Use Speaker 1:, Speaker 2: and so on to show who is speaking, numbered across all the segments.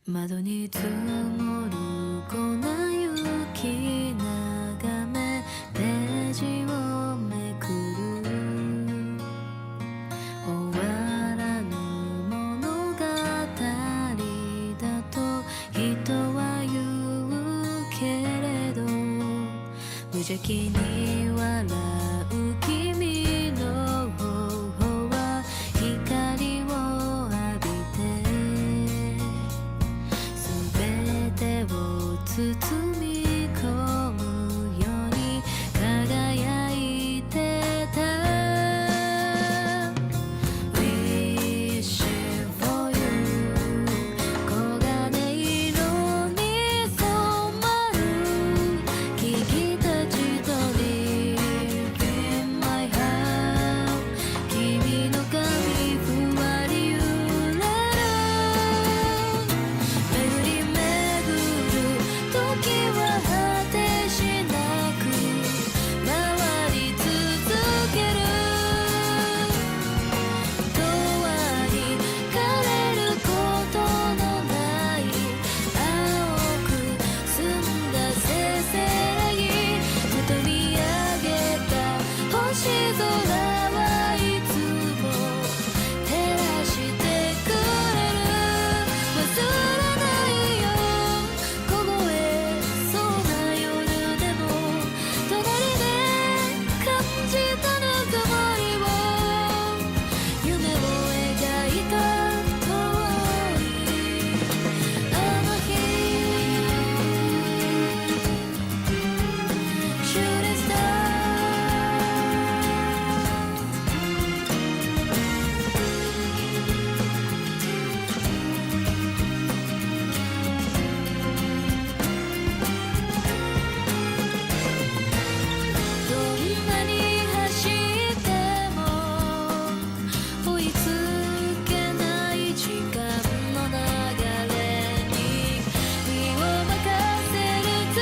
Speaker 1: 窓に積もる粉雪眺めページをめくる終わらぬ物語だと人は言うけれど無邪気に笑う君の頬は光を浴びて全てを包み込むように輝いてた Wishing for you 黄金色に染まる木々たちと Live in my heart 君の髪ふわり揺れる巡り巡る時は果てしなく回り続ける永遠に枯れることのない青く澄んだせせらぎふと見上げた星空はいつも照らしてくれる忘れないよ凍えそうな夜でも隣で感じたぬくもりを夢を描いた遠いあの日 Shooting star どんなに走っても追いつけない時間の流れに身を任せる強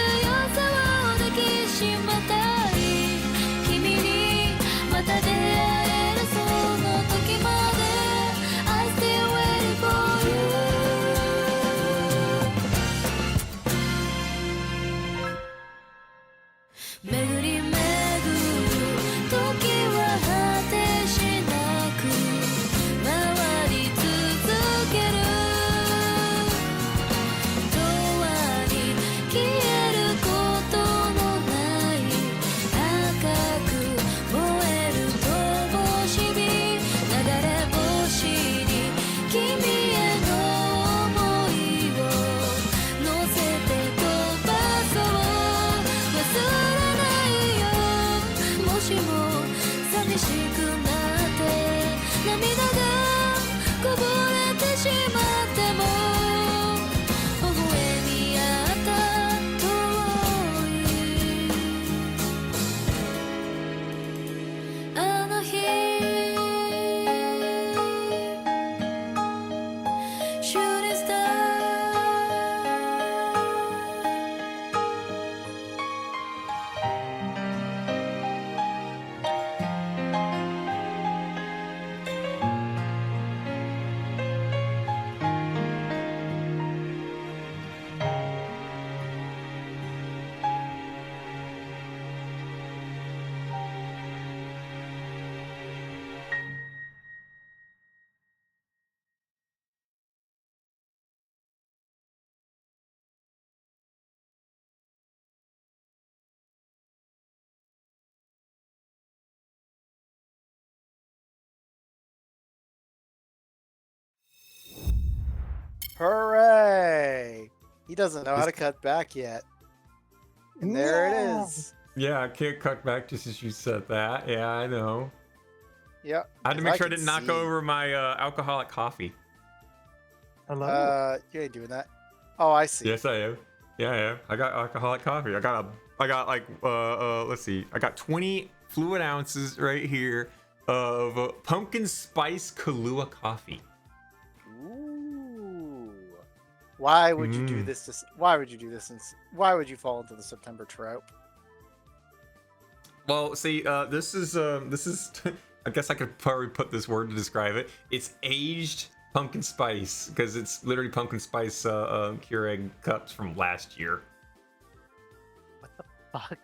Speaker 1: さを抱きしめたい君にまた出会えるその時まで I still waiting for you 巡り巡る時は果てしなく回り続ける永遠に消えることのない赤く燃える灯火流れ星に君への想いを乗せて飛ばそう忘れないよもしも寂しくなって涙がこぼれてしまっても微笑み合った遠いあの日 Shooting star
Speaker 2: Hooray! He doesn't know how to cut back yet. And there it is.
Speaker 3: Yeah, I can't cut back just as you said that. Yeah, I know.
Speaker 2: Yep.
Speaker 3: I had to make sure I
Speaker 2: can
Speaker 3: didn't knock
Speaker 2: see.
Speaker 3: over my alcoholic coffee.
Speaker 4: Hello.
Speaker 2: You ain't doing that. Oh, I see.
Speaker 3: Yes, I am. Yeah, I am. I got alcoholic coffee. I got like let's see. I got 20 fluid ounces right here of pumpkin spice Kahlua coffee.
Speaker 2: Ooh. Why would you do this? Why would you do this? Why would you fall into the September trope?
Speaker 3: Well, see, this is I guess I could probably put this word to describe it. It's aged pumpkin spice because it's literally pumpkin spice Keurig cups from last year.
Speaker 2: Fuck.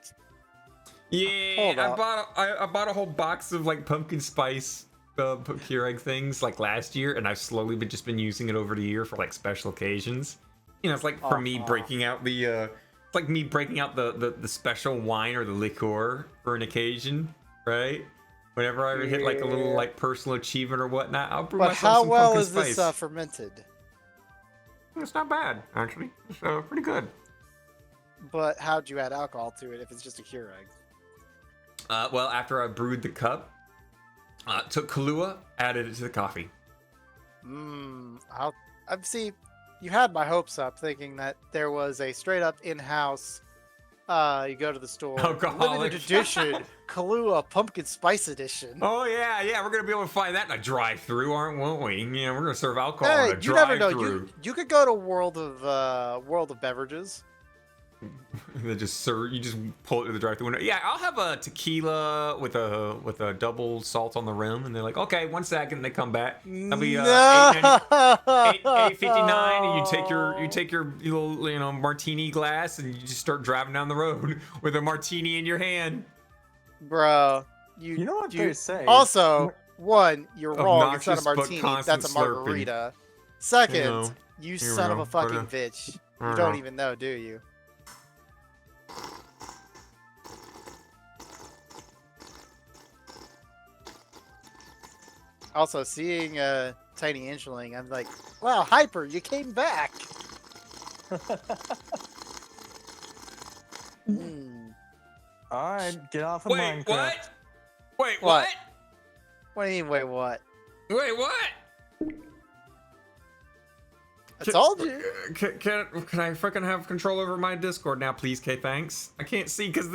Speaker 3: Yeah,
Speaker 2: Hold up.
Speaker 3: I bought a whole box of like pumpkin spice Keurig things like last year, and I've slowly just been using it over the year for like special occasions. You know, it's like for me breaking out the it's like me breaking out the special wine or the liqueur for an occasion, right? Whenever I hit like a little like personal achievement or whatnot, I'll brew
Speaker 2: But
Speaker 3: myself
Speaker 2: how
Speaker 3: some
Speaker 2: well
Speaker 3: pumpkin
Speaker 2: is
Speaker 3: spice.
Speaker 2: this fermented?
Speaker 3: It's not bad actually. It's pretty good.
Speaker 2: But how'd you add alcohol to it if it's just a Keurig?
Speaker 3: Well, after I brewed the cup, took Kahlua, added it to the coffee.
Speaker 2: See, you had my hopes up thinking that there was a straight up in-house, you go to the store,
Speaker 3: Alcoholic.
Speaker 2: limited edition, Kahlua Pumpkin Spice Edition.
Speaker 3: Oh yeah, we're gonna be able to find that in a drive-through, won't we? You know, we're gonna serve alcohol
Speaker 2: Hey,
Speaker 3: in a
Speaker 2: you never know.
Speaker 3: drive-through.
Speaker 2: You could go to World of Beverages.
Speaker 3: They just serve. You just pull it to the drive-through window. Yeah, I'll have a tequila with a double salt on the rim, and they're like, okay, 1 second. And they come back. That'll be
Speaker 2: No!
Speaker 3: 8.59, and you take your little martini glass, and you just start driving down the road with a martini in your hand.
Speaker 2: Bro,
Speaker 4: You know what they say?
Speaker 2: Also, one, you're wrong. It's not a
Speaker 3: Obnoxious but
Speaker 2: martini.
Speaker 3: constant
Speaker 2: That's a
Speaker 3: slurping.
Speaker 2: margarita. Second,
Speaker 3: You know,
Speaker 2: you
Speaker 3: here
Speaker 2: son
Speaker 3: we
Speaker 2: of a
Speaker 3: go.
Speaker 2: fucking bitch.
Speaker 3: I
Speaker 2: You
Speaker 3: don't
Speaker 2: don't
Speaker 3: know.
Speaker 2: even know, do you? Also, seeing Tiny Inchling, I'm like, wow, Hyper, you came back.
Speaker 4: All right, get off of
Speaker 3: Wait,
Speaker 4: Minecraft.
Speaker 3: what? Wait,
Speaker 2: What?
Speaker 3: what?
Speaker 2: What do you mean, wait, what?
Speaker 3: Wait, what?
Speaker 2: I told you.
Speaker 3: Can I fucking have control over my Discord now, please? Okay, thanks. I can't see because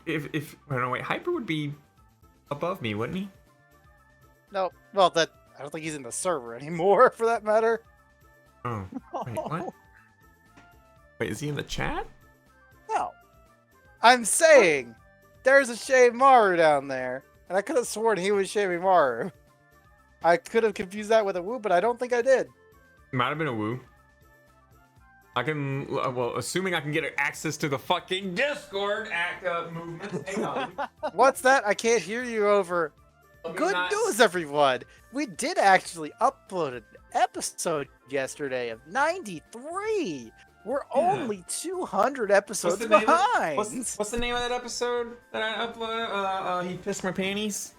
Speaker 3: if I don't know, wait, Hyper would be above me, wouldn't he?
Speaker 2: No, well, I don't think he's in the server anymore, for that matter.
Speaker 3: Oh, wait, what? Wait, is he in the chat?
Speaker 2: No. I'm saying, there's a Maru down there, and I could have sworn he was Maru. I could have confused that with a Woo, but I don't think I did.
Speaker 3: Might have been a woo. I can, well, assuming I can get access to the fucking Discord movement. Hang on.
Speaker 2: What's that? I can't hear you over.
Speaker 3: Let me
Speaker 2: Good
Speaker 3: not-
Speaker 2: news, everyone. We did actually upload an episode yesterday of 93. We're only 200 episodes
Speaker 3: What's the name of-
Speaker 2: behind.
Speaker 3: What's the name of that episode that I uploaded? He pissed my panties.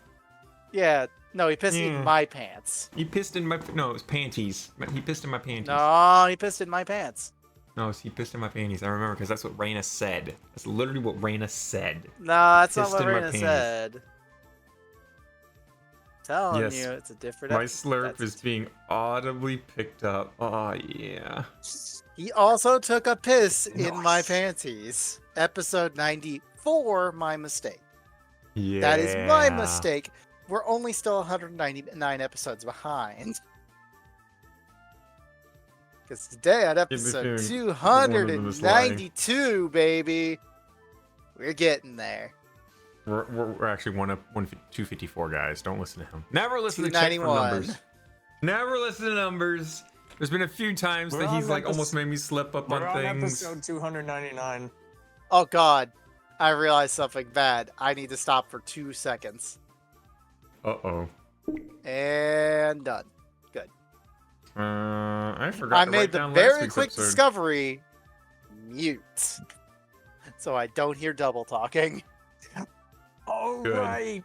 Speaker 2: Yeah, no, he pissed
Speaker 3: Yeah.
Speaker 2: in my pants.
Speaker 3: He pissed in my no, it was panties. He pissed in my panties.
Speaker 2: No, he pissed in my pants.
Speaker 3: No, he pissed in my panties. I remember because that's what Raina said. That's literally what Raina said.
Speaker 2: No, that's not
Speaker 3: Pissed
Speaker 2: what
Speaker 3: in my
Speaker 2: Raina
Speaker 3: panties.
Speaker 2: said. Telling
Speaker 3: Yes,
Speaker 2: you, it's a different
Speaker 3: My
Speaker 2: episode.
Speaker 3: slurp is being audibly picked up. Oh yeah.
Speaker 2: He also took a piss in my
Speaker 4: Nice.
Speaker 2: panties. Episode 94, my mistake.
Speaker 3: Yeah.
Speaker 2: That is my mistake. We're only still 199 episodes behind. Because today at episode
Speaker 3: feeling one of them is lying.
Speaker 2: 292, baby, we're getting there.
Speaker 3: We're actually 254 guys. Don't listen to him. Never listen to check for
Speaker 2: 291.
Speaker 3: numbers. Never listen to numbers. There's been a few times
Speaker 4: We're
Speaker 3: that he's
Speaker 4: on
Speaker 3: like
Speaker 4: epis-
Speaker 3: almost made me slip up
Speaker 4: We're
Speaker 3: on
Speaker 4: on
Speaker 3: things.
Speaker 4: episode 299.
Speaker 2: Oh god, I realized something bad. I need to stop for 2 seconds.
Speaker 3: Uh-oh.
Speaker 2: And done. Good.
Speaker 3: I forgot
Speaker 2: I
Speaker 3: to
Speaker 2: made
Speaker 3: write
Speaker 2: the
Speaker 3: down last
Speaker 2: very
Speaker 3: week's
Speaker 2: quick
Speaker 3: episode.
Speaker 2: discovery: mute, so I don't hear double talking.
Speaker 4: All
Speaker 3: Good.
Speaker 4: right.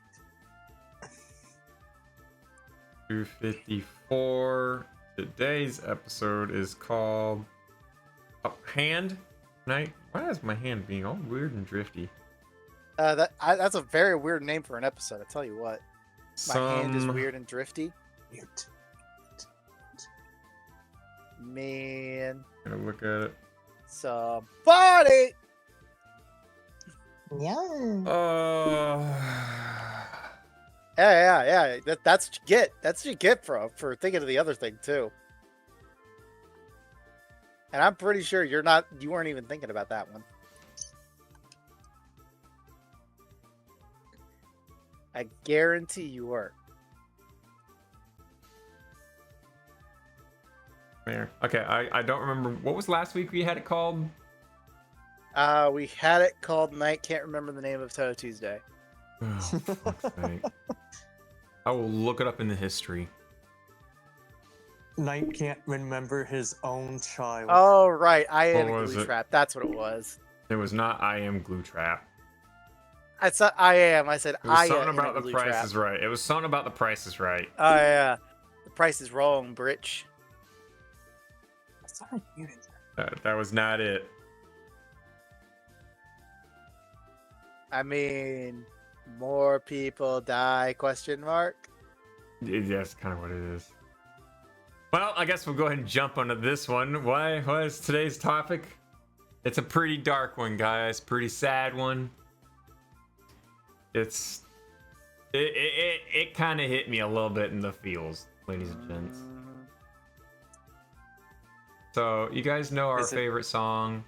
Speaker 3: 254. Today's episode is called Hand Night. Why is my hand being all weird and drifty?
Speaker 2: That's a very weird name for an episode. I tell you what, my hand is
Speaker 3: Some-
Speaker 2: weird and drifty.
Speaker 4: Mute.
Speaker 2: Man,
Speaker 3: Gonna look at it.
Speaker 2: somebody. Yeah. That's what you get. That's what you get for thinking of the other thing too. And I'm pretty sure you weren't even thinking about that one. I guarantee you were.
Speaker 3: There. Okay, I don't remember. What was last week we had it called?
Speaker 2: We had it called Night. Can't remember the name of Touhou Tuesday.
Speaker 3: Oh, fuck's sake. I will look it up in the history.
Speaker 4: Knight can't remember his own child.
Speaker 2: Oh, right. I am
Speaker 3: What was
Speaker 2: Glue
Speaker 3: it?
Speaker 2: Trap. That's what it was.
Speaker 3: It was not I Am Glue Trap.
Speaker 2: I said I am. I said
Speaker 3: It was
Speaker 2: I am.
Speaker 3: something
Speaker 2: in a
Speaker 3: about the
Speaker 2: Glue
Speaker 3: Price
Speaker 2: Trap.
Speaker 3: is Right. It was something about the Price is Right.
Speaker 2: Oh, yeah. The price is wrong, Britch.
Speaker 4: That's not you.
Speaker 3: That was not it.
Speaker 2: I mean, more people die, question mark?
Speaker 3: That's kind of what it is. Well, I guess we'll go ahead and jump onto this one. What is today's topic? It's a pretty dark one, guys. Pretty sad one. It kind of hit me a little bit in the feels, ladies and gents. So, you guys know our favorite song,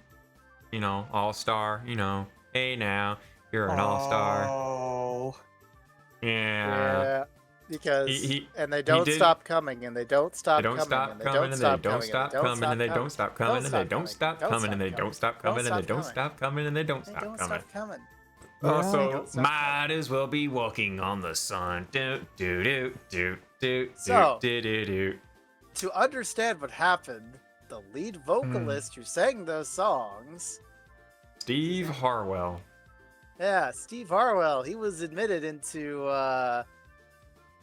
Speaker 3: you know, All Star, you know, hey now, you're an All Star.
Speaker 4: Oh.
Speaker 2: Yeah. Because
Speaker 3: He
Speaker 2: and they don't
Speaker 3: did-
Speaker 2: stop coming, and they don't stop
Speaker 3: They don't
Speaker 2: coming,
Speaker 3: stop
Speaker 2: and they
Speaker 3: coming,
Speaker 2: don't
Speaker 3: and they
Speaker 2: stop
Speaker 3: don't
Speaker 2: coming,
Speaker 3: stop coming, and they don't stop coming, and they don't stop coming, and they don't stop coming, and they don't stop coming, and they don't
Speaker 2: They
Speaker 3: stop
Speaker 2: don't
Speaker 3: coming.
Speaker 2: stop coming.
Speaker 3: Also,
Speaker 2: Don't stop
Speaker 3: might as well be walking on the sun. Do do do do do
Speaker 2: So-
Speaker 3: do do do.
Speaker 2: To understand what happened, the lead vocalist who sang those songs,
Speaker 3: Steve Harwell.
Speaker 2: yeah, Steve Harwell, he was admitted into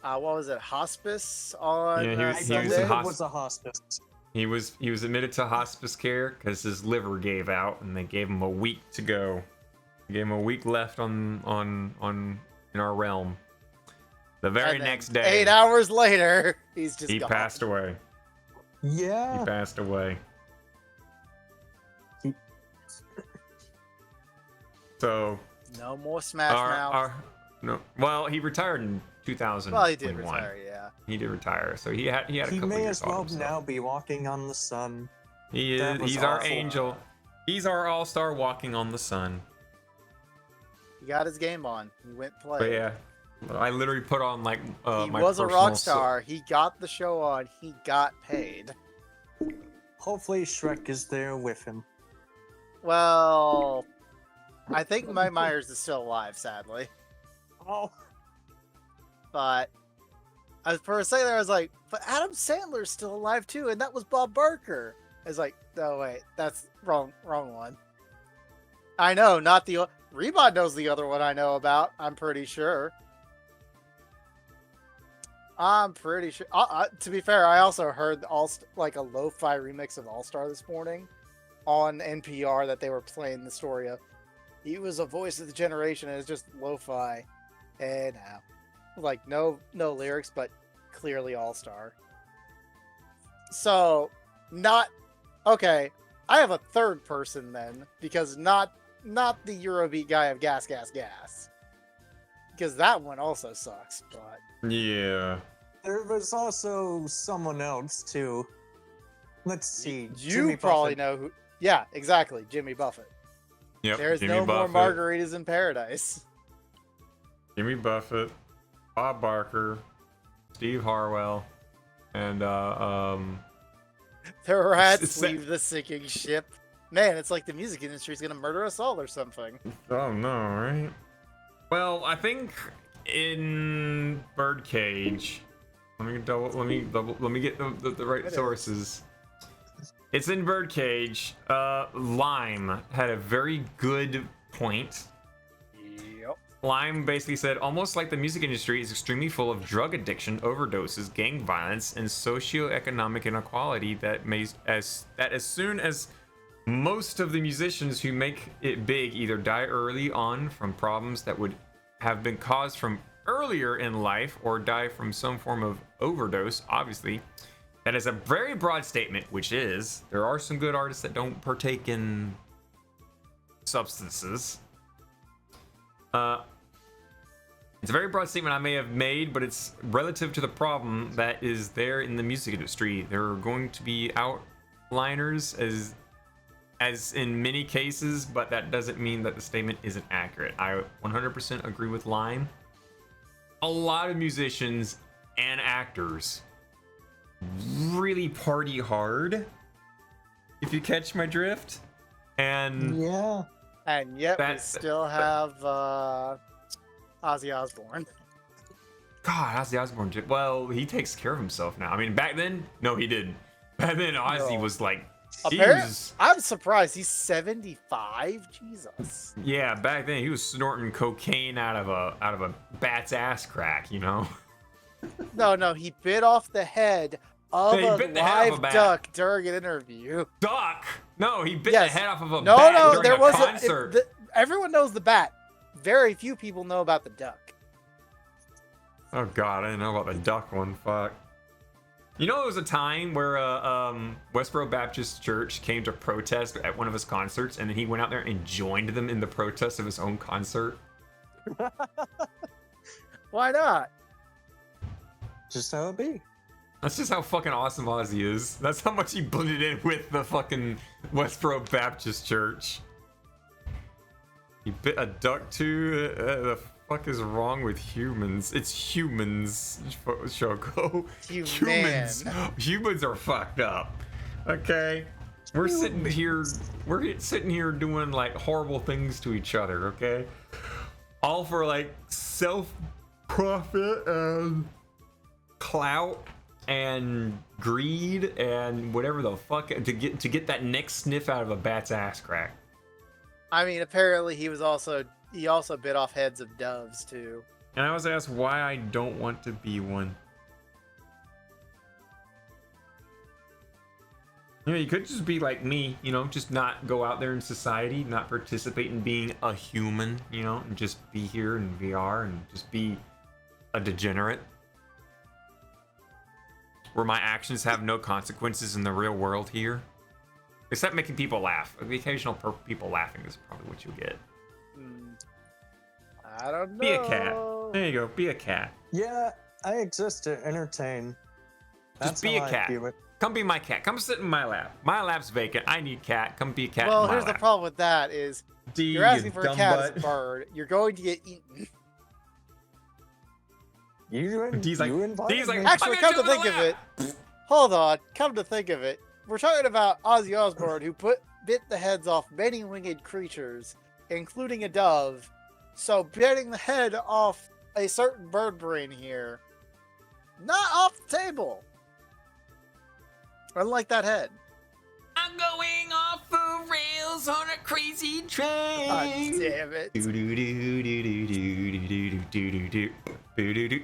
Speaker 2: what was it, hospice on
Speaker 3: Yeah, he was-
Speaker 4: I
Speaker 3: he was in
Speaker 2: Sunday?
Speaker 4: believe it was a hospice.
Speaker 3: He was admitted to hospice care because his liver gave out, and they gave him a week to go. They gave him a week left on in our realm. The very
Speaker 2: And then
Speaker 3: next day,
Speaker 2: 8 hours later, he's just
Speaker 3: he
Speaker 2: gone.
Speaker 3: passed away.
Speaker 4: Yeah.
Speaker 3: He passed away. So
Speaker 2: No more Smash Mouth.
Speaker 3: no, well, he retired in 2021.
Speaker 2: Well, he did retire, yeah.
Speaker 3: He did retire, so he had a
Speaker 4: He
Speaker 3: couple
Speaker 4: may
Speaker 3: years
Speaker 4: as well
Speaker 3: off himself.
Speaker 4: now be walking on the sun.
Speaker 3: He
Speaker 4: That
Speaker 3: is.
Speaker 4: was
Speaker 3: He's our
Speaker 4: awful.
Speaker 3: angel. He's our all-star walking on the sun.
Speaker 2: He got his game on. He went play.
Speaker 3: But yeah, I literally put on like
Speaker 2: He
Speaker 3: my
Speaker 2: was a
Speaker 3: personal
Speaker 2: rock star. He got the show on. He got paid.
Speaker 4: Hopefully Shrek is there with him.
Speaker 2: Well, I think Mike Myers is still alive, sadly.
Speaker 4: Oh.
Speaker 2: But for a second there, I was like, but Adam Sandler's still alive too, and that was Bob Barker. I was like, no, wait, that's wrong one. I know, not the Rebot knows the other one I know about. I'm pretty sure. To be fair, I also heard like a lo-fi remix of All Star this morning on NPR that they were playing the story of. He was a voice of the generation, and it's just lo-fi, and like no lyrics, but clearly All Star. So not okay. I have a third person then, because not the Eurobeat guy of Gas Gas Gas, because that one also sucks. But
Speaker 3: Yeah.
Speaker 4: There was also someone else too. Let's see.
Speaker 2: you
Speaker 4: Jimmy
Speaker 2: probably
Speaker 4: Buffett.
Speaker 2: know who. Yeah, exactly, Jimmy Buffett.
Speaker 3: Yep.
Speaker 2: There's
Speaker 3: Jimmy
Speaker 2: no
Speaker 3: Buffett,
Speaker 2: more margaritas in paradise.
Speaker 3: Jimmy Buffett, Bob Barker, Steve Harwell, and
Speaker 2: The rats
Speaker 3: It's-
Speaker 2: leave the sinking ship. Man, it's like the music industry's gonna murder us all or something.
Speaker 3: oh no, right? Well, I think in Birdcage, let me get the right
Speaker 2: It is.
Speaker 3: sources. It's in Birdcage. Lime had a very good point.
Speaker 2: Yep.
Speaker 3: Lime basically said, almost like the music industry is extremely full of drug addiction, overdoses, gang violence, and socioeconomic inequality that as soon as most of the musicians who make it big either die early on from problems that would have been caused from earlier in life or die from some form of overdose, obviously. That is a very broad statement, which is there are some good artists that don't partake in substances. It's a very broad statement I may have made, but it's relative to the problem that is there in the music industry. There are going to be outliners as in many cases, but that doesn't mean that the statement isn't accurate. I 100% agree with Lime. A lot of musicians and actors really party hard. If you catch my drift. And
Speaker 4: Yeah.
Speaker 2: And yet we
Speaker 3: That's-
Speaker 2: still have Ozzy Osbourne.
Speaker 3: God, Ozzy Osbourne. Well, he takes care of himself now. I mean, back then, no, he didn't. Back then, Ozzy
Speaker 2: No.
Speaker 3: was like, he
Speaker 2: Apparently,
Speaker 3: was,
Speaker 2: I'm surprised he's 75. Jesus.
Speaker 3: yeah, back then he was snorting cocaine out of a bat's ass crack, you know.
Speaker 2: No, he bit off the head of
Speaker 3: Yeah, he
Speaker 2: a
Speaker 3: bit the head of a
Speaker 2: live
Speaker 3: bat.
Speaker 2: duck during an interview.
Speaker 3: Duck. No, he bit
Speaker 2: Yes.
Speaker 3: the head off of a
Speaker 2: No,
Speaker 3: bat
Speaker 2: no,
Speaker 3: during
Speaker 2: there
Speaker 3: a
Speaker 2: was
Speaker 3: concert.
Speaker 2: everyone knows the bat. Very few people know about the duck.
Speaker 3: Oh God, I didn't know about the duck one. Fuck. You know, there was a time where Westboro Baptist Church came to protest at one of his concerts, and then he went out there and joined them in the protest of his own concert.
Speaker 2: Why not?
Speaker 4: Just how it be.
Speaker 3: That's just how fucking awesome Ozzy is. That's how much he blended in with the fucking Westboro Baptist Church. He bit a duck too. The fuck is wrong with humans? It's humans, Shoko. Humans. Humans are fucked up. Okay. We're sitting here doing like horrible things to each other, okay? All for like self-profit and clout and greed and whatever the fuck to get that next sniff out of a bat's ass crack.
Speaker 2: I mean, apparently he also bit off heads of doves too.
Speaker 3: And I was asked why I don't want to be one. You know, you could just be like me, you know, just not go out there in society, not participate in being a human, you know, and just be here in VR and just be a degenerate. Where my actions have no consequences in the real world here. Except making people laugh. The occasional people laughing is probably what you'll get.
Speaker 2: I don't know.
Speaker 3: Be a cat. There you go, be a cat.
Speaker 4: Yeah, I exist to entertain.
Speaker 3: Just be
Speaker 4: how
Speaker 3: a
Speaker 4: I
Speaker 3: cat.
Speaker 4: view it.
Speaker 3: Come be my cat. Come sit in my lap. My lap's vacant. I need cat. Come be a cat
Speaker 2: Well,
Speaker 3: in my
Speaker 2: here's
Speaker 3: lap.
Speaker 2: the problem with that is
Speaker 3: D,
Speaker 2: you're asking for a
Speaker 3: dumb
Speaker 2: cat as a
Speaker 3: butt.
Speaker 2: bird. You're going to get eaten.
Speaker 3: D's like,
Speaker 4: invited
Speaker 3: D's like,
Speaker 4: me.
Speaker 2: Actually,
Speaker 3: I'm
Speaker 2: come
Speaker 3: gonna
Speaker 2: to
Speaker 3: chill
Speaker 2: think
Speaker 3: in
Speaker 2: of
Speaker 3: the
Speaker 2: it, hold on. Come to think of it, we're talking about Ozzy Osbourne, who bit the heads off many winged creatures, including a dove. So, biting the head off a certain bird brain here, not off the table. Unlike that head.
Speaker 3: I'm going off the rails on a crazy train.
Speaker 2: God damn it.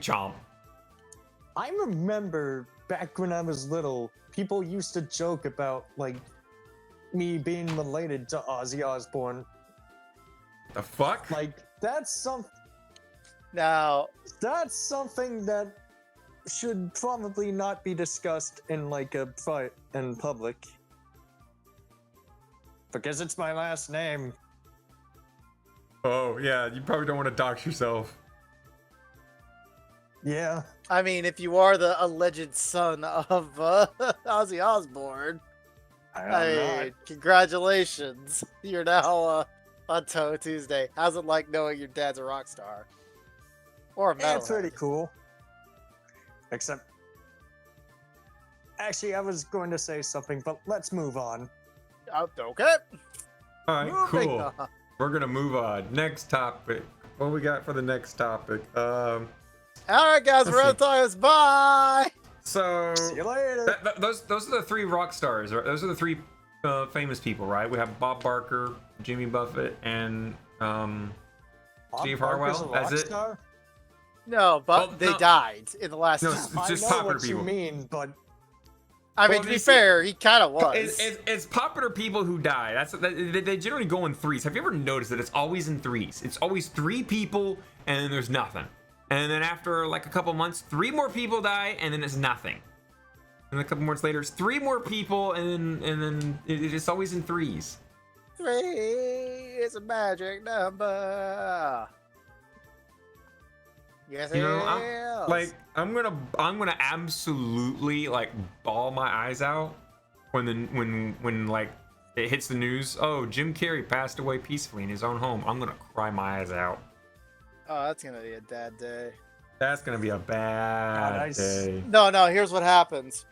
Speaker 3: Chomp.
Speaker 4: I remember back when I was little, people used to joke about like me being related to Ozzy Osbourne.
Speaker 3: The fuck?
Speaker 4: Like that's something
Speaker 2: Now,
Speaker 4: that should probably not be discussed in like a fight in public. Because it's my last name.
Speaker 3: Oh yeah, you probably don't want to dox yourself.
Speaker 4: Yeah.
Speaker 2: I mean, if you are the alleged son of Ozzy Osbourne, I mean, congratulations. You're now on Touhou Tuesday. How's it like knowing your dad's a rock star? Or a metalhead?
Speaker 4: It's pretty cool. Except, actually, I was going to say something, but let's move on.
Speaker 2: Okay.
Speaker 3: All right,
Speaker 2: Moving
Speaker 3: cool.
Speaker 2: on.
Speaker 3: We're gonna move on. Next topic. What we got for the next topic?
Speaker 2: All right, guys, we're
Speaker 3: Let's
Speaker 2: out of time. Bye.
Speaker 3: So
Speaker 4: See you later.
Speaker 3: those are the three rock stars. Right? Those are the three famous people, right? We have Bob Barker, Jimmy Buffett, and
Speaker 4: Bob
Speaker 3: Steve
Speaker 4: Barker's
Speaker 3: Harwell.
Speaker 4: a
Speaker 3: That's
Speaker 4: rock
Speaker 3: it.
Speaker 4: star?
Speaker 2: No, but
Speaker 3: Well,
Speaker 2: they
Speaker 3: no.
Speaker 2: died in the last.
Speaker 3: No,
Speaker 2: time.
Speaker 3: It's
Speaker 4: I
Speaker 3: just
Speaker 4: know
Speaker 3: popular
Speaker 4: what
Speaker 3: people.
Speaker 4: you mean, but
Speaker 2: I mean,
Speaker 3: well,
Speaker 2: to be
Speaker 3: you see-
Speaker 2: fair, he kind of was.
Speaker 3: It's popular people who die. They generally go in threes. Have you ever noticed that it's always in threes? It's always three people and then there's nothing. And then after like a couple months, three more people die and then it's nothing. And a couple months later, it's three more people and then it's always in threes.
Speaker 2: 3 is a magic number. Yes,
Speaker 3: You know,
Speaker 2: it is.
Speaker 3: I'm gonna absolutely like bawl my eyes out when like it hits the news. Oh, Jim Carrey passed away peacefully in his own home. I'm gonna cry my eyes out.
Speaker 2: Oh, that's gonna be a dad day.
Speaker 3: That's gonna be a bad
Speaker 4: nice.
Speaker 3: day.
Speaker 2: No, here's what happens.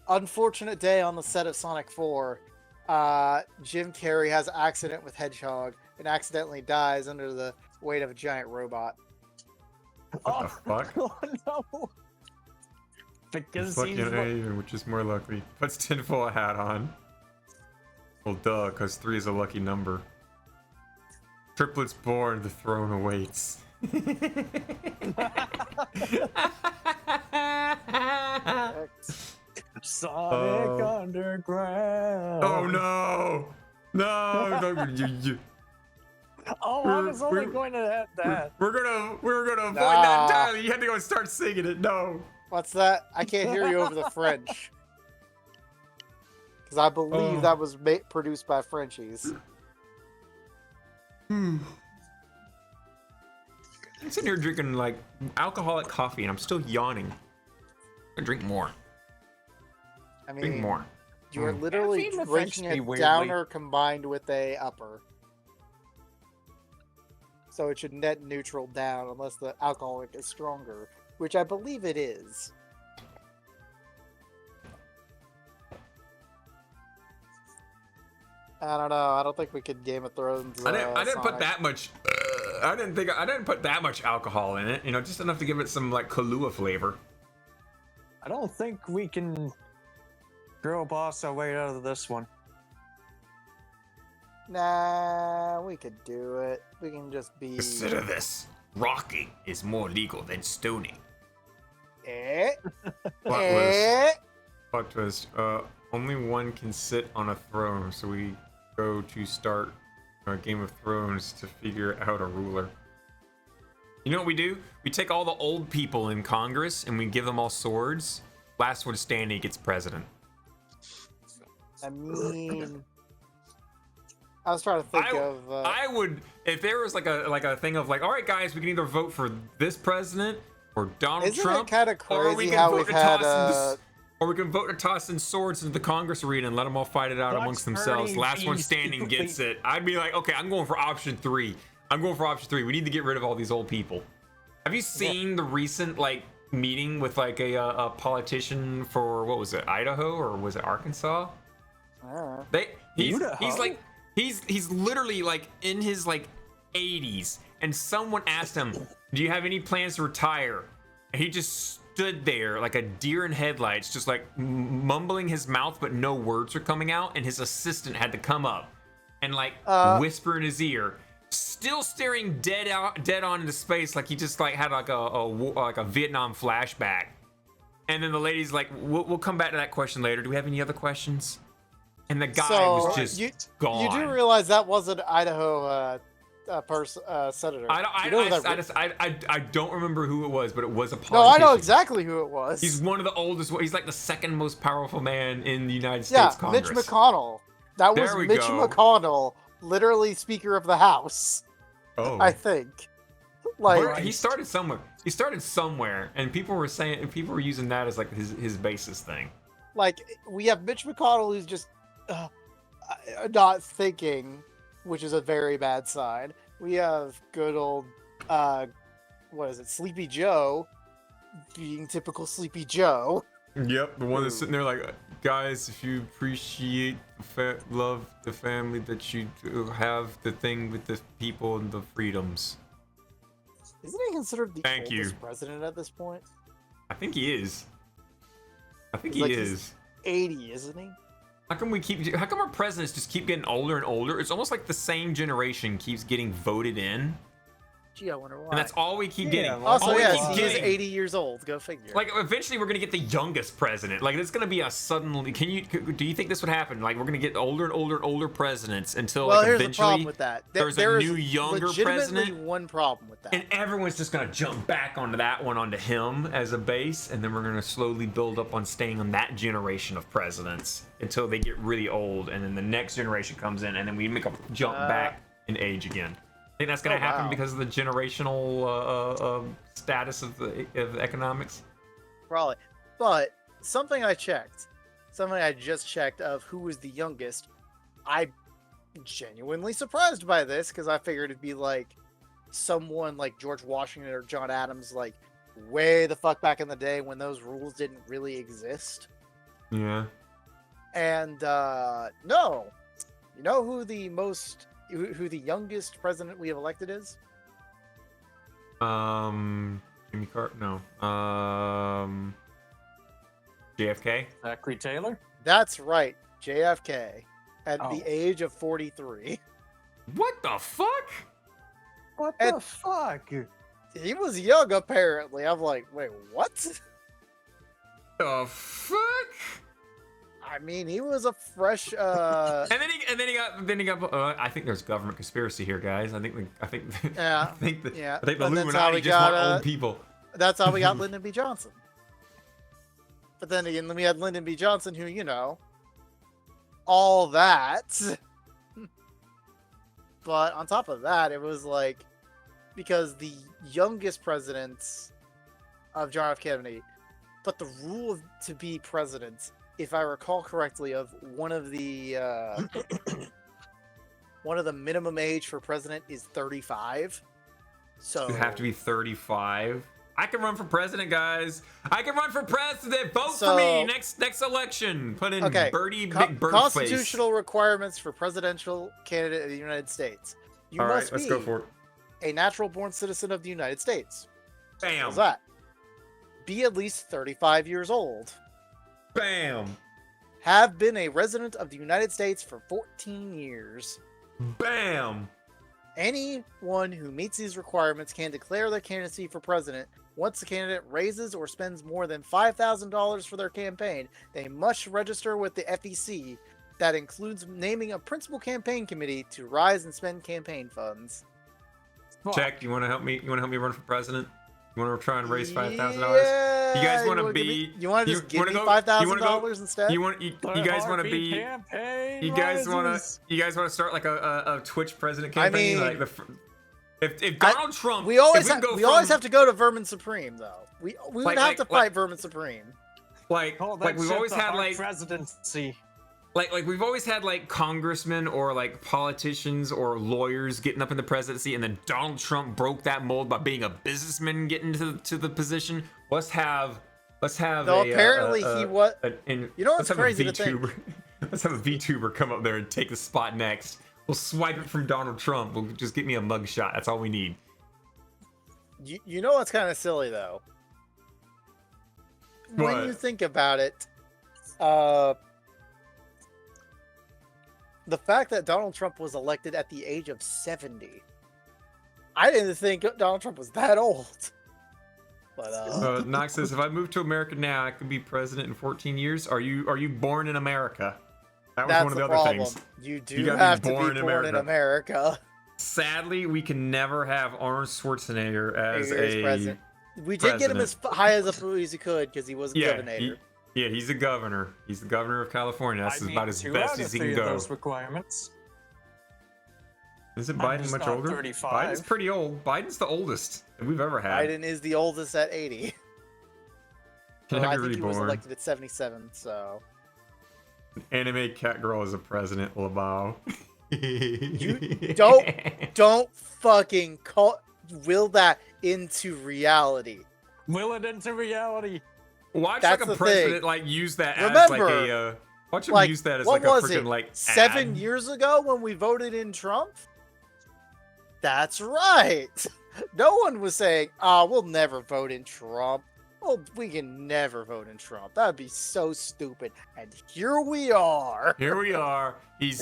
Speaker 2: Unfortunate day on the set of Sonic 4. Jim Carrey has an accident with Hedgehog and accidentally dies under the weight of a giant robot.
Speaker 3: What the fuck?
Speaker 4: Oh no! Because
Speaker 3: Fucking
Speaker 4: he's
Speaker 3: A, which is more lucky. Puts tinfoil hat on. Well, duh, because 3 is a lucky number. Triplets born, the throne awaits.
Speaker 4: Sonic Underground.
Speaker 3: Oh no! No!
Speaker 4: Oh, I was only going to add that.
Speaker 3: We were gonna avoid
Speaker 2: Nah.
Speaker 3: that entirely. You had to go and start singing it. No.
Speaker 2: What's that? I can't hear you over the French. Because I believe
Speaker 3: Oh.
Speaker 2: that was produced by Frenchies.
Speaker 3: I'm sitting here drinking like alcoholic coffee, and I'm still yawning. I drink more.
Speaker 2: I
Speaker 3: Drink
Speaker 2: mean,
Speaker 3: more.
Speaker 2: you are
Speaker 3: Mm.
Speaker 2: literally
Speaker 4: Caffeine affects
Speaker 2: drinking
Speaker 4: me
Speaker 2: a
Speaker 4: weirdly.
Speaker 2: downer combined with a upper. So it should net neutral down unless the alcoholic is stronger, which I believe it is. I don't know. I don't think we could Game of Thrones.
Speaker 3: I didn't put
Speaker 2: Sonic.
Speaker 3: that much. I didn't put that much alcohol in it. You know, just enough to give it some like Kahlua flavor.
Speaker 4: I don't think we can girl boss our way out of this one.
Speaker 2: Nah, we could do it. We can just be.
Speaker 3: Consider this: rocking is more legal than stoning.
Speaker 2: Eh?
Speaker 3: Plot
Speaker 2: Eh?
Speaker 3: Plot twist. Only one can sit on a throne, so we go to start a Game of Thrones to figure out a ruler. You know what we do? We take all the old people in Congress and we give them all swords. Last one standing gets president.
Speaker 2: I mean, I was trying to think of.
Speaker 3: I would, if there was like a thing of like, all right, guys, we can either vote for this president or Donald
Speaker 2: Isn't
Speaker 3: Trump,
Speaker 2: it kind of
Speaker 3: or we
Speaker 2: crazy
Speaker 3: can
Speaker 2: how
Speaker 3: vote
Speaker 2: we've
Speaker 3: to
Speaker 2: had?
Speaker 3: toss or we can vote to toss in swords into the Congress arena and let them all fight it out
Speaker 4: Watch
Speaker 3: amongst themselves.
Speaker 4: Bernie
Speaker 3: Last one
Speaker 4: be
Speaker 3: standing gets
Speaker 4: stupid.
Speaker 3: it. I'd be like, okay, I'm going for option 3. I'm going for option 3. We need to get rid of all these old people. Have you seen the recent like meeting with like a politician for what was it, Idaho or was it Arkansas? He's
Speaker 4: Idaho?
Speaker 3: like he's literally like in his like 80s, and someone asked him, "Do you have any plans to retire?" And he just stood there like a deer in headlights, just like mumbling his mouth, but no words were coming out. And his assistant had to come up and like whisper in his ear, still staring dead on into space, like he just like had like a Vietnam flashback. And then the lady's like, "We'll come back to that question later. Do we have any other questions?" And the guy was just gone.
Speaker 2: You do realize that was an Idaho senator.
Speaker 3: I don't remember who it was, but it was a politician.
Speaker 2: No, I know exactly who it was.
Speaker 3: He's one of the oldest. He's like the second most powerful man in the United
Speaker 2: yeah,
Speaker 3: States Congress.
Speaker 2: Mitch McConnell. That was
Speaker 3: There we
Speaker 2: Mitch
Speaker 3: go.
Speaker 2: McConnell, literally Speaker of the House.
Speaker 3: Oh,
Speaker 2: I think. Like
Speaker 3: he started somewhere. He started somewhere, and people were using that as like his basis thing.
Speaker 2: Like we have Mitch McConnell who's just not thinking, which is a very bad sign. We have good old what is it, Sleepy Joe, being typical Sleepy Joe.
Speaker 3: Yep, the one that's sitting there like, guys, if you appreciate love the family that you have, the thing with the people and the freedoms.
Speaker 2: Isn't he considered the
Speaker 3: Thank
Speaker 2: oldest
Speaker 3: you.
Speaker 2: president at this point?
Speaker 3: I think he is. I think he
Speaker 2: Like,
Speaker 3: is.
Speaker 2: he's 80, isn't he?
Speaker 3: How come our presidents just keep getting older and older? It's almost like the same generation keeps getting voted in,
Speaker 2: Gee, I wonder why.
Speaker 3: and that's all we keep getting.
Speaker 2: Also,
Speaker 3: All we
Speaker 2: yes,
Speaker 3: keep
Speaker 2: he is
Speaker 3: getting.
Speaker 2: 80 years old. Go figure.
Speaker 3: Like eventually we're gonna get the youngest president. Like it's gonna be a suddenly. Do you think this would happen? Like we're gonna get older and older and older presidents until
Speaker 2: well,
Speaker 3: like
Speaker 2: here's the
Speaker 3: eventually
Speaker 2: problem with that.
Speaker 3: there's
Speaker 2: There
Speaker 3: a
Speaker 2: is
Speaker 3: new younger
Speaker 2: legitimately
Speaker 3: president,
Speaker 2: one problem with that.
Speaker 3: and everyone's just gonna jump back onto that one, onto him as a base, and then we're gonna slowly build up on staying on that generation of presidents until they get really old, and then the next generation comes in, and then we make a jump back in age again. I think that's gonna happen
Speaker 2: wow.
Speaker 3: because of the generational status of the economics.
Speaker 2: Probably. But something I just checked of who was the youngest, I'm genuinely surprised by this because I figured it'd be like someone like George Washington or John Adams, like way the fuck back in the day when those rules didn't really exist.
Speaker 3: Yeah.
Speaker 2: And no, you know who the youngest president we have elected is?
Speaker 3: Jimmy Carter? No. JFK?
Speaker 4: Zachary Taylor?
Speaker 2: That's right, JFK, at
Speaker 4: Oh.
Speaker 2: the age of 43.
Speaker 3: What the fuck?
Speaker 4: What
Speaker 2: And-
Speaker 4: the fuck?
Speaker 2: He was young, apparently. I'm like, wait, what?
Speaker 3: The fuck?
Speaker 2: I mean, he was a fresh.
Speaker 3: And then he got. I think there's government conspiracy here, guys. I think.
Speaker 2: Yeah,
Speaker 3: I think the
Speaker 2: yeah.
Speaker 3: I think the
Speaker 2: And that's how
Speaker 3: Illuminati
Speaker 2: we
Speaker 3: just want
Speaker 2: got,
Speaker 3: old people.
Speaker 2: That's how we got Lyndon B. Johnson. But then again, we had Lyndon B. Johnson, who, you know, all that. But on top of that, it was like, because the youngest presidents of John F. Kennedy, but the rule to be president, if I recall correctly, of one of the minimum age for president is 35. So
Speaker 3: You have to be 35. I can run for president, guys. I can run for president. Vote for me next election. Put in Birdie Big Bird
Speaker 2: constitutional requirements for presidential candidate of the United States. You
Speaker 3: All right,
Speaker 2: must
Speaker 3: let's
Speaker 2: be
Speaker 3: go for it.
Speaker 2: a natural-born citizen of the United States.
Speaker 3: Bam.
Speaker 2: How's that? Be at least 35 years old.
Speaker 3: Bam.
Speaker 2: Have been a resident of the United States for 14 years.
Speaker 3: Bam.
Speaker 2: Anyone who meets these requirements can declare their candidacy for president. Once the candidate raises or spends more than $5,000 for their campaign, they must register with the FEC. That includes naming a principal campaign committee to rise and spend campaign funds.
Speaker 3: Check. You want to help me? You want to help me run for president? You want to try and raise $5,000?
Speaker 2: Yeah,
Speaker 3: You guys want to
Speaker 2: wanna give
Speaker 3: be?
Speaker 2: me- You want to just give
Speaker 3: wanna
Speaker 2: me
Speaker 3: go-
Speaker 2: $5,000 instead?
Speaker 3: You guys want to be? You guys want to start like a Twitch president
Speaker 2: I
Speaker 3: campaign?
Speaker 2: mean,
Speaker 3: Like if Donald Trump,
Speaker 2: we always
Speaker 3: if we
Speaker 2: always have to go to Vermin Supreme though. We would have to
Speaker 3: like-
Speaker 2: fight Vermin Supreme.
Speaker 3: like we've always had like
Speaker 4: presidency.
Speaker 3: like we've always had like congressmen or like politicians or lawyers getting up in the presidency, and then Donald Trump broke that mold by being a businessman getting to the position. Let's have
Speaker 2: Though apparently he was. You know what's crazy to think?
Speaker 3: Let's have a VTuber come up there and take the spot next. We'll swipe it from Donald Trump. We'll just get me a mugshot. That's all we need.
Speaker 2: You know what's kind of silly though? When
Speaker 3: What?
Speaker 2: you think about it, the fact that Donald Trump was elected at the age of 70, I didn't think Donald Trump was that old. But
Speaker 3: Knox says, if I move to America now, I could be president in 14 years. Are you born in America? That was
Speaker 2: that's
Speaker 3: one of the
Speaker 2: the
Speaker 3: other
Speaker 2: problem.
Speaker 3: things.
Speaker 2: You do
Speaker 3: gotta be
Speaker 2: have to
Speaker 3: born
Speaker 2: be
Speaker 3: in
Speaker 2: born in America.
Speaker 3: Sadly, we can never have Arnold Schwarzenegger as a
Speaker 2: president. We did get him as high as he could because he was a governor.
Speaker 3: He's a governor. He's the governor of California. That's about as best as he can go.
Speaker 4: Those requirements.
Speaker 3: Isn't
Speaker 4: I'm
Speaker 3: Biden
Speaker 4: just
Speaker 3: much
Speaker 4: not
Speaker 3: older?
Speaker 4: 35.
Speaker 3: Biden's pretty old. Biden's the oldest that we've ever had.
Speaker 2: Biden is the oldest at 80.
Speaker 3: Can
Speaker 2: I
Speaker 3: never
Speaker 2: think
Speaker 3: be
Speaker 2: he was
Speaker 3: born.
Speaker 2: elected at 77. So
Speaker 3: Anime cat girl is a president. Labao.
Speaker 2: you don't fucking will that into reality.
Speaker 4: Will it into reality?
Speaker 3: Watch
Speaker 2: That's
Speaker 3: like a
Speaker 2: the
Speaker 3: president
Speaker 2: thing.
Speaker 3: like use that as
Speaker 2: Remember,
Speaker 3: like a watch him
Speaker 2: like,
Speaker 3: use that as
Speaker 2: what
Speaker 3: like a
Speaker 2: was
Speaker 3: freaking
Speaker 2: it?
Speaker 3: like
Speaker 2: 7
Speaker 3: ad.
Speaker 2: years ago when we voted in Trump? That's right. No one was saying, we'll never vote in Trump. Well, we can never vote in Trump. That'd be so stupid. And here we are.
Speaker 3: Here we are. He's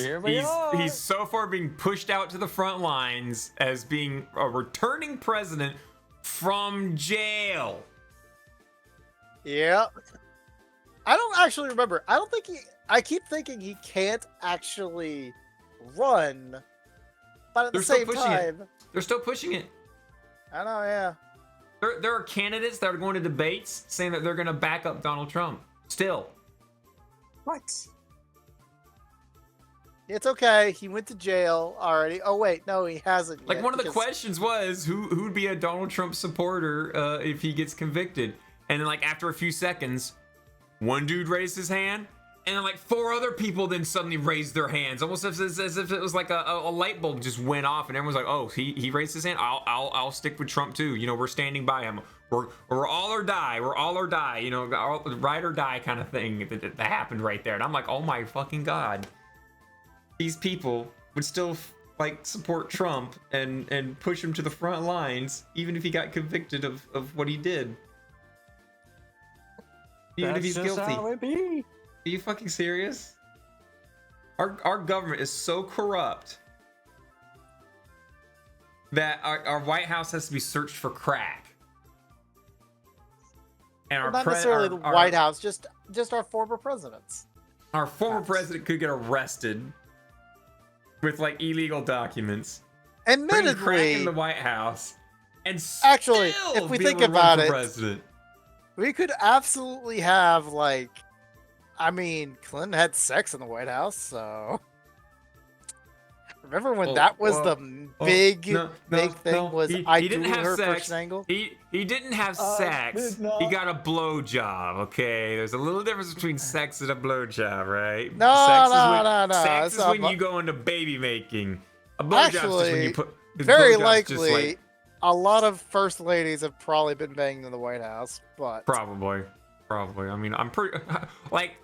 Speaker 3: so far being pushed out to the front lines as being a returning president from jail.
Speaker 2: Yeah. I don't actually remember. I keep thinking he can't actually run. But at
Speaker 3: They're
Speaker 2: the
Speaker 3: still
Speaker 2: same
Speaker 3: pushing it.
Speaker 2: time,
Speaker 3: They're still pushing it.
Speaker 2: I know, yeah.
Speaker 3: There are candidates that are going to debates saying that they're going to back up Donald Trump. Still.
Speaker 4: What?
Speaker 2: It's okay. He went to jail already. Oh wait, no, he hasn't.
Speaker 3: Like
Speaker 2: yet,
Speaker 3: one of the
Speaker 2: because-
Speaker 3: questions was who'd be a Donald Trump supporter if he gets convicted, and then like after a few seconds, one dude raised his hand, and then like 4 other people then suddenly raised their hands, almost as if it was like a light bulb just went off, and everyone's like, oh, he raised his hand. I'll stick with Trump too. You know, we're standing by him. we're all or die. We're all or die. You know, ride or die kind of thing that happened right there. And I'm like, oh my fucking god, these people would still like support Trump and push him to the front lines, even if he got convicted of what he did. Even if he's guilty.
Speaker 4: How it be.
Speaker 3: Are you fucking serious? Our government is so corrupt that our White House has to be searched for crack. And
Speaker 2: Well, not necessarily the White House, just our former presidents.
Speaker 3: Our former president could get arrested with like illegal documents. Bring crack in
Speaker 2: Admittedly,
Speaker 3: the White House, and
Speaker 2: Actually,
Speaker 3: still
Speaker 2: if we
Speaker 3: be
Speaker 2: think
Speaker 3: able to run
Speaker 2: about
Speaker 3: for
Speaker 2: it,
Speaker 3: president.
Speaker 2: we could absolutely have like, I mean, Clinton had sex in the White House, so remember when that was the big thing? Was I
Speaker 3: he didn't
Speaker 2: doing
Speaker 3: have
Speaker 2: her
Speaker 3: sex.
Speaker 2: first angle?
Speaker 3: He didn't have sex.
Speaker 4: did not.
Speaker 3: He got a blowjob. Okay, there's a little difference between sex and a blowjob, right?
Speaker 2: No,
Speaker 3: sex
Speaker 2: no.
Speaker 3: Sex
Speaker 2: It's
Speaker 3: is
Speaker 2: not
Speaker 3: when you go into baby making. A blowjob is just when you put.
Speaker 2: Very
Speaker 3: blowjob's just
Speaker 2: likely,
Speaker 3: like-
Speaker 2: a lot of first ladies have probably been banged in the White House, but
Speaker 3: Probably. I mean, I'm pretty like.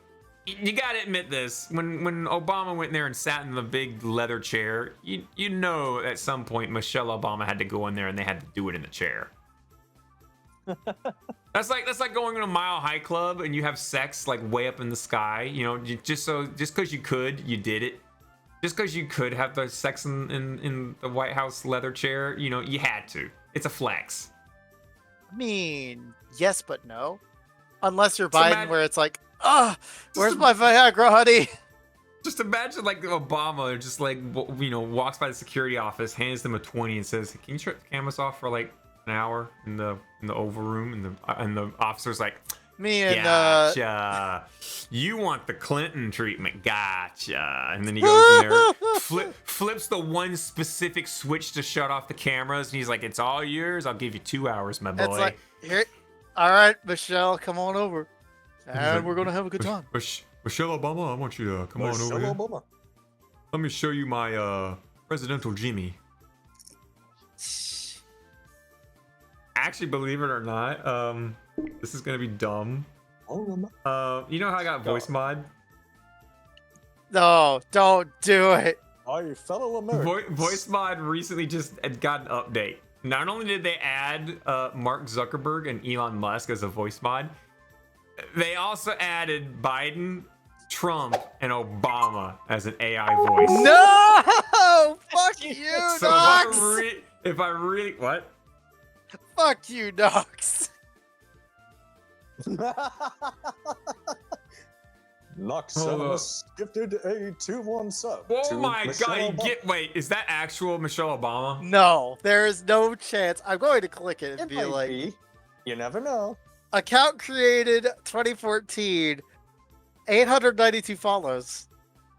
Speaker 3: You gotta admit this. When Obama went there and sat in the big leather chair, you know at some point Michelle Obama had to go in there and they had to do it in the chair. That's like going in a Mile High Club and you have sex like way up in the sky. You know, just because you could, you did it. Just because you could have the sex in the White House leather chair, you know, you had to. It's a flex.
Speaker 2: I mean, yes, but no. Unless you're
Speaker 3: So
Speaker 2: Biden,
Speaker 3: imagine-
Speaker 2: where it's like, where's my Viagra, honey?
Speaker 3: Just imagine like Obama just like you know walks by the security office, hands them a 20 and says, "Can you shut the cameras off for like an hour in the Oval Room?" And the officer's like,
Speaker 2: Me and
Speaker 3: "Gotcha. You want the Clinton treatment? Gotcha." And then he goes in there, flips the one specific switch to shut off the cameras, and he's like, "It's all yours. I'll give you 2 hours, my boy."
Speaker 2: it's like, here, all right, Michelle, come on over, and
Speaker 3: like,
Speaker 2: we're gonna have a good time.
Speaker 3: Michelle Obama, I want you to come on over here.
Speaker 4: Obama.
Speaker 3: Let me show you my presidential Jimmy. Actually, believe it or not, this is gonna be dumb. You know how I got voice mod?
Speaker 2: No, don't do it.
Speaker 4: Our fellow Americans.
Speaker 3: Voice mod recently just got an update. Not only did they add Mark Zuckerberg and Elon Musk as a voice mod, they also added Biden, Trump, and Obama as an AI voice.
Speaker 2: No, fuck you,
Speaker 3: So
Speaker 2: Docs.
Speaker 3: if I really what?
Speaker 2: Fuck you, Docs.
Speaker 4: Knox
Speaker 3: Hold up.
Speaker 4: gifted a 2-1 sub.
Speaker 3: Oh
Speaker 4: to
Speaker 3: my
Speaker 4: Michelle
Speaker 3: god!
Speaker 4: Obama.
Speaker 3: Wait, is that actual Michelle Obama?
Speaker 2: No, there is no chance. I'm going to click it and
Speaker 4: It
Speaker 2: be
Speaker 4: might
Speaker 2: like,
Speaker 4: be. You never know.
Speaker 2: account created 2014, 892 follows.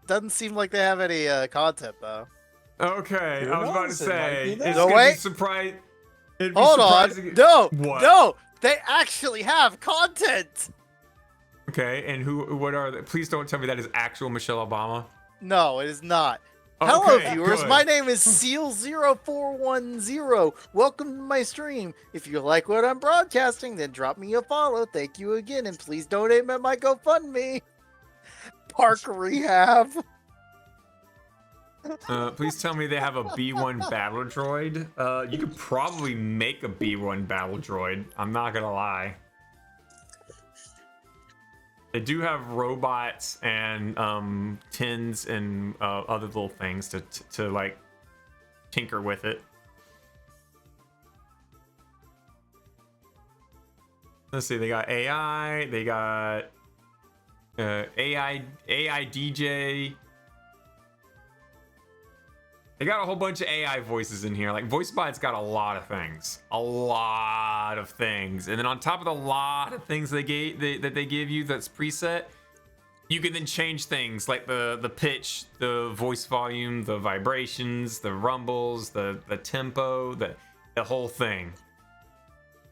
Speaker 2: Doesn't seem like they have any content though.
Speaker 3: Okay,
Speaker 4: Who
Speaker 3: I was about to
Speaker 4: knows? It might
Speaker 3: say
Speaker 4: be
Speaker 3: it's
Speaker 4: that.
Speaker 2: No,
Speaker 3: gonna
Speaker 2: wait.
Speaker 3: be surprise. It'd be
Speaker 2: Hold on.
Speaker 3: surprising.
Speaker 2: No,
Speaker 3: What?
Speaker 2: no, they actually have content.
Speaker 3: Okay, and what are they? Please don't tell me that is actual Michelle Obama.
Speaker 2: No, it is not. Hello,
Speaker 3: Okay,
Speaker 2: viewers.
Speaker 3: good.
Speaker 2: My name is Seal0410. Welcome to my stream. If you like what I'm broadcasting, then drop me a follow. Thank you again, and please donate at my GoFundMe. Park Rehab.
Speaker 3: Please tell me they have a B1 battle droid. You could probably make a B1 battle droid. I'm not gonna lie. They do have robots and tins and other little things to like tinker with it. Let's see, they got AI, they got AI DJ. They got a whole bunch of AI voices in here. Like VoiceBot's got a lot of things, and then on top of the lot of things that they give you that's preset, you can then change things like the pitch, the voice volume, the vibrations, the rumbles, the tempo, the whole thing.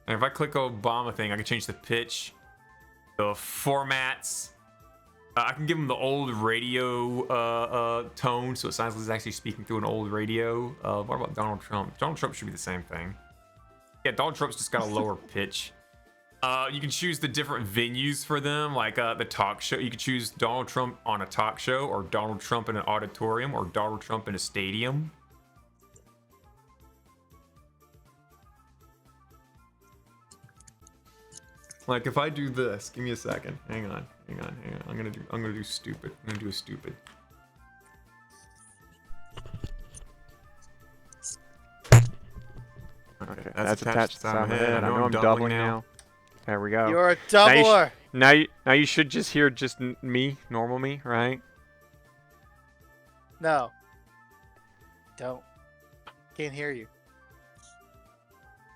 Speaker 3: And if I click Obama thing, I can change the pitch, the formats. I can give him the old radio tone, so it sounds like he's actually speaking through an old radio. What about Donald Trump? Donald Trump should be the same thing. Yeah, Donald Trump's just got a lower pitch. You can choose the different venues for them, like the talk show. You can choose Donald Trump on a talk show, or Donald Trump in an auditorium, or Donald Trump in a stadium. Like if I do this, give me a second. Hang on. I'm gonna do stupid. I'm gonna do a stupid. Okay, that's attached to my head. I know I'm doubling now. There we go.
Speaker 2: You're a doubler.
Speaker 3: Now you should just hear just me, normal me, right?
Speaker 2: No. Don't. Can't hear you.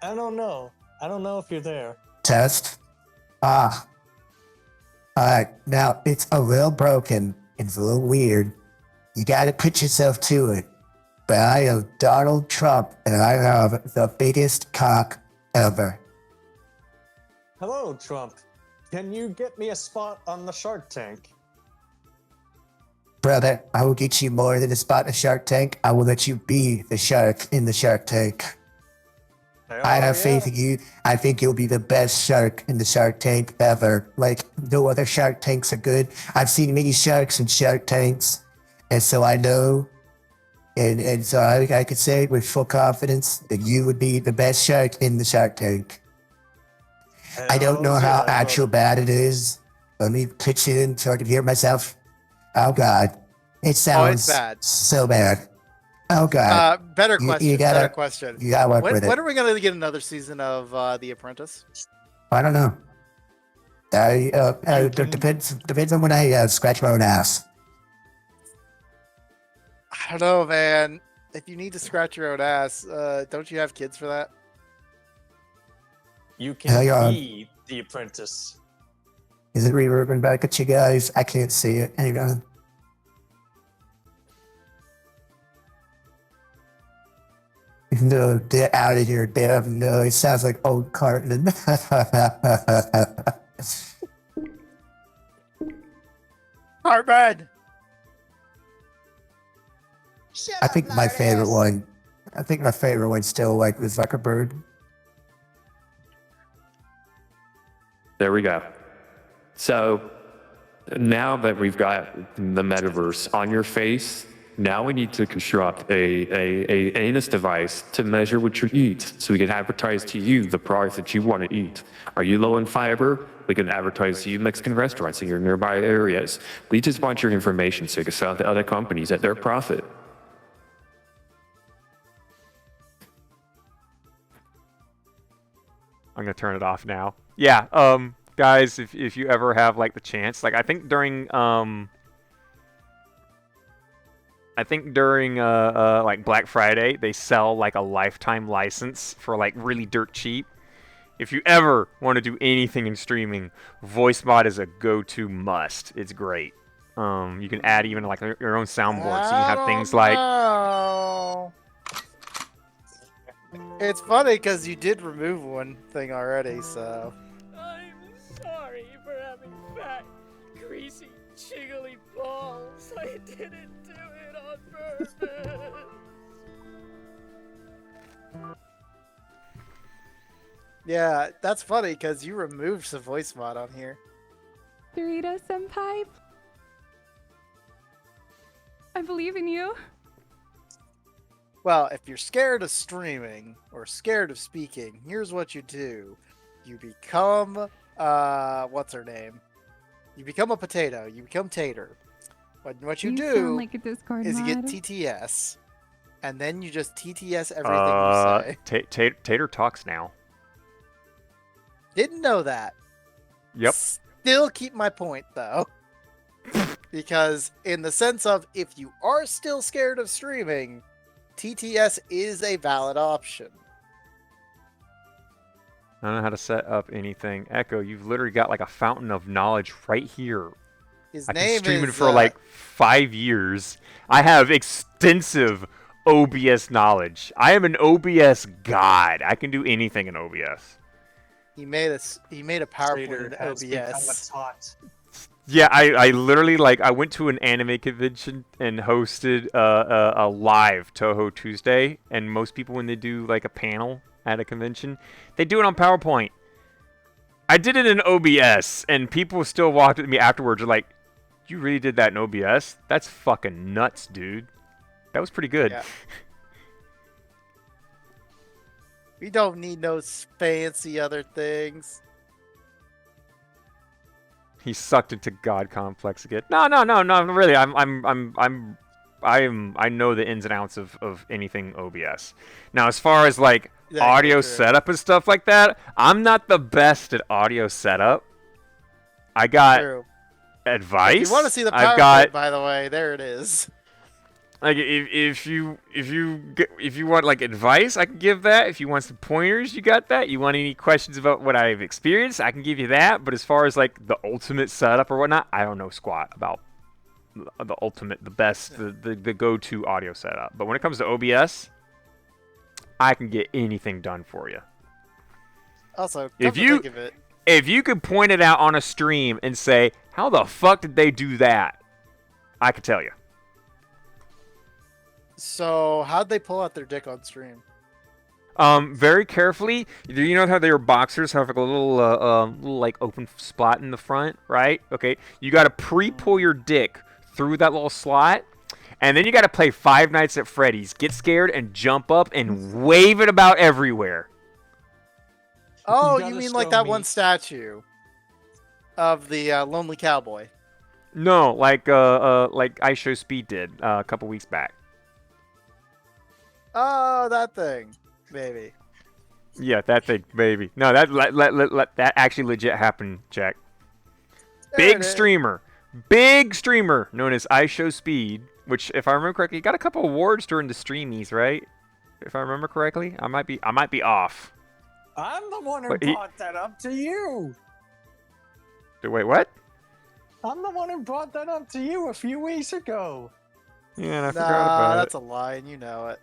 Speaker 4: I don't know. I don't know if you're there.
Speaker 5: Test. Alright, now it's a little broken. It's a little weird. You gotta put yourself to it. But I am Donald Trump, and I have the biggest cock ever.
Speaker 4: Hello, Trump. Can you get me a spot on the Shark Tank?
Speaker 5: Brother, I will get you more than a spot in the Shark Tank. I will let you be the shark in the Shark Tank. I have faith in you. I think you'll be the best shark in the Shark Tank ever. Like, no other Shark Tanks are good. I've seen many sharks in Shark Tanks, and so I know, and so I could say with full confidence that you would be the best shark in the Shark Tank. I don't know how actual bad it is. Let me pitch it in so I can hear myself. Oh, God. It sounds
Speaker 2: bad.
Speaker 5: so bad. Oh, God.
Speaker 2: Better question. Better question.
Speaker 5: You gotta work with it.
Speaker 2: When are we going to get another season of The Apprentice?
Speaker 5: I don't know. Depends on when I scratch my own ass.
Speaker 2: I don't know, man. If you need to scratch your own ass, don't you have kids for that?
Speaker 4: You can be the apprentice.
Speaker 5: Is it reverbing back at you guys? I can't see it. Hang on. No, get out of here, damn. No, it sounds like old Cartman.
Speaker 2: Cartman!
Speaker 5: I think my favorite one. I think my favorite one's still like the Zuckerberg.
Speaker 6: There we go. So now that we've got the metaverse on your face, now we need to construct a anus device to measure what you eat so we can advertise to you the products that you want to eat. Are you low in fiber? We can advertise to you Mexican restaurants in your nearby areas. We just want your information so you can sell it to other companies at their profit.
Speaker 3: I'm gonna turn it off now. Yeah, guys, if you ever have like the chance, like I think during like Black Friday, they sell like a lifetime license for like really dirt cheap. If you ever want to do anything in streaming, VoiceMod is a go-to must. It's great. You can add even like your own soundboard, so you can have things like.
Speaker 2: It's funny because you did remove one thing already, so.
Speaker 1: I'm sorry for having fat, greasy, jiggly balls. I didn't do it on purpose.
Speaker 2: Yeah, that's funny because you removed some voice mod on here.
Speaker 7: Dorito Senpai, I believe in you.
Speaker 2: Well, if you're scared of streaming or scared of speaking, here's what you do. You become, what's her name? You become a potato. You become Tater. What you do
Speaker 7: sound like a Discord
Speaker 2: is you
Speaker 7: mod.
Speaker 2: get TTS, and then you just TTS everything you say.
Speaker 3: Tater talks now.
Speaker 2: Didn't know that.
Speaker 3: Yep.
Speaker 2: Still keep my point, though. Because in the sense of, if you are still scared of streaming, TTS is a valid option.
Speaker 3: I don't know how to set up anything. Echo, you've literally got like a fountain of knowledge right here.
Speaker 2: His
Speaker 3: I've
Speaker 2: name
Speaker 3: been streaming
Speaker 2: is,
Speaker 3: for like 5 years. I have extensive OBS knowledge. I am an OBS god. I can do anything in OBS.
Speaker 2: He made a PowerPoint in OBS.
Speaker 3: Yeah, I literally like I went to an anime convention and hosted a live Touhou Tuesday, and most people when they do like a panel
Speaker 8: at a convention. They do it on PowerPoint. I did it in OBS, and people still walked at me afterwards. Are like, "You really did that in OBS? That's fucking nuts, dude. That was pretty good."
Speaker 2: Yeah. We don't need no fancy other things.
Speaker 8: He sucked into God complex again. No, really. I know the ins and outs of anything OBS. Now, as far as like audio setup and stuff like that, I'm not the best at audio setup. I got advice.
Speaker 2: If you want to see the PowerPoint, by the way, there it is.
Speaker 8: Like if you want like advice, I can give that. If you want some pointers, you got that. You want any questions about what I've experienced, I can give you that. But as far as like the ultimate setup or whatnot, I don't know squat about the ultimate, the best, the go-to audio setup. But when it comes to OBS, I can get anything done for you.
Speaker 2: Also,
Speaker 8: if you could point it out on a stream and say, how the fuck did they do that? I could tell you.
Speaker 2: So, how'd they pull out their dick on stream?
Speaker 8: Very carefully. You know how they were boxers have like a little like open spot in the front, right? Okay. You got to pre-pull your dick through that little slot, and then you got to play Five Nights at Freddy's. Get scared and jump up and wave it about everywhere.
Speaker 2: Oh, you mean like that one statue of the lonely cowboy?
Speaker 8: No, like Ice Show Speed did a couple weeks back.
Speaker 2: Oh, that thing, maybe.
Speaker 8: Yeah, that thing, baby. No, that actually legit happened, Jack. Big streamer known as Ice Show Speed, which, if I remember correctly, got a couple awards during the streamies, right? If I remember correctly, I might be off.
Speaker 4: I'm the one who brought that up to you.
Speaker 8: Wait, what?
Speaker 4: I'm the one who brought that up to you a few weeks ago.
Speaker 8: Yeah, and I forgot about it.
Speaker 2: That's a lie, and you know it.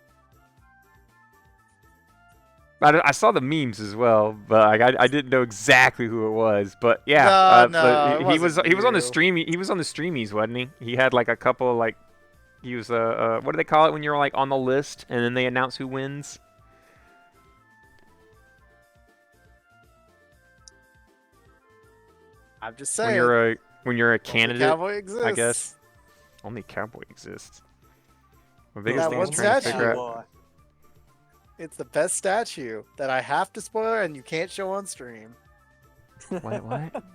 Speaker 8: I saw the memes as well, but I didn't know exactly who it was. But yeah, he was on the stream. He was on the streamies, wasn't he? He had like a couple like he was what do they call it when you're like on the list and then they announce who wins?
Speaker 2: I'm just saying.
Speaker 8: When you're a candidate,
Speaker 2: Cowboy exists.
Speaker 8: I guess. Only Cowboy exists. My biggest thing is trying to figure out.
Speaker 2: It's the best statue that I have to spoil and you can't show on stream.
Speaker 8: What?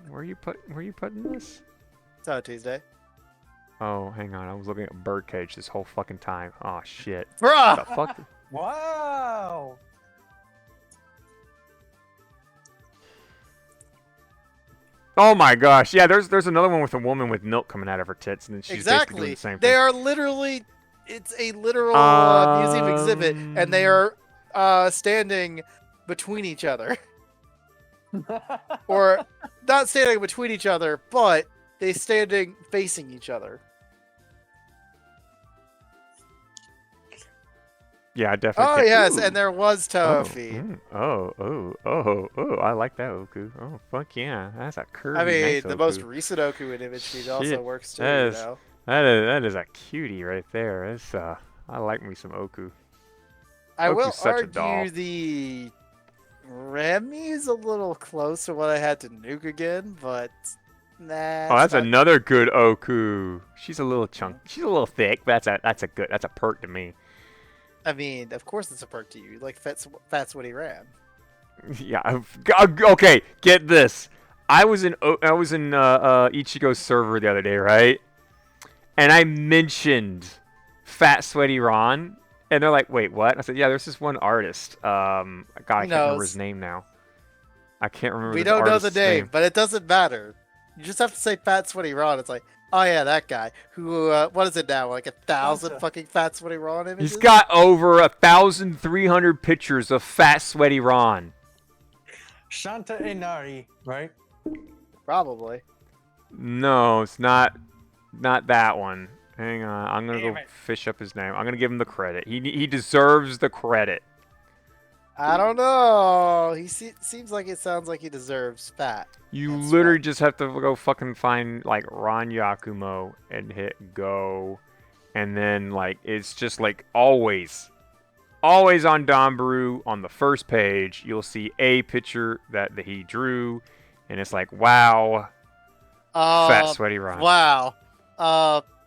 Speaker 8: Where are you putting this?
Speaker 2: Touhou Tuesday.
Speaker 8: Oh, hang on. I was looking at Birdcage this whole fucking time. Oh shit.
Speaker 2: Bruh!
Speaker 8: What the fuck?
Speaker 4: Wow.
Speaker 8: Oh my gosh. Yeah, there's another one with a woman with milk coming out of her tits, and then she's basically doing the same thing.
Speaker 2: They are literally. It's a literal museum exhibit, and they are standing between each other. Or not standing between each other, but they standing facing each other.
Speaker 8: Yeah, I definitely.
Speaker 2: Oh yes, and there was Touhou feet.
Speaker 8: I like that Oku. Oh fuck yeah, that's a curvy.
Speaker 2: I mean,
Speaker 8: nice
Speaker 2: the
Speaker 8: Oku.
Speaker 2: most recent Oku image feed also works too.
Speaker 8: That
Speaker 2: you
Speaker 8: is,
Speaker 2: know?
Speaker 8: that is a cutie right there. It's I like me some Oku.
Speaker 2: I will
Speaker 8: such a doll.
Speaker 2: argue the Remy's a little close to what I had to nuke again, but nah.
Speaker 8: Oh, that's another good Oku. She's a little chunk. She's a little thick. But that's a perk to me.
Speaker 2: I mean, of course it's a perk to you. You like fat sweaty Ram.
Speaker 8: Yeah. Okay. Get this. I was in Ichigo's server the other day, right? And I mentioned Fat Sweaty Ron, and they're like, "Wait, what?" I said, "Yeah, there's this one artist. God, I can't remember his name now. I can't remember.
Speaker 2: We don't know the name, but it doesn't matter. You just have to say Fat Sweaty Ron. It's like, oh yeah, that guy. Who? What is it now? Like 1,000 fucking Fat Sweaty Ron images?
Speaker 8: He's got over 1,300 pictures of Fat Sweaty Ron.
Speaker 4: Shanta Inari, right?
Speaker 2: Probably.
Speaker 8: No, it's not that one. Hang on, I'm gonna fish up his name. I'm gonna give him the credit. He deserves the credit.
Speaker 2: I don't know. He seems like it sounds like he deserves fat.
Speaker 8: You literally just have to go fucking find like Ron Yakumo and hit go, and then like it's just like always always on Donbaru, on the first page, you'll see a picture that he drew, and it's like, wow, fat sweaty Ron.
Speaker 2: Wow.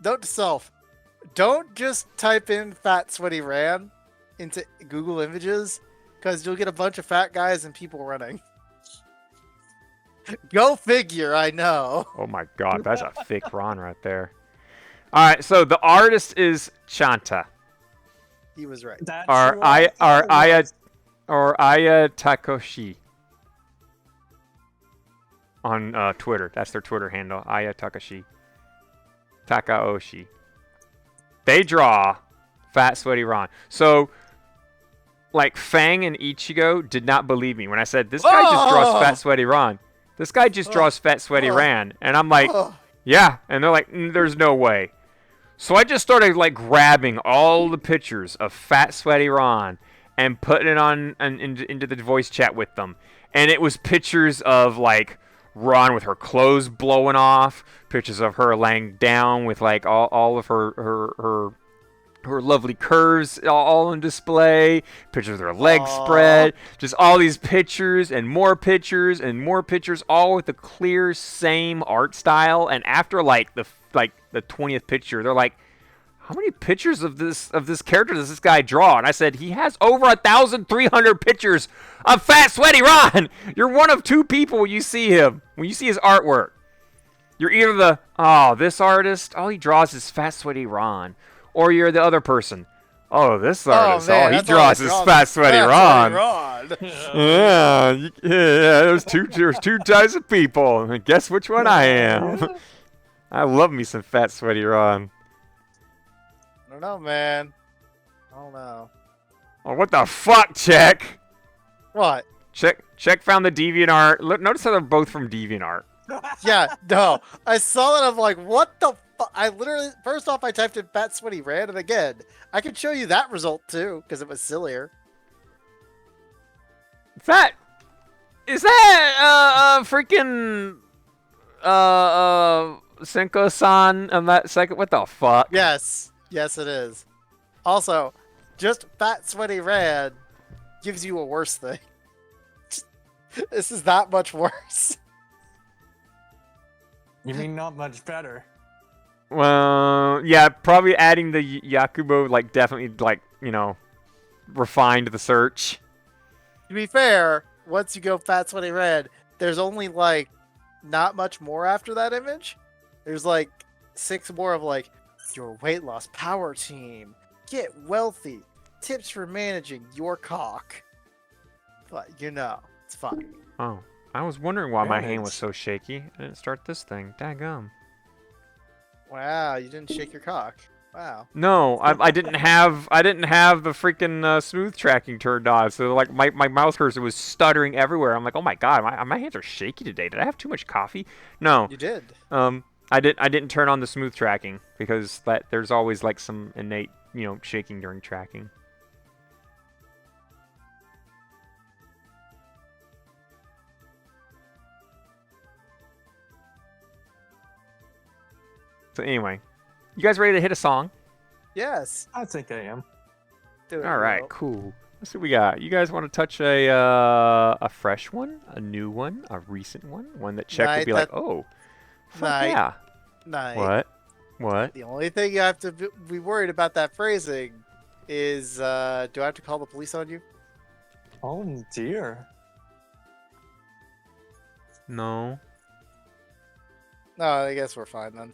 Speaker 2: Note to self: don't just type in "fat sweaty Ran" into Google Images, because you'll get a bunch of fat guys and people running. Go figure. I know.
Speaker 8: Oh my God, that's a thick Ron right there. All right, so the artist is Chanta.
Speaker 2: He was right.
Speaker 4: That's
Speaker 8: Or
Speaker 4: who I thought it was.
Speaker 8: Aya Takoshi on Twitter. That's their Twitter handle, Aya Takaoshi. They draw fat sweaty Ron. So like Fang and Ichigo did not believe me when I said this guy just draws fat sweaty Ron. This guy just draws fat sweaty Ran, and I'm like, yeah, and they're like, there's no way. So I just started like grabbing all the pictures of fat sweaty Ron and putting it on into the voice chat with them, and it was pictures of like Ron with her clothes blowing off, pictures of her laying down with like all of her lovely curves all on display, pictures of her legs spread, just all these pictures and more pictures and more pictures, all with the clear same art style. And after like the 20th picture, they're like, how many pictures of this character does this guy draw? And I said, he has over 1,300 pictures of fat sweaty Ron. You're one of two people when you see him, when you see his artwork. You're either this artist, all he draws is fat sweatty Ron, or you're the other person. Oh, this artist, he draws his fat sweaty Ron. Yeah, there's two types of people. And guess which one I am? I love me some fat sweaty Ron.
Speaker 2: I don't know, man. I don't know.
Speaker 8: Oh, what the fuck, Check?
Speaker 2: What?
Speaker 8: Check found the DeviantArt. Look, notice how they're both from DeviantArt.
Speaker 2: Yeah, no. I saw that. I'm like, what the fuck? I literally, first off, I typed in fat sweaty Ran, and again, I could show you that result too, because it was sillier.
Speaker 8: Is that freaking Senko-san on that second? What the fuck?
Speaker 2: Yes. Yes, it is. Also, just fat sweaty Ran gives you a worse thing. This is that much worse.
Speaker 4: You mean not much better?
Speaker 8: Well, yeah, probably adding the Yakubo, like, definitely, like, you know, refined the search.
Speaker 2: To be fair, once you go fat sweaty Ran, there's only, like, not much more after that image. There's, like, 6 more of, like, your weight loss power team, get wealthy, tips for managing your cock. But, you know, it's fine.
Speaker 8: Oh, I was wondering why my hand was so shaky. I didn't start this thing. Daggum.
Speaker 2: Wow, you didn't shake your cock. Wow.
Speaker 8: No, I didn't have the freaking smooth tracking turned on, so like my mouse cursor was stuttering everywhere. I'm like, oh my god, my hands are shaky today. Did I have too much coffee? No.
Speaker 2: You did.
Speaker 8: I didn't turn on the smooth tracking because there's always like some innate, you know, shaking during tracking. So anyway, you guys ready to hit a song?
Speaker 2: Yes.
Speaker 4: I think I am.
Speaker 2: Do it,
Speaker 8: All right,
Speaker 2: Will.
Speaker 8: cool. Let's see what we got. You guys want to touch a fresh one, a new one, a recent one that Check would be like, oh, fuck yeah.
Speaker 2: Night.
Speaker 8: What?
Speaker 2: The only thing you have to be worried about that phrasing is, do I have to call the police on you?
Speaker 4: Oh dear.
Speaker 8: No.
Speaker 2: No, I guess we're fine then.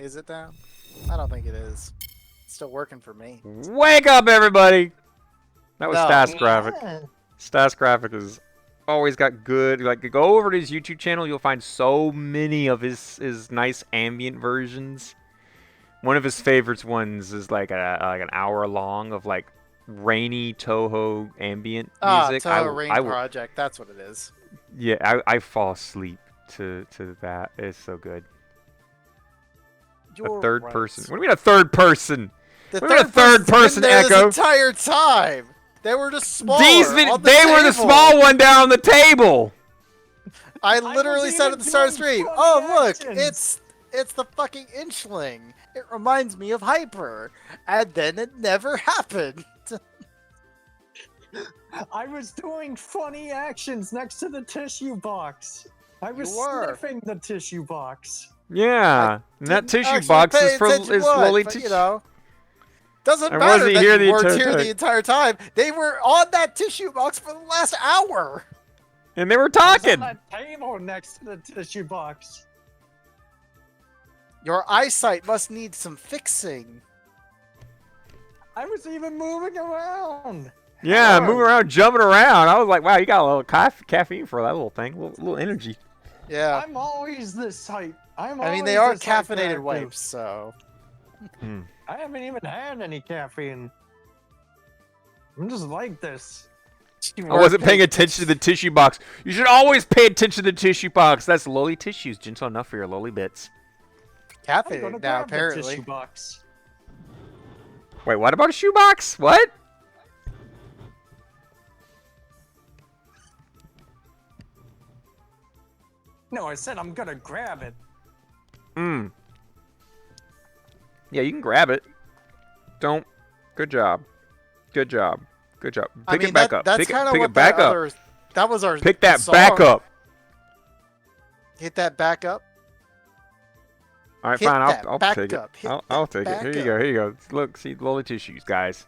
Speaker 2: Is it down? I don't think it is. It's still working for me.
Speaker 8: Wake up, everybody! That was
Speaker 2: No.
Speaker 8: Stas Graphic.
Speaker 4: Yeah.
Speaker 8: Stas Graphic has always got good. Like, go over to his YouTube channel, you'll find so many of his nice ambient versions. One of his favorites ones is like an hour long of like rainy Touhou ambient music.
Speaker 2: Touhou Rain Project. That's what it is.
Speaker 8: Yeah, I fall asleep to that. It's so good.
Speaker 2: You're
Speaker 8: A third
Speaker 2: right.
Speaker 8: person. What do you mean a third person?
Speaker 2: The
Speaker 8: What do you mean a third
Speaker 2: person's
Speaker 8: person,
Speaker 2: been there
Speaker 8: Echo?
Speaker 2: This entire time. They were just smaller.
Speaker 8: They were the small one down on the table.
Speaker 2: I literally
Speaker 4: was
Speaker 2: said
Speaker 4: even
Speaker 2: at the start of the
Speaker 4: doing
Speaker 2: stream,
Speaker 4: funny
Speaker 2: "Oh look,
Speaker 4: actions."
Speaker 2: it's the fucking inchling. It reminds me of Hyper," and then it never happened.
Speaker 4: I was doing funny actions next to the tissue box. I was
Speaker 2: You were.
Speaker 4: sniffing the tissue box.
Speaker 8: Yeah, and that
Speaker 2: Didn't
Speaker 8: tissue
Speaker 2: actually
Speaker 8: box
Speaker 2: pay
Speaker 8: is for
Speaker 2: attention
Speaker 8: is
Speaker 2: what,
Speaker 8: slowly
Speaker 2: but,
Speaker 8: tissue.
Speaker 2: you know, doesn't
Speaker 8: I
Speaker 2: matter
Speaker 8: wasn't
Speaker 2: that
Speaker 8: here
Speaker 2: you
Speaker 8: the
Speaker 2: weren't
Speaker 8: entire
Speaker 2: here
Speaker 8: time.
Speaker 2: the entire time. They were on that tissue box for the last hour.
Speaker 8: And they were
Speaker 4: I was
Speaker 8: talking.
Speaker 4: on that table next to the tissue box.
Speaker 2: Your eyesight must need some fixing.
Speaker 4: I was even moving around.
Speaker 8: Yeah,
Speaker 2: Oh.
Speaker 8: moving around, jumping around. I was like, wow, you got a little caffeine for that little thing, little energy.
Speaker 2: Yeah,
Speaker 4: I'm always this hype.
Speaker 2: I mean they are caffeinated wipes, so
Speaker 4: I haven't even had any caffeine. I'm just like this.
Speaker 2: you
Speaker 8: I
Speaker 2: weren't
Speaker 8: wasn't paying attention to the tissue box. You should always pay attention to the tissue box. That's lowly tissues, gentle enough for your lowly bits.
Speaker 4: I'm gonna
Speaker 2: Caffeinated now,
Speaker 4: grab the
Speaker 2: apparently.
Speaker 4: tissue box.
Speaker 8: Wait, what about a shoebox? What?
Speaker 4: No, I said I'm gonna grab it.
Speaker 8: Yeah, you can grab it. Don't. Good job. Good job. Good job.
Speaker 2: I
Speaker 8: Pick
Speaker 2: mean,
Speaker 8: it back
Speaker 2: that,
Speaker 8: up.
Speaker 2: That's
Speaker 8: Pick
Speaker 2: kind of
Speaker 8: pick
Speaker 2: what
Speaker 8: it back
Speaker 2: that
Speaker 8: up.
Speaker 2: other. That was our.
Speaker 8: Pick that
Speaker 2: song.
Speaker 8: back up.
Speaker 2: Hit that back up.
Speaker 8: All right,
Speaker 2: Hit
Speaker 8: fine.
Speaker 2: that
Speaker 8: I'll
Speaker 2: back
Speaker 8: take
Speaker 2: up.
Speaker 8: it.
Speaker 2: Hit
Speaker 8: I'll
Speaker 2: that
Speaker 8: take it.
Speaker 2: back
Speaker 8: Here you
Speaker 2: up.
Speaker 8: go. Here you go. Look, see, lowly tissues, guys.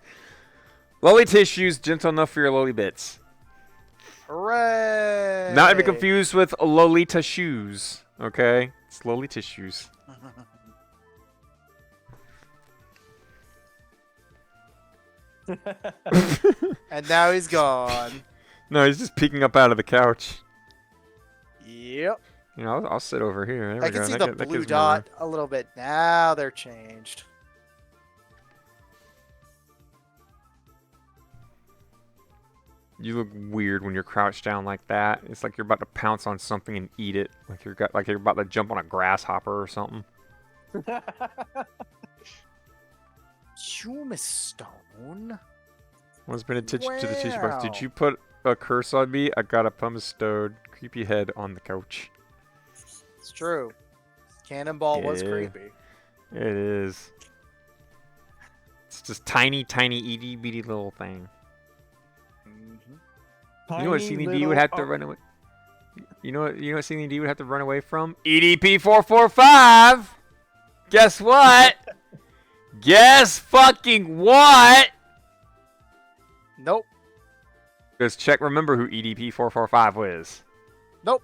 Speaker 8: Lowly tissues, gentle enough for your lowly bits.
Speaker 2: Hooray!
Speaker 8: Not to be confused with Lolita shoes. Okay, it's lowly tissues.
Speaker 2: And now he's gone.
Speaker 8: No, he's just peeking up out of the couch.
Speaker 2: Yep.
Speaker 8: You know, I'll sit over here. There we
Speaker 2: I can
Speaker 8: go.
Speaker 2: see
Speaker 8: That
Speaker 2: the
Speaker 8: gives- that
Speaker 2: blue
Speaker 8: gives me more.
Speaker 2: dot a little bit. Now they're changed.
Speaker 8: You look weird when you're crouched down like that. It's like you're about to pounce on something and eat it. Like you're about to jump on a grasshopper or something.
Speaker 2: Tombstone?
Speaker 8: What's been attention to the tissue box? Did
Speaker 2: Wow.
Speaker 8: you put a curse on me? I got a pumice-stowed creepy head on the couch.
Speaker 2: It's true. Cannonball was
Speaker 8: Yeah.
Speaker 2: creepy.
Speaker 8: It is. It's just tiny, tiny, itty bitty little thing. You know what
Speaker 4: Tiny
Speaker 8: CDD would
Speaker 4: little-
Speaker 8: have to run away? You know what CDD would have to run away from? EDP 445. Guess what? Guess fucking what?
Speaker 2: Nope.
Speaker 8: Because check, remember who EDP 445 was.
Speaker 2: Nope.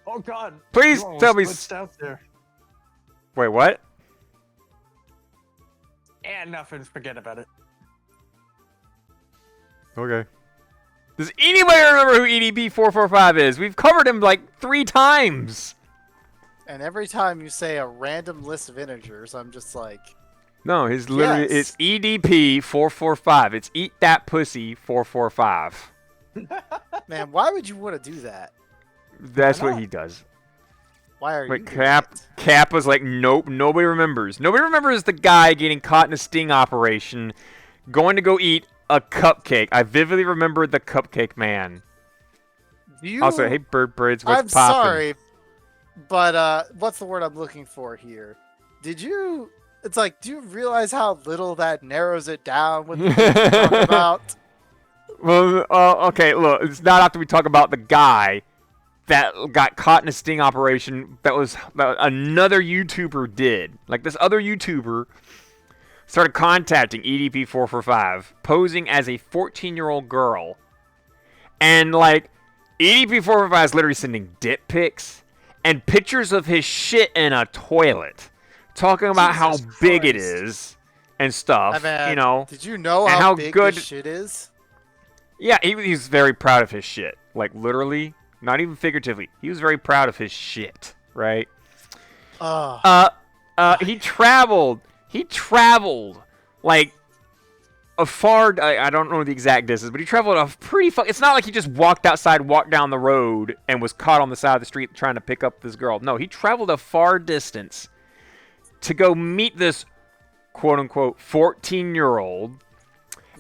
Speaker 4: Oh God!
Speaker 8: Please
Speaker 4: You almost
Speaker 8: tell me.
Speaker 4: glitched out there.
Speaker 8: Wait, what?
Speaker 4: And nothing. Forget about it.
Speaker 8: Okay. Does anybody remember who EDP 445 is? We've covered him like 3 times.
Speaker 2: And every time you say a random list of integers, I'm just like,
Speaker 8: No, his literally
Speaker 2: Yes.
Speaker 8: it's EDP 445. It's Eat That Pussy 445.
Speaker 2: man, why would you want to do that?
Speaker 8: That's
Speaker 4: Why
Speaker 8: what
Speaker 4: not?
Speaker 8: he does.
Speaker 2: Why are you
Speaker 8: But
Speaker 2: doing
Speaker 8: Cap
Speaker 2: it?
Speaker 8: Cap was like, nope, nobody remembers. Nobody remembers the guy getting caught in a sting operation, going to go eat a cupcake. I vividly remember the cupcake man.
Speaker 2: Do you...
Speaker 8: Also, hey Bird Braids, what's
Speaker 2: I'm
Speaker 8: poppin'?
Speaker 2: sorry, but what's the word I'm looking for here? Did you... It's like, do you realize how little that narrows it down with the things we talk about?
Speaker 8: Well, okay, look, it's not after we talk about the guy that got caught in a sting operation that another YouTuber did. Like, this other YouTuber started contacting EDP445, posing as a 14-year-old girl. And, like, EDP445 is literally sending dick pics and pictures of his shit in a toilet, talking about how
Speaker 2: Jesus
Speaker 8: big it
Speaker 2: Christ.
Speaker 8: is and stuff.
Speaker 2: I mean,
Speaker 8: You know,
Speaker 2: did you know
Speaker 8: and
Speaker 2: how
Speaker 8: how
Speaker 2: big
Speaker 8: good-
Speaker 2: this shit is?
Speaker 8: yeah, he's very proud of his shit. Like literally, not even figuratively. He was very proud of his shit, right? He traveled like a far. I don't know the exact distance, but he traveled a pretty. It's not like he just walked outside, walked down the road, and was caught on the side of the street trying to pick up this girl. No, he traveled a far distance to go meet this quote unquote 14-year-old.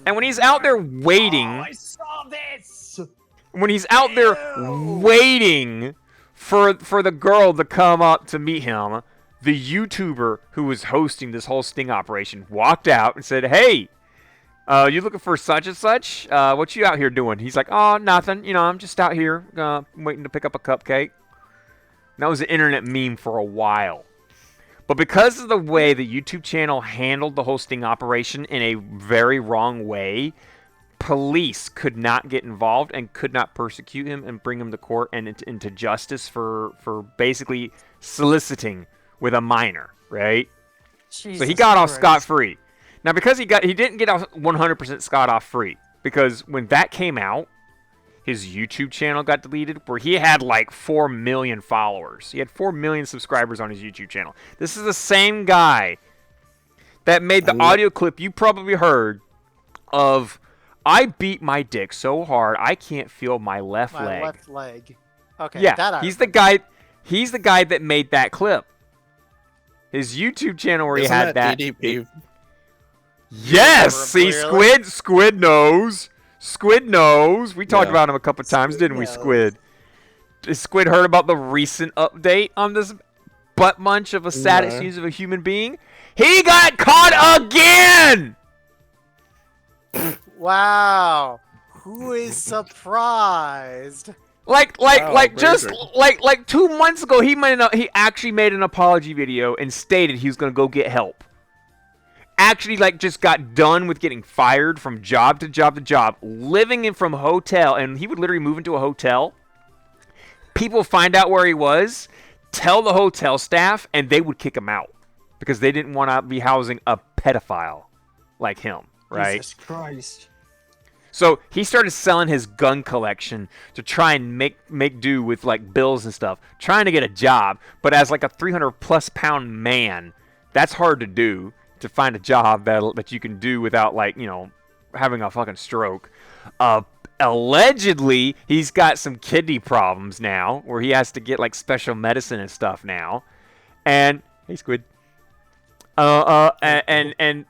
Speaker 8: And when he's out there waiting,
Speaker 4: I saw this.
Speaker 8: when he's out there waiting for the girl to come up to meet him, the YouTuber who was hosting this whole sting operation walked out and said, "Hey, you looking for such and such? What you out here doing?" He's like, "Oh, nothing. You know, I'm just out here waiting to pick up a cupcake." And that was an internet meme for a while. But because of the way the YouTube channel handled the whole sting operation in a very wrong way, police could not get involved and could not persecute him and bring him to court and into justice for basically soliciting with a minor, right? So he got off scot-free. Now, because he didn't get off 100% scot-off-free, because when that came out, his YouTube channel got deleted, where he had like 4 million followers. He had 4 million subscribers on his YouTube channel. This is the same guy that made the audio clip you probably heard of, "I beat my dick so hard I can't feel my left
Speaker 2: My
Speaker 8: leg."
Speaker 2: left leg. Okay.
Speaker 8: Yeah,
Speaker 2: that I
Speaker 8: he's the guy. He's the guy that made that clip. His YouTube channel where he
Speaker 9: Isn't
Speaker 8: had that.
Speaker 9: DDP?
Speaker 8: Yes, see,
Speaker 2: Clearly.
Speaker 8: Squid knows. Squid knows. We talked
Speaker 9: Yeah.
Speaker 8: about him a couple times, didn't we,
Speaker 4: knows.
Speaker 8: Squid? Has Squid heard about the recent update on this butt munch of a sad
Speaker 9: No.
Speaker 8: excuse of a human being? He got caught again!
Speaker 2: Wow. Who is surprised?
Speaker 8: Like just
Speaker 9: amazing.
Speaker 8: like 2 months ago, he actually made an apology video and stated he was gonna go get help. Actually, like, just got done with getting fired from job to job to job, living in from hotel, and he would literally move into a hotel. People find out where he was, tell the hotel staff, and they would kick him out because they didn't want to be housing a pedophile like him, right?
Speaker 4: Jesus Christ.
Speaker 8: So he started selling his gun collection to try and make do with like bills and stuff, trying to get a job. But as like a 300+ pound man, that's hard to do, to find a job that you can do without, like, you know, having a fucking stroke. Allegedly, he's got some kidney problems now, where he has to get like special medicine and stuff now. And hey, Squid. And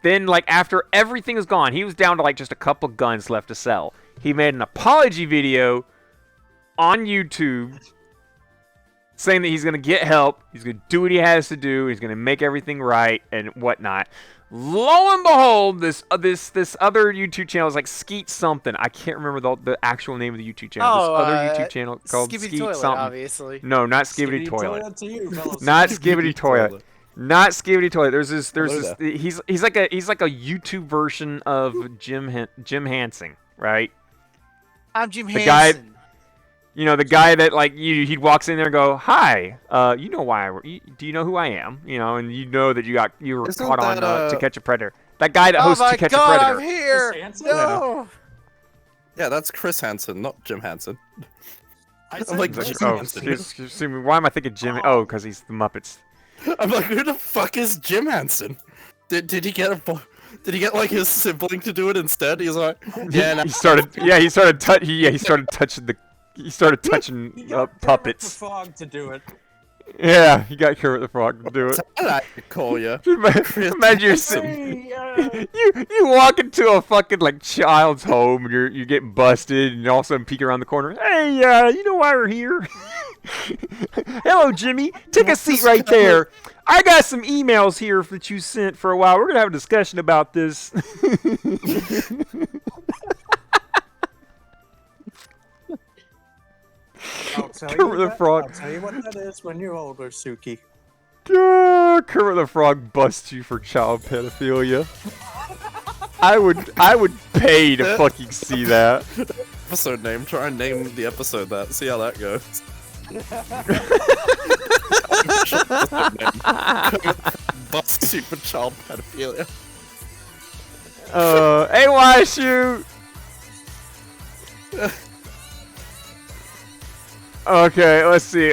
Speaker 8: then, like, after everything is gone, he was down to like just a couple guns left to sell. He made an apology video on YouTube saying that he's going to get help, he's going to do what he has to do, he's going to make everything right and whatnot. Lo and behold, this other YouTube channel is like Skeet something. I can't remember the actual name of the YouTube channel.
Speaker 2: Oh,
Speaker 8: this other YouTube channel called
Speaker 2: Skibbity
Speaker 8: Skeet
Speaker 2: Toilet,
Speaker 8: something.
Speaker 2: obviously.
Speaker 8: No, not Skibbity Toilet.
Speaker 4: To you, fellas.
Speaker 8: Not Skibbity Toilet. Not Skibbity Toilet. There's this.
Speaker 9: Hello
Speaker 8: He's like a YouTube version of Jim Hansing, right?
Speaker 2: I'm Jim
Speaker 8: The guy-
Speaker 2: Hansen.
Speaker 8: You know, the guy that, like, he walks in there and go, "Hi, you know why? Do you know who I am? You know, and you know that you were
Speaker 9: Isn't
Speaker 8: caught on
Speaker 9: that,
Speaker 8: To Catch a Predator. That guy that
Speaker 2: Oh
Speaker 8: hosts
Speaker 2: my
Speaker 8: To Catch
Speaker 2: god,
Speaker 8: a
Speaker 2: I'm
Speaker 8: Predator.
Speaker 2: here!
Speaker 4: Chris Hansen?
Speaker 2: No!
Speaker 9: Yeah, that's Chris Hansen, not Jim Hansen.
Speaker 4: I
Speaker 9: I'm
Speaker 4: said
Speaker 9: like,
Speaker 4: Chris
Speaker 8: Oh,
Speaker 4: Hansen.
Speaker 8: excuse me. Why am I thinking Jim? Oh, because he's the Muppets.
Speaker 9: I'm like, who the fuck is Jim Hansen? Did he get like his sibling to do it instead? He's like, yeah, no.
Speaker 8: He started touching
Speaker 4: He got Kermit the
Speaker 8: puppets.
Speaker 4: Frog to do it.
Speaker 8: Yeah, he got Kermit the Frog to do it.
Speaker 9: I like to call you.
Speaker 8: Imagine you're sitting. You walk into a fucking like child's home and you're getting busted, and all of a sudden peek around the corner. Hey, you know why we're here? Hello, Jimmy. Take a seat right there. I got some emails here that you sent for a while. We're gonna have a discussion about this.
Speaker 4: I'll tell
Speaker 8: Kermit
Speaker 4: you
Speaker 8: the
Speaker 4: that-
Speaker 8: Frog.
Speaker 4: I'll tell you what that is when you're older, Suki.
Speaker 8: Kermit the Frog busts you for child pedophilia. I would pay to fucking see that.
Speaker 9: Episode name. Try and name the episode that. See how that goes. Bust super child pedophilia.
Speaker 8: Hey, Washu! Okay, let's see.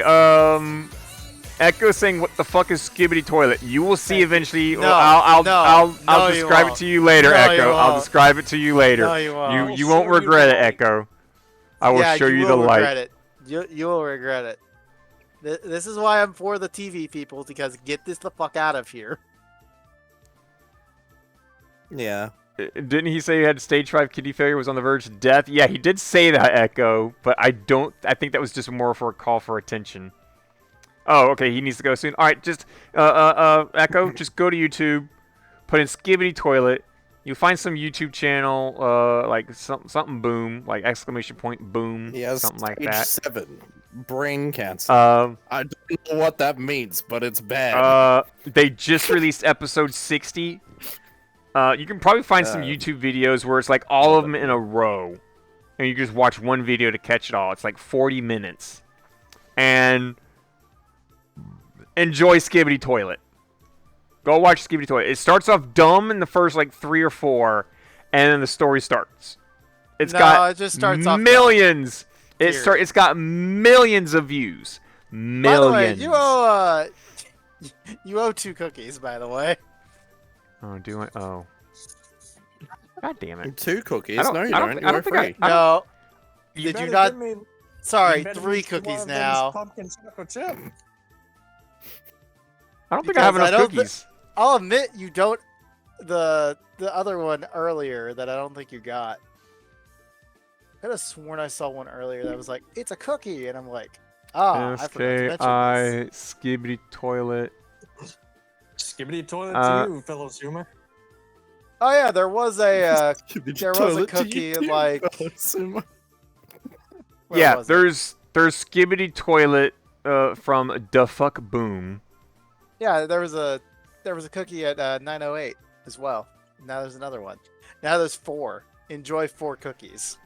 Speaker 8: Echo saying, "What the fuck is Skibbity Toilet?" You will see eventually.
Speaker 2: No,
Speaker 8: I'll
Speaker 2: no, you
Speaker 8: describe it
Speaker 2: won't.
Speaker 8: to you later,
Speaker 2: No, you
Speaker 8: Echo. I'll
Speaker 2: won't.
Speaker 8: describe it to you later.
Speaker 2: No, you won't.
Speaker 8: You won't regret it, Echo. I will show you the
Speaker 2: will
Speaker 8: light.
Speaker 2: regret it. You will regret it. This is why I'm for the TV people, because get this the fuck out of here.
Speaker 9: Yeah.
Speaker 8: Didn't he say he had stage 5 kidney failure, was on the verge of death? Yeah, he did say that, Echo, but I think that was just more for a call for attention. Oh, okay, he needs to go soon. Alright, just, Echo, just go to YouTube, put in Skibbity Toilet, you'll find some YouTube channel, like something boom, like exclamation point boom, something like that.
Speaker 9: 7. Brain cancer.
Speaker 8: I
Speaker 9: don't know what that means, but it's bad.
Speaker 8: They just released episode 60. You can probably find some YouTube videos where it's like all of them in a row. And you just watch one video to catch it all. It's like 40 minutes. And enjoy Skibbity Toilet. Go watch Skibbity Toilet. It starts off dumb in the first like 3 or 4. And then the story starts. It
Speaker 2: just starts off
Speaker 8: millions. It's got millions of views. Millions.
Speaker 2: By the way, you owe 2 cookies, by the way.
Speaker 8: Oh, do I? Oh. God damn it.
Speaker 9: 2 cookies? No, you don't.
Speaker 2: I don't
Speaker 9: You're free.
Speaker 2: No.
Speaker 4: You
Speaker 2: Did you
Speaker 4: better
Speaker 2: not?
Speaker 4: give me-
Speaker 2: Sorry,
Speaker 4: you better
Speaker 2: 3
Speaker 4: give me one
Speaker 2: cookies
Speaker 4: of those
Speaker 2: now.
Speaker 4: pumpkin chocolate chip.
Speaker 8: I don't think I have
Speaker 2: Because
Speaker 8: enough cookies.
Speaker 2: I'll admit you don't. The other one earlier that I don't think you got. I could have sworn I saw one earlier that was like, it's a cookie, and I'm like, I forgot to mention this.
Speaker 8: Skibbity Toilet.
Speaker 4: Skibbity Toilet to you, fellow Zoomer.
Speaker 2: Oh yeah, there was a
Speaker 9: Toilet to
Speaker 2: cookie
Speaker 9: you,
Speaker 2: like. Where
Speaker 8: Yeah,
Speaker 2: was it?
Speaker 8: there's Skibbity Toilet from Da Fuck Boom.
Speaker 2: Yeah, there was a cookie at 908 as well. Now there's another one. Now there's 4. Enjoy 4 cookies.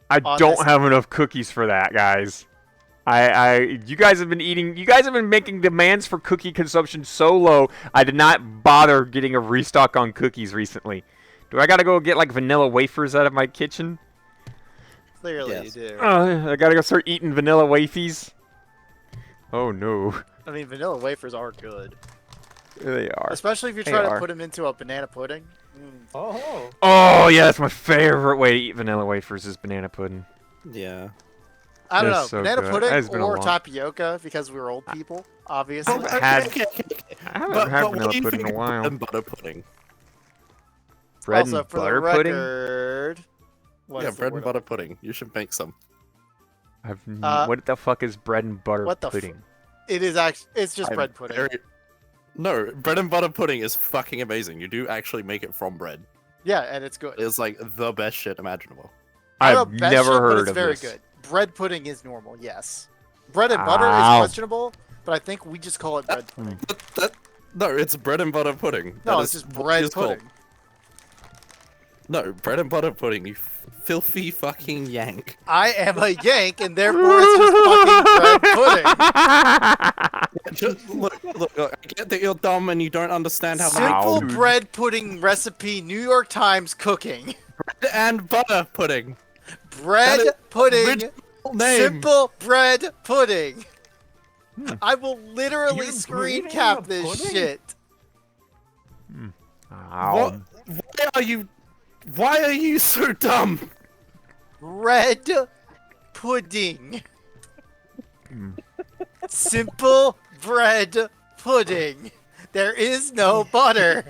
Speaker 8: I don't have enough cookies for that, guys. You guys have been making demands for cookie consumption so low, I did not bother getting a restock on cookies recently. Do I gotta go get like vanilla wafers out of my kitchen?
Speaker 2: Clearly you do.
Speaker 8: I gotta go start eating vanilla wafies. Oh no.
Speaker 2: I mean, vanilla wafers are good.
Speaker 8: They are.
Speaker 2: Especially if you're trying to put them into a banana pudding.
Speaker 4: Oh.
Speaker 8: Oh yeah, that's my favorite way to eat vanilla wafers is banana pudding.
Speaker 9: Yeah.
Speaker 2: I don't know,
Speaker 8: That's so
Speaker 2: banana
Speaker 8: good.
Speaker 2: pudding
Speaker 8: It's been a
Speaker 2: or
Speaker 8: long-
Speaker 2: tapioca because we're old people, obviously.
Speaker 8: I haven't had vanilla
Speaker 9: what do you
Speaker 8: pudding in a
Speaker 9: think of
Speaker 8: while.
Speaker 9: bread and butter pudding?
Speaker 8: Bread
Speaker 2: Also,
Speaker 8: and
Speaker 2: for
Speaker 8: butter
Speaker 2: the
Speaker 8: pudding?
Speaker 2: record,
Speaker 9: Yeah, bread and butter pudding. You should make some.
Speaker 8: What the fuck is bread and butter
Speaker 2: what the
Speaker 8: pudding?
Speaker 2: It is actually, it's just bread pudding.
Speaker 9: No, bread and butter pudding is fucking amazing. You do actually make it from bread.
Speaker 2: Yeah, and it's good.
Speaker 9: It's like the best shit imaginable.
Speaker 2: I
Speaker 8: I've
Speaker 2: don't know, best
Speaker 8: never
Speaker 2: shit, but
Speaker 8: heard
Speaker 2: it's
Speaker 8: of
Speaker 2: very
Speaker 8: this.
Speaker 2: good. Bread pudding is normal, yes. Bread and butter
Speaker 8: Ow.
Speaker 2: is questionable, but I think we just call it bread pudding.
Speaker 9: No, it's bread and butter pudding.
Speaker 2: No,
Speaker 9: That
Speaker 2: it's
Speaker 9: is
Speaker 2: just
Speaker 9: what
Speaker 2: bread
Speaker 9: it is called.
Speaker 2: pudding.
Speaker 9: No, bread and butter pudding, you filthy fucking yank.
Speaker 2: I am a Yank, and therefore it's just fucking bread pudding.
Speaker 9: Look, I get that you're dumb and you don't understand how
Speaker 2: Simple bread pudding recipe, New York Times cooking.
Speaker 9: bread and butter pudding.
Speaker 2: Bread
Speaker 9: That is
Speaker 2: pudding.
Speaker 9: original name.
Speaker 2: Simple bread pudding. I will literally
Speaker 4: You're
Speaker 2: screen
Speaker 4: breeding
Speaker 2: cap
Speaker 4: a
Speaker 2: this
Speaker 4: pudding?
Speaker 2: shit.
Speaker 8: Ow.
Speaker 9: Why are you so dumb?
Speaker 2: Bread pudding. Simple bread pudding. There is no butter.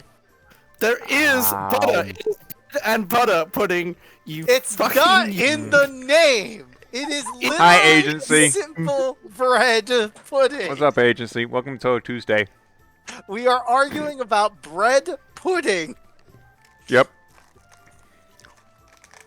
Speaker 9: There is butter. It is bread and butter pudding. You
Speaker 2: It's
Speaker 9: fucking
Speaker 2: not in the name. It is literally
Speaker 8: Hi, agency.
Speaker 2: simple bread pudding.
Speaker 8: What's up, agency? Welcome to Touhou Tuesday.
Speaker 2: We are arguing about bread pudding.
Speaker 8: Yep.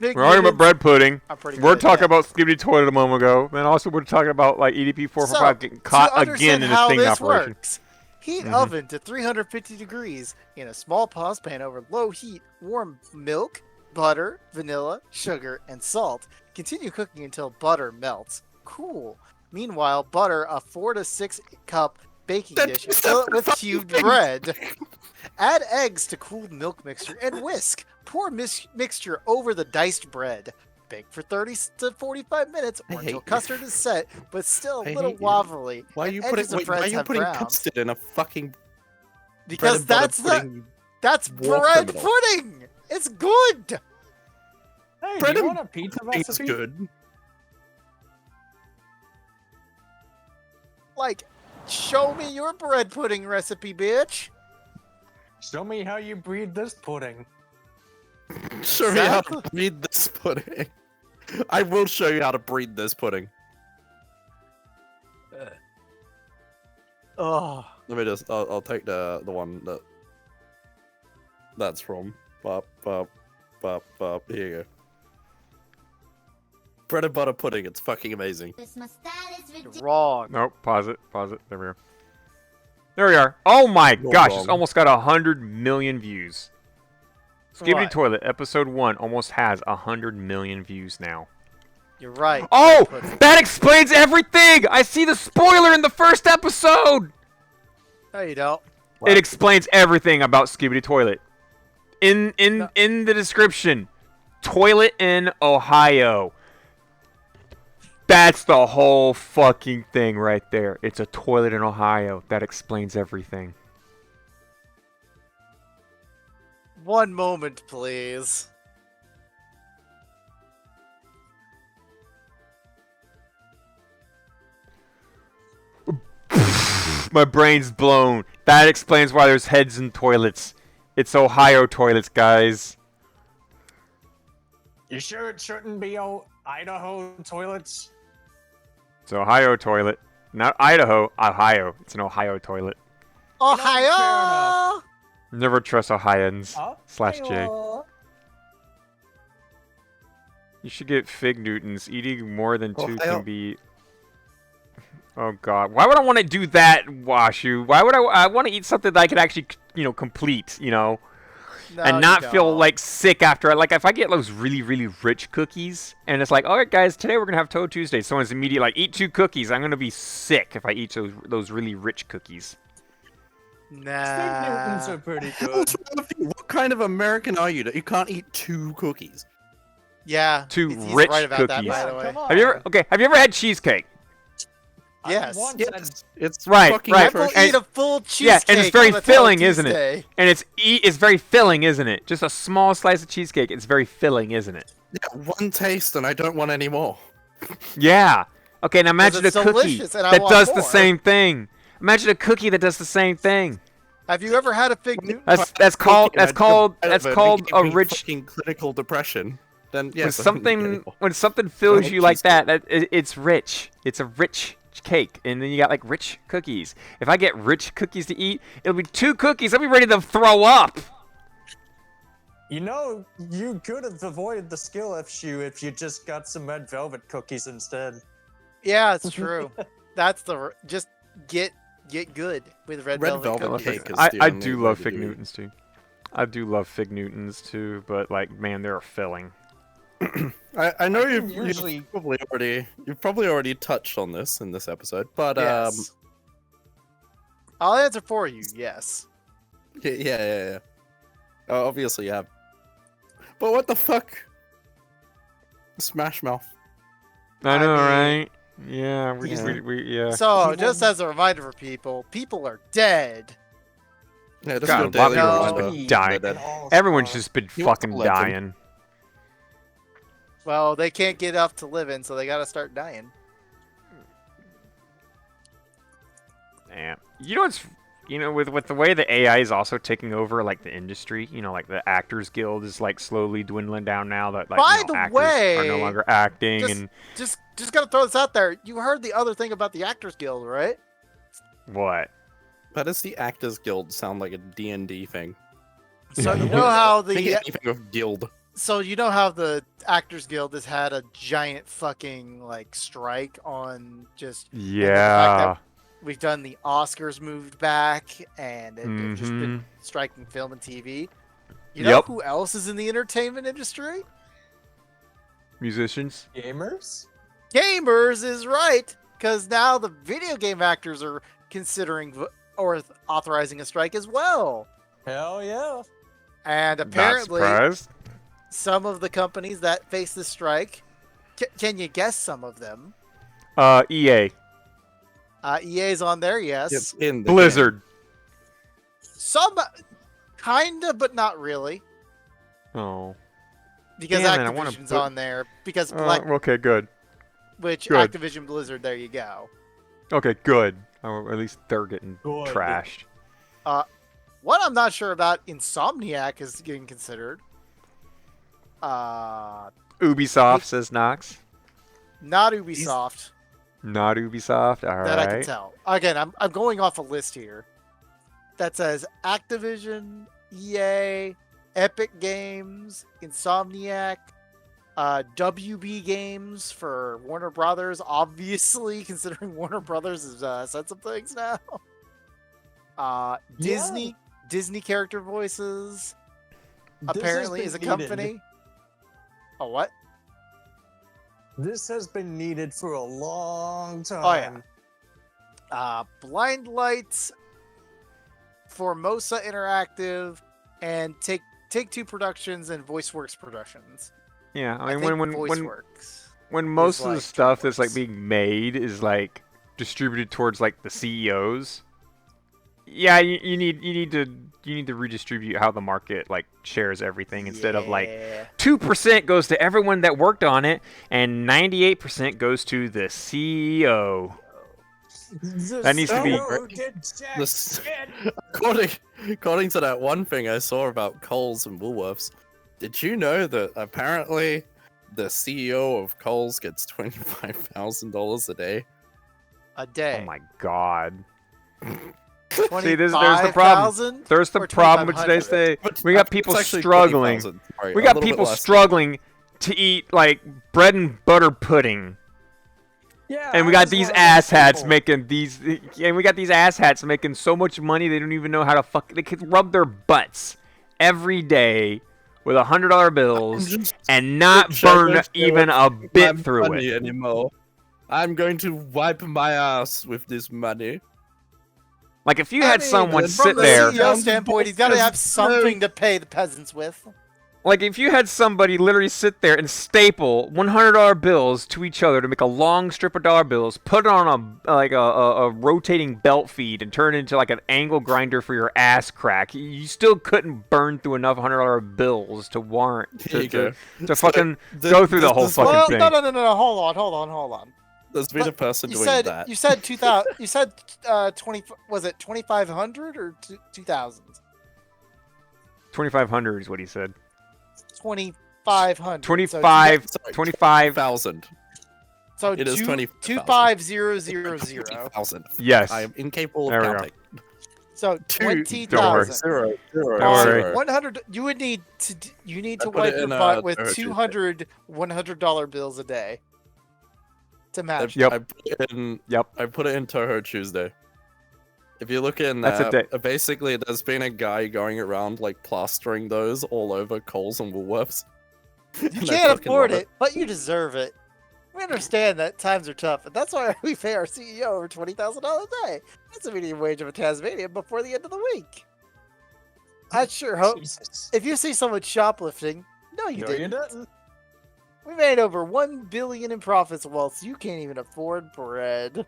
Speaker 2: Big
Speaker 8: We're arguing about
Speaker 2: humans
Speaker 8: bread pudding.
Speaker 2: are pretty
Speaker 8: We're
Speaker 2: good,
Speaker 8: talking
Speaker 2: yeah.
Speaker 8: about Skibbity Toilet a moment ago. And also we're talking about like EDP 445 getting caught
Speaker 2: to
Speaker 8: again
Speaker 2: understand
Speaker 8: in a
Speaker 2: how
Speaker 8: sting
Speaker 2: this
Speaker 8: operation.
Speaker 2: works, heat oven to 350 degrees in a small saucepan over low heat. Warm milk, butter, vanilla, sugar, and salt. Continue cooking until butter melts. cool. Meanwhile, butter a 4 to 6 cup baking dish and fill it with cubed bread. Add eggs to cooled milk mixture and whisk. Pour mixture over the diced bread. Bake for 30 to 45 minutes or until custard is set, but still a little wobbly.
Speaker 9: Why are you putting custard in a fucking?
Speaker 2: Because that's bread pudding. It's good.
Speaker 4: Hey,
Speaker 9: Bread
Speaker 4: do you
Speaker 9: and
Speaker 4: want a pizza
Speaker 9: It's
Speaker 4: recipe?
Speaker 9: good.
Speaker 2: Like, show me your bread pudding recipe, bitch.
Speaker 4: Show me how you breed this pudding.
Speaker 9: Show me how to breed this pudding. I will show you how to breed this pudding.
Speaker 2: Oh.
Speaker 9: Let me just. I'll take the one that's from. Here you go. Bread and butter pudding. It's fucking amazing.
Speaker 2: You're wrong.
Speaker 8: Nope. Pause it. There we are. There we are. Oh my
Speaker 9: You're
Speaker 8: gosh!
Speaker 9: wrong.
Speaker 8: It's almost got 100 million views. Skibidi
Speaker 2: What?
Speaker 8: Toilet episode 1 almost has 100 million views now.
Speaker 2: You're right.
Speaker 8: Oh,
Speaker 2: bread pudding.
Speaker 8: that explains everything! I see the spoiler in the first episode!
Speaker 2: No, you don't.
Speaker 8: It explains everything about Skibidi Toilet. In the description, toilet in Ohio. That's the whole fucking thing right there. It's a toilet in Ohio. That explains everything.
Speaker 2: One moment, please.
Speaker 8: My brain's blown. That explains why there's heads in toilets. It's Ohio toilets, guys.
Speaker 4: You sure it shouldn't be Idaho toilets?
Speaker 8: It's Ohio toilet. Not Idaho, Ohio. It's an Ohio toilet.
Speaker 2: Ohio!
Speaker 8: Never trust Ohioans. /J.
Speaker 4: Ohio.
Speaker 8: You should get Fig Newtons. Eating more than 2
Speaker 9: Ohio.
Speaker 8: can be... Oh god. Why would I want to do that, Washu? Why would I want to eat something that I could actually, complete,
Speaker 2: No,
Speaker 8: and
Speaker 2: you
Speaker 8: not feel
Speaker 2: don't.
Speaker 8: like sick after. Like if I get those really, really rich cookies, and it's like, all right, guys, today we're gonna have Touhou Tuesday. Someone's immediately like, eat 2 cookies. I'm gonna be sick if I eat those really rich cookies.
Speaker 4: Fig
Speaker 2: Nah.
Speaker 4: Newtons are pretty good.
Speaker 9: What's wrong with you? What kind of American are you that you can't eat 2 cookies?
Speaker 2: Yeah.
Speaker 8: 2
Speaker 2: he's
Speaker 8: rich
Speaker 2: right about that,
Speaker 8: cookies.
Speaker 2: by the way.
Speaker 4: Come on.
Speaker 8: Have you ever had cheesecake?
Speaker 2: Yes.
Speaker 9: Yes, it's
Speaker 8: Right,
Speaker 9: fucking
Speaker 8: right.
Speaker 2: I will
Speaker 9: atrocious.
Speaker 2: eat a full cheesecake.
Speaker 8: Yeah, and it's very
Speaker 2: on a Touhou
Speaker 8: filling, isn't it?
Speaker 2: Tuesday.
Speaker 8: And it's very filling, isn't it? Just a small slice of cheesecake. It's very filling, isn't it?
Speaker 9: Yeah, one taste and I don't want any more.
Speaker 8: Yeah. Okay, now imagine a
Speaker 2: it's
Speaker 8: cookie
Speaker 2: delicious and I
Speaker 8: that
Speaker 2: want
Speaker 8: does the
Speaker 2: more.
Speaker 8: same thing. Imagine a cookie that does the same thing.
Speaker 2: Have you ever had a Fig Newton?
Speaker 8: That's called
Speaker 9: Cookie and I
Speaker 8: called
Speaker 9: took a bite
Speaker 8: that's
Speaker 9: of it and it
Speaker 8: called
Speaker 9: gave
Speaker 8: a
Speaker 9: me
Speaker 8: rich.
Speaker 9: fucking clinical depression. Then
Speaker 8: When
Speaker 9: yes, I wouldn't eat anymore.
Speaker 8: something fills
Speaker 9: Don't
Speaker 8: you like
Speaker 9: cheesecake.
Speaker 8: that, it's rich. It's a rich cake, and then you got like rich cookies. If I get rich cookies to eat, it'll be 2 cookies. I'll be ready to throw up.
Speaker 4: You could have avoided the skill issue if you just got some red velvet cookies instead.
Speaker 2: Yeah, it's true. That's just get good with red velvet cookies.
Speaker 9: cake is
Speaker 8: I
Speaker 9: the only
Speaker 8: do
Speaker 9: way
Speaker 8: love
Speaker 9: to
Speaker 8: Fig
Speaker 9: do it.
Speaker 8: Newtons too. I do love Fig Newtons too, but like, man, they're filling.
Speaker 9: I know
Speaker 4: can
Speaker 9: you've probably already touched on this in this episode, but
Speaker 2: Yes. I'll answer for you. Yes.
Speaker 9: yeah. Obviously you have. But what the fuck? Smash Mouth.
Speaker 8: I know,
Speaker 2: mean,
Speaker 8: right? Yeah,
Speaker 9: Yeah.
Speaker 8: yeah.
Speaker 2: So, just as a reminder for people are dead.
Speaker 9: Yeah, just
Speaker 8: God,
Speaker 9: your
Speaker 8: a lot of
Speaker 9: daily
Speaker 8: people have
Speaker 9: reminder.
Speaker 8: been dying.
Speaker 9: that-
Speaker 8: Everyone's just been
Speaker 9: He wants
Speaker 8: fucking
Speaker 9: a legend.
Speaker 8: dying.
Speaker 2: Well, they can't get up to living, so they gotta start dying.
Speaker 8: Yeah. With the way the AI is also taking over like the industry, like the Actors Guild is like slowly dwindling down now that like
Speaker 2: By the
Speaker 8: actors are no
Speaker 2: way,
Speaker 8: longer acting
Speaker 2: Just,
Speaker 8: and
Speaker 2: just gotta throw this out there. You heard the other thing about the Actors Guild, right?
Speaker 8: what?
Speaker 9: How does the Actors Guild sound like a D&D thing?
Speaker 2: So you know how
Speaker 9: Think
Speaker 2: the
Speaker 9: anything of guild.
Speaker 2: Actors Guild has had a giant fucking like strike on just
Speaker 8: Yeah.
Speaker 2: we've done the Oscars moved back and they've just been
Speaker 8: Mhm.
Speaker 2: striking film and TV. You know
Speaker 8: Yep.
Speaker 2: who else is in the entertainment industry?
Speaker 8: Musicians?
Speaker 4: Gamers?
Speaker 2: gamers is right, because now the video game actors are considering or authorizing a strike as well.
Speaker 4: Hell yeah.
Speaker 2: And
Speaker 8: Not
Speaker 2: apparently,
Speaker 8: surprised.
Speaker 2: some of the companies that face the strike, can you guess some of them?
Speaker 8: EA,
Speaker 2: EA's on there, yes.
Speaker 9: It's in the
Speaker 8: Blizzard.
Speaker 2: Some, kinda, but not really.
Speaker 8: Oh.
Speaker 2: Because
Speaker 8: Damn it, I wanna
Speaker 2: Activision's
Speaker 8: put-
Speaker 2: on there. Because Black,
Speaker 8: Okay, good.
Speaker 2: which
Speaker 8: good.
Speaker 2: Activision Blizzard, there you go.
Speaker 8: Okay, good. Oh, at least they're getting
Speaker 4: Good.
Speaker 8: trashed.
Speaker 2: What I'm not sure about, Insomniac is getting considered.
Speaker 8: Ubisoft, says Nox.
Speaker 2: Not Ubisoft,
Speaker 8: Not Ubisoft. All
Speaker 2: that I can
Speaker 8: right.
Speaker 2: tell. Again, I'm going off a list here. That says Activision, EA, Epic Games, Insomniac, WB Games for Warner Brothers, obviously, considering Warner Brothers has said some things now. Disney character voices, apparently is a company. Oh, what?
Speaker 4: This has been needed for a long time.
Speaker 2: Oh, yeah. Blind Lights, Formosa Interactive, and Take-Two Productions and VoiceWorks Productions.
Speaker 8: Yeah, I mean,
Speaker 2: think
Speaker 8: when
Speaker 2: VoiceWorks.
Speaker 8: most of the
Speaker 2: like
Speaker 8: stuff that's like
Speaker 2: DreamWorks.
Speaker 8: being made is like distributed towards like the CEOs. Yeah, you need to redistribute how the market like shares everything instead of like
Speaker 2: Yeah.
Speaker 8: 2% goes to everyone that worked on it and 98% goes to the CEO. That needs to be-
Speaker 9: This- according to that one thing I saw about Coles and Woolworths, did you know that apparently the CEO of Coles gets $25,000 a day?
Speaker 2: A day.
Speaker 8: Oh my god.
Speaker 2: 25,000
Speaker 8: See, there's the problem. There's the
Speaker 2: or
Speaker 8: problem with
Speaker 2: 2,500?
Speaker 8: today's day.
Speaker 9: But
Speaker 8: We got
Speaker 9: it's
Speaker 8: people
Speaker 9: actually
Speaker 8: struggling.
Speaker 9: 20,000. Sorry,
Speaker 8: We
Speaker 9: a
Speaker 8: got
Speaker 9: little bit
Speaker 8: people
Speaker 9: less.
Speaker 8: struggling to eat like bread and butter pudding.
Speaker 4: Yeah,
Speaker 8: And we got these asshats making these, and we got these asshats making so much money they don't even know how to they could rub their butts every day with $100 bills and not burn even a bit through it.
Speaker 9: Anymore. I'm going to wipe my ass with this money.
Speaker 8: Like if you had someone
Speaker 2: from
Speaker 8: sit
Speaker 2: the
Speaker 8: there,
Speaker 2: CEO standpoint, he's got to have something to pay the peasants with.
Speaker 8: like if you had somebody literally sit there and staple $100 bills to each other to make a long strip of dollar bills, put it on a rotating belt feed and turn it into like an angle grinder for your ass crack, you still couldn't burn through enough $100 bills to warrant
Speaker 9: There you go.
Speaker 8: to
Speaker 9: So,
Speaker 8: fucking
Speaker 9: the-
Speaker 8: go through the
Speaker 9: this
Speaker 8: whole
Speaker 9: is
Speaker 8: fucking
Speaker 9: what-
Speaker 8: thing.
Speaker 2: No. Hold on.
Speaker 9: There's been a
Speaker 2: But
Speaker 9: person
Speaker 2: You
Speaker 9: doing
Speaker 2: said
Speaker 9: that.
Speaker 2: you said 2000. You said 20. Was it 2,500 or 2,000?
Speaker 8: 2,500 is what he said.
Speaker 2: 2,500.
Speaker 8: 25,
Speaker 9: Sorry,
Speaker 8: 25.
Speaker 9: 20,000.
Speaker 2: So
Speaker 9: It is
Speaker 2: 2,500.
Speaker 9: 20,000.
Speaker 8: Yes.
Speaker 9: I am incapable
Speaker 8: There
Speaker 9: of
Speaker 8: we go.
Speaker 9: counting.
Speaker 2: So
Speaker 9: Two-
Speaker 2: 20,000.
Speaker 9: Zero.
Speaker 8: Don't worry.
Speaker 2: 100. You would need to. You need
Speaker 9: I
Speaker 2: to
Speaker 9: put
Speaker 2: wipe
Speaker 9: it
Speaker 2: your
Speaker 9: in,
Speaker 2: butt with
Speaker 9: Touhou
Speaker 2: 200 $100 bills a day to match.
Speaker 8: Yep.
Speaker 9: I put it in.
Speaker 8: Yep.
Speaker 9: I put it in Touhou Tuesday. If you look in
Speaker 8: That's a
Speaker 9: there,
Speaker 8: day.
Speaker 9: basically there's been a guy going around like plastering those all over Coles and Woolworths.
Speaker 2: You can't afford it, but you deserve it. We understand that times are tough, and that's why we pay our CEO over $20,000 a day. That's a median wage of a Tasmanian before the end of the week. I sure hope.
Speaker 4: Jesus.
Speaker 2: If you see someone shoplifting, no, you
Speaker 4: No, you
Speaker 2: didn't.
Speaker 4: didn't.
Speaker 2: We made over $1 billion in profits whilst you can't even afford bread.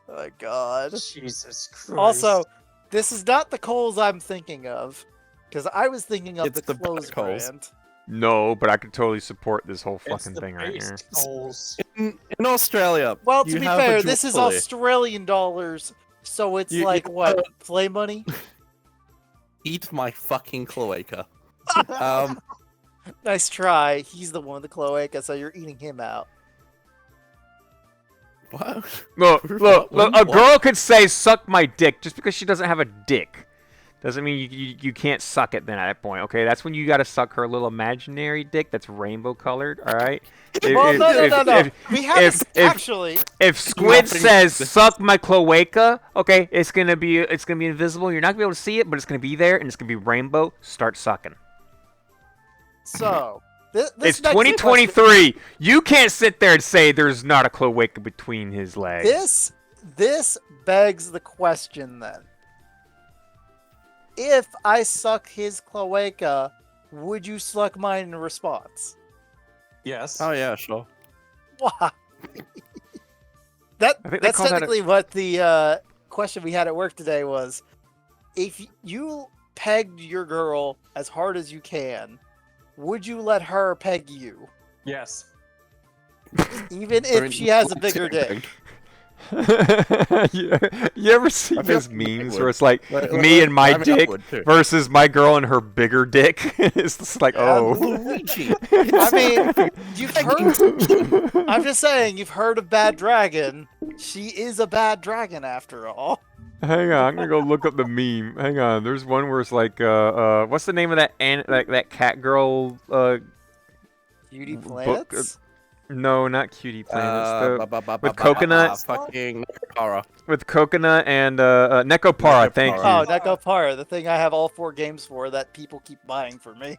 Speaker 2: Oh my god.
Speaker 4: Jesus Christ.
Speaker 2: Also, this is not the Kohl's I'm thinking of, because I was thinking of
Speaker 9: It's
Speaker 2: the
Speaker 9: the
Speaker 2: clothes
Speaker 9: Kohl's.
Speaker 2: brand.
Speaker 8: No, but I could totally support this whole
Speaker 4: It's
Speaker 8: fucking
Speaker 4: the
Speaker 8: thing right
Speaker 4: base
Speaker 8: here.
Speaker 4: Coles.
Speaker 9: In Australia,
Speaker 2: Well, to
Speaker 9: you
Speaker 2: be
Speaker 9: have a
Speaker 2: fair, this is
Speaker 9: duopoly.
Speaker 2: Australian dollars, so it's
Speaker 9: You-
Speaker 2: like
Speaker 9: you-
Speaker 2: what? Play money?
Speaker 9: Eat my fucking cloaca.
Speaker 2: Nice try. He's the one with the cloaca, so you're eating him out.
Speaker 9: What?
Speaker 8: Look, a
Speaker 9: What?
Speaker 8: girl could say "suck my dick" just because she doesn't have a dick. Doesn't mean you can't suck it then at that point, okay? That's when you gotta suck her little imaginary dick that's rainbow colored, alright?
Speaker 2: Well, no. We have
Speaker 8: if-
Speaker 2: actually.
Speaker 8: If Squid
Speaker 9: Nothing-
Speaker 8: says "suck my cloaca," okay, it's gonna be invisible. You're not gonna be able to see it, but it's gonna be there and it's gonna be rainbow. Start sucking.
Speaker 2: So,
Speaker 8: It's
Speaker 2: begs the question.
Speaker 8: 2023. You can't sit there and say there's not a cloaca between his legs.
Speaker 2: This begs the question then. If I suck his cloaca, would you suck mine in response?
Speaker 4: Yes.
Speaker 9: Oh yeah, sure.
Speaker 2: Why?
Speaker 8: I think they
Speaker 2: That's
Speaker 8: call that a-
Speaker 2: technically what the question we had at work today was. If you pegged your girl as hard as you can, would you let her peg you?
Speaker 4: Yes.
Speaker 2: Even if she has a bigger dick?
Speaker 8: you ever see
Speaker 9: I feel
Speaker 8: those
Speaker 9: like I
Speaker 8: memes
Speaker 9: would.
Speaker 8: where it's like
Speaker 9: Like,
Speaker 8: me and my
Speaker 9: I mean, I
Speaker 8: dick
Speaker 9: would too.
Speaker 8: versus my girl and her bigger dick? It's just like, oh.
Speaker 9: Luigi.
Speaker 2: I mean, you've heard. I'm just saying, you've heard of Bad Dragon. She is a bad dragon after all.
Speaker 8: Hang on, I'm gonna go look up the meme. Hang on, there's one where it's like, what's the name of that cat girl?
Speaker 2: Beauty
Speaker 8: Book-
Speaker 2: Planets?
Speaker 8: No, not Cutie Planets.
Speaker 9: With
Speaker 8: coconut?
Speaker 9: Fucking Nekopara.
Speaker 8: With coconut and Nekopara. Thank you.
Speaker 2: Oh, Nekopara, the thing I have all 4 games for that people keep buying for me.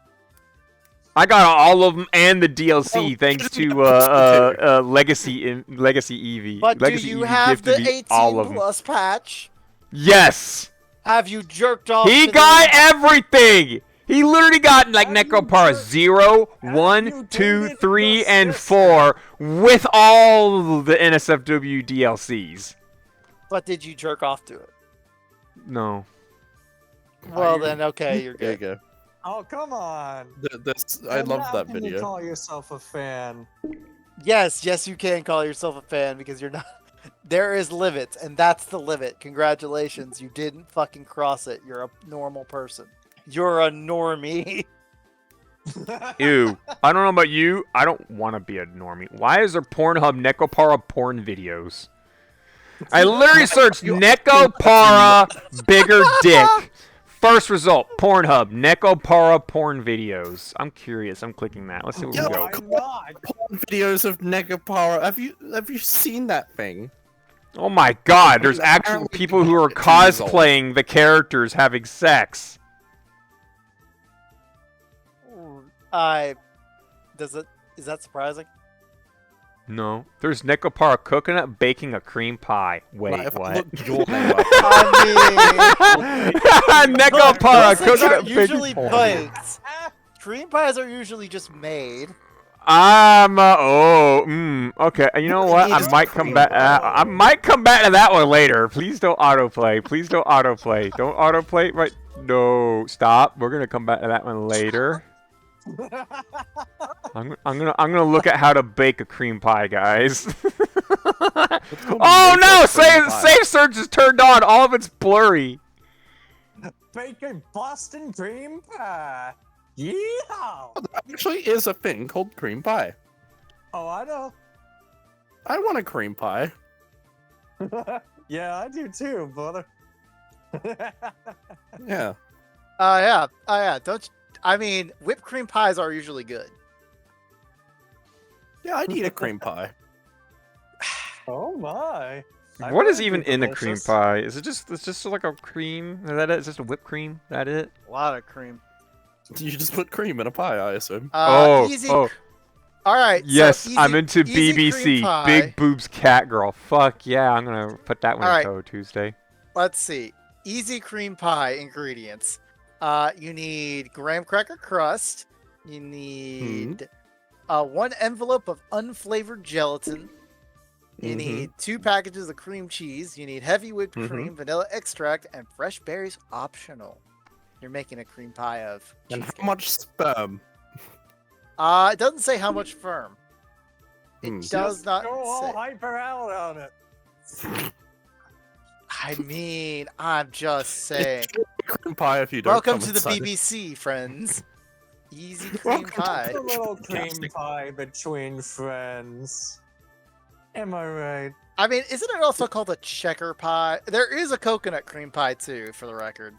Speaker 8: I got all of them and the DLC
Speaker 9: Oh,
Speaker 8: thanks
Speaker 9: shouldn't
Speaker 8: to Legacy Eevee.
Speaker 2: But
Speaker 8: Legacy
Speaker 2: do you
Speaker 8: Eevee
Speaker 2: have
Speaker 8: gifted
Speaker 2: the
Speaker 8: me all
Speaker 2: 18
Speaker 8: of them.
Speaker 2: plus patch?
Speaker 8: Yes.
Speaker 2: Have you jerked off?
Speaker 8: He
Speaker 2: to
Speaker 8: got
Speaker 2: the...
Speaker 8: everything. He literally got like
Speaker 4: Have you
Speaker 8: Nekopara
Speaker 4: jerked-
Speaker 8: 0,
Speaker 4: have
Speaker 8: 1,
Speaker 4: you
Speaker 8: 2,
Speaker 4: dated
Speaker 8: 3,
Speaker 4: your
Speaker 8: and
Speaker 4: sister?
Speaker 8: 4 with all the NSFW DLCs.
Speaker 2: But did you jerk off to it?
Speaker 8: No.
Speaker 2: Well, then, okay, you're
Speaker 9: There you
Speaker 2: good.
Speaker 9: go.
Speaker 4: Oh, come on.
Speaker 9: I
Speaker 4: And
Speaker 9: love
Speaker 4: how
Speaker 9: that
Speaker 4: can You
Speaker 9: video.
Speaker 4: call yourself a fan.
Speaker 2: Yes, you can call yourself a fan because you're not. There is limits, and that's the limit. Congratulations, you didn't fucking cross it. You're a normal person. You're a normie.
Speaker 8: Ew. I don't know about you. I don't want to be a normie. Why is there Pornhub Nekopara porn videos? I literally searched Nekopara bigger dick. First result, Pornhub, Nekopara porn videos. I'm curious. I'm clicking that. Let's see where we
Speaker 9: Yo,
Speaker 8: go.
Speaker 4: Why not?
Speaker 9: Porn videos of Nekopara. Have you seen that thing?
Speaker 8: Oh my god, there's actual
Speaker 9: Apparently
Speaker 8: people who are
Speaker 9: 2 years old.
Speaker 8: cosplaying the characters having sex.
Speaker 2: Is that surprising?
Speaker 8: No. There's Nekopara coconut baking a cream pie. Wait,
Speaker 9: Like, if I
Speaker 8: what?
Speaker 9: look your name up,
Speaker 2: I mean,
Speaker 8: Nekopara
Speaker 2: those things
Speaker 8: coconut
Speaker 2: aren't
Speaker 8: baking
Speaker 2: usually
Speaker 8: pie.
Speaker 2: baked. Cream pies are usually just made.
Speaker 8: Okay. You know what? I might come back. I might come back to that one later. Please don't autoplay. Please don't autoplay. Don't autoplay right. No, stop. We're gonna come back to that one later. I'm gonna look at how to bake a cream pie, guys. Oh no! Safe search is turned on. All of it's blurry.
Speaker 4: Bacon Boston cream pie. Yeah.
Speaker 9: there actually is a thing called cream pie.
Speaker 4: Oh, I know.
Speaker 9: I want a cream pie.
Speaker 4: Yeah, I do too, brother.
Speaker 9: Yeah.
Speaker 2: Yeah. I mean, whipped cream pies are usually good.
Speaker 9: Yeah, I'd eat a cream pie.
Speaker 4: Oh my. I
Speaker 8: What
Speaker 4: bet
Speaker 8: is
Speaker 4: it'd
Speaker 8: even
Speaker 4: be
Speaker 8: in a cream
Speaker 4: delicious.
Speaker 8: pie? Is it just? It's just like a cream? Is that it? Is just a whipped cream? That it?
Speaker 2: A lot of cream.
Speaker 9: You just put cream in a pie, I assume.
Speaker 2: Easy.
Speaker 8: Oh.
Speaker 2: All right. so
Speaker 8: Yes,
Speaker 2: easy-
Speaker 8: I'm into
Speaker 2: easy cream
Speaker 8: BBC.
Speaker 2: pie.
Speaker 8: Big boobs cat girl. Fuck yeah, I'm gonna put that one
Speaker 2: All
Speaker 8: in
Speaker 2: right.
Speaker 8: Touhou Tuesday.
Speaker 2: Let's see. Easy cream pie ingredients. You need graham cracker crust. You need 1 envelope of unflavored gelatin. You need 2 packages of cream cheese. You need heavy whipped cream, vanilla extract, and fresh berries optional. You're making a cream pie of
Speaker 9: And
Speaker 2: cheesecake.
Speaker 9: how much sperm?
Speaker 2: It doesn't say how much firm. It
Speaker 9: Hmm.
Speaker 2: does
Speaker 4: Just
Speaker 2: not
Speaker 4: go all
Speaker 2: say.
Speaker 4: hyper out on it.
Speaker 2: I mean, I'm just saying.
Speaker 9: Cream pie if you don't
Speaker 2: Welcome
Speaker 9: come
Speaker 2: to the
Speaker 9: inside.
Speaker 2: BBC, friends. Easy cream pie.
Speaker 4: A little cream
Speaker 9: Fantastic.
Speaker 4: pie between friends. Am I right?
Speaker 2: I mean, isn't it also called a checker pie? There is a coconut cream pie too, for the record.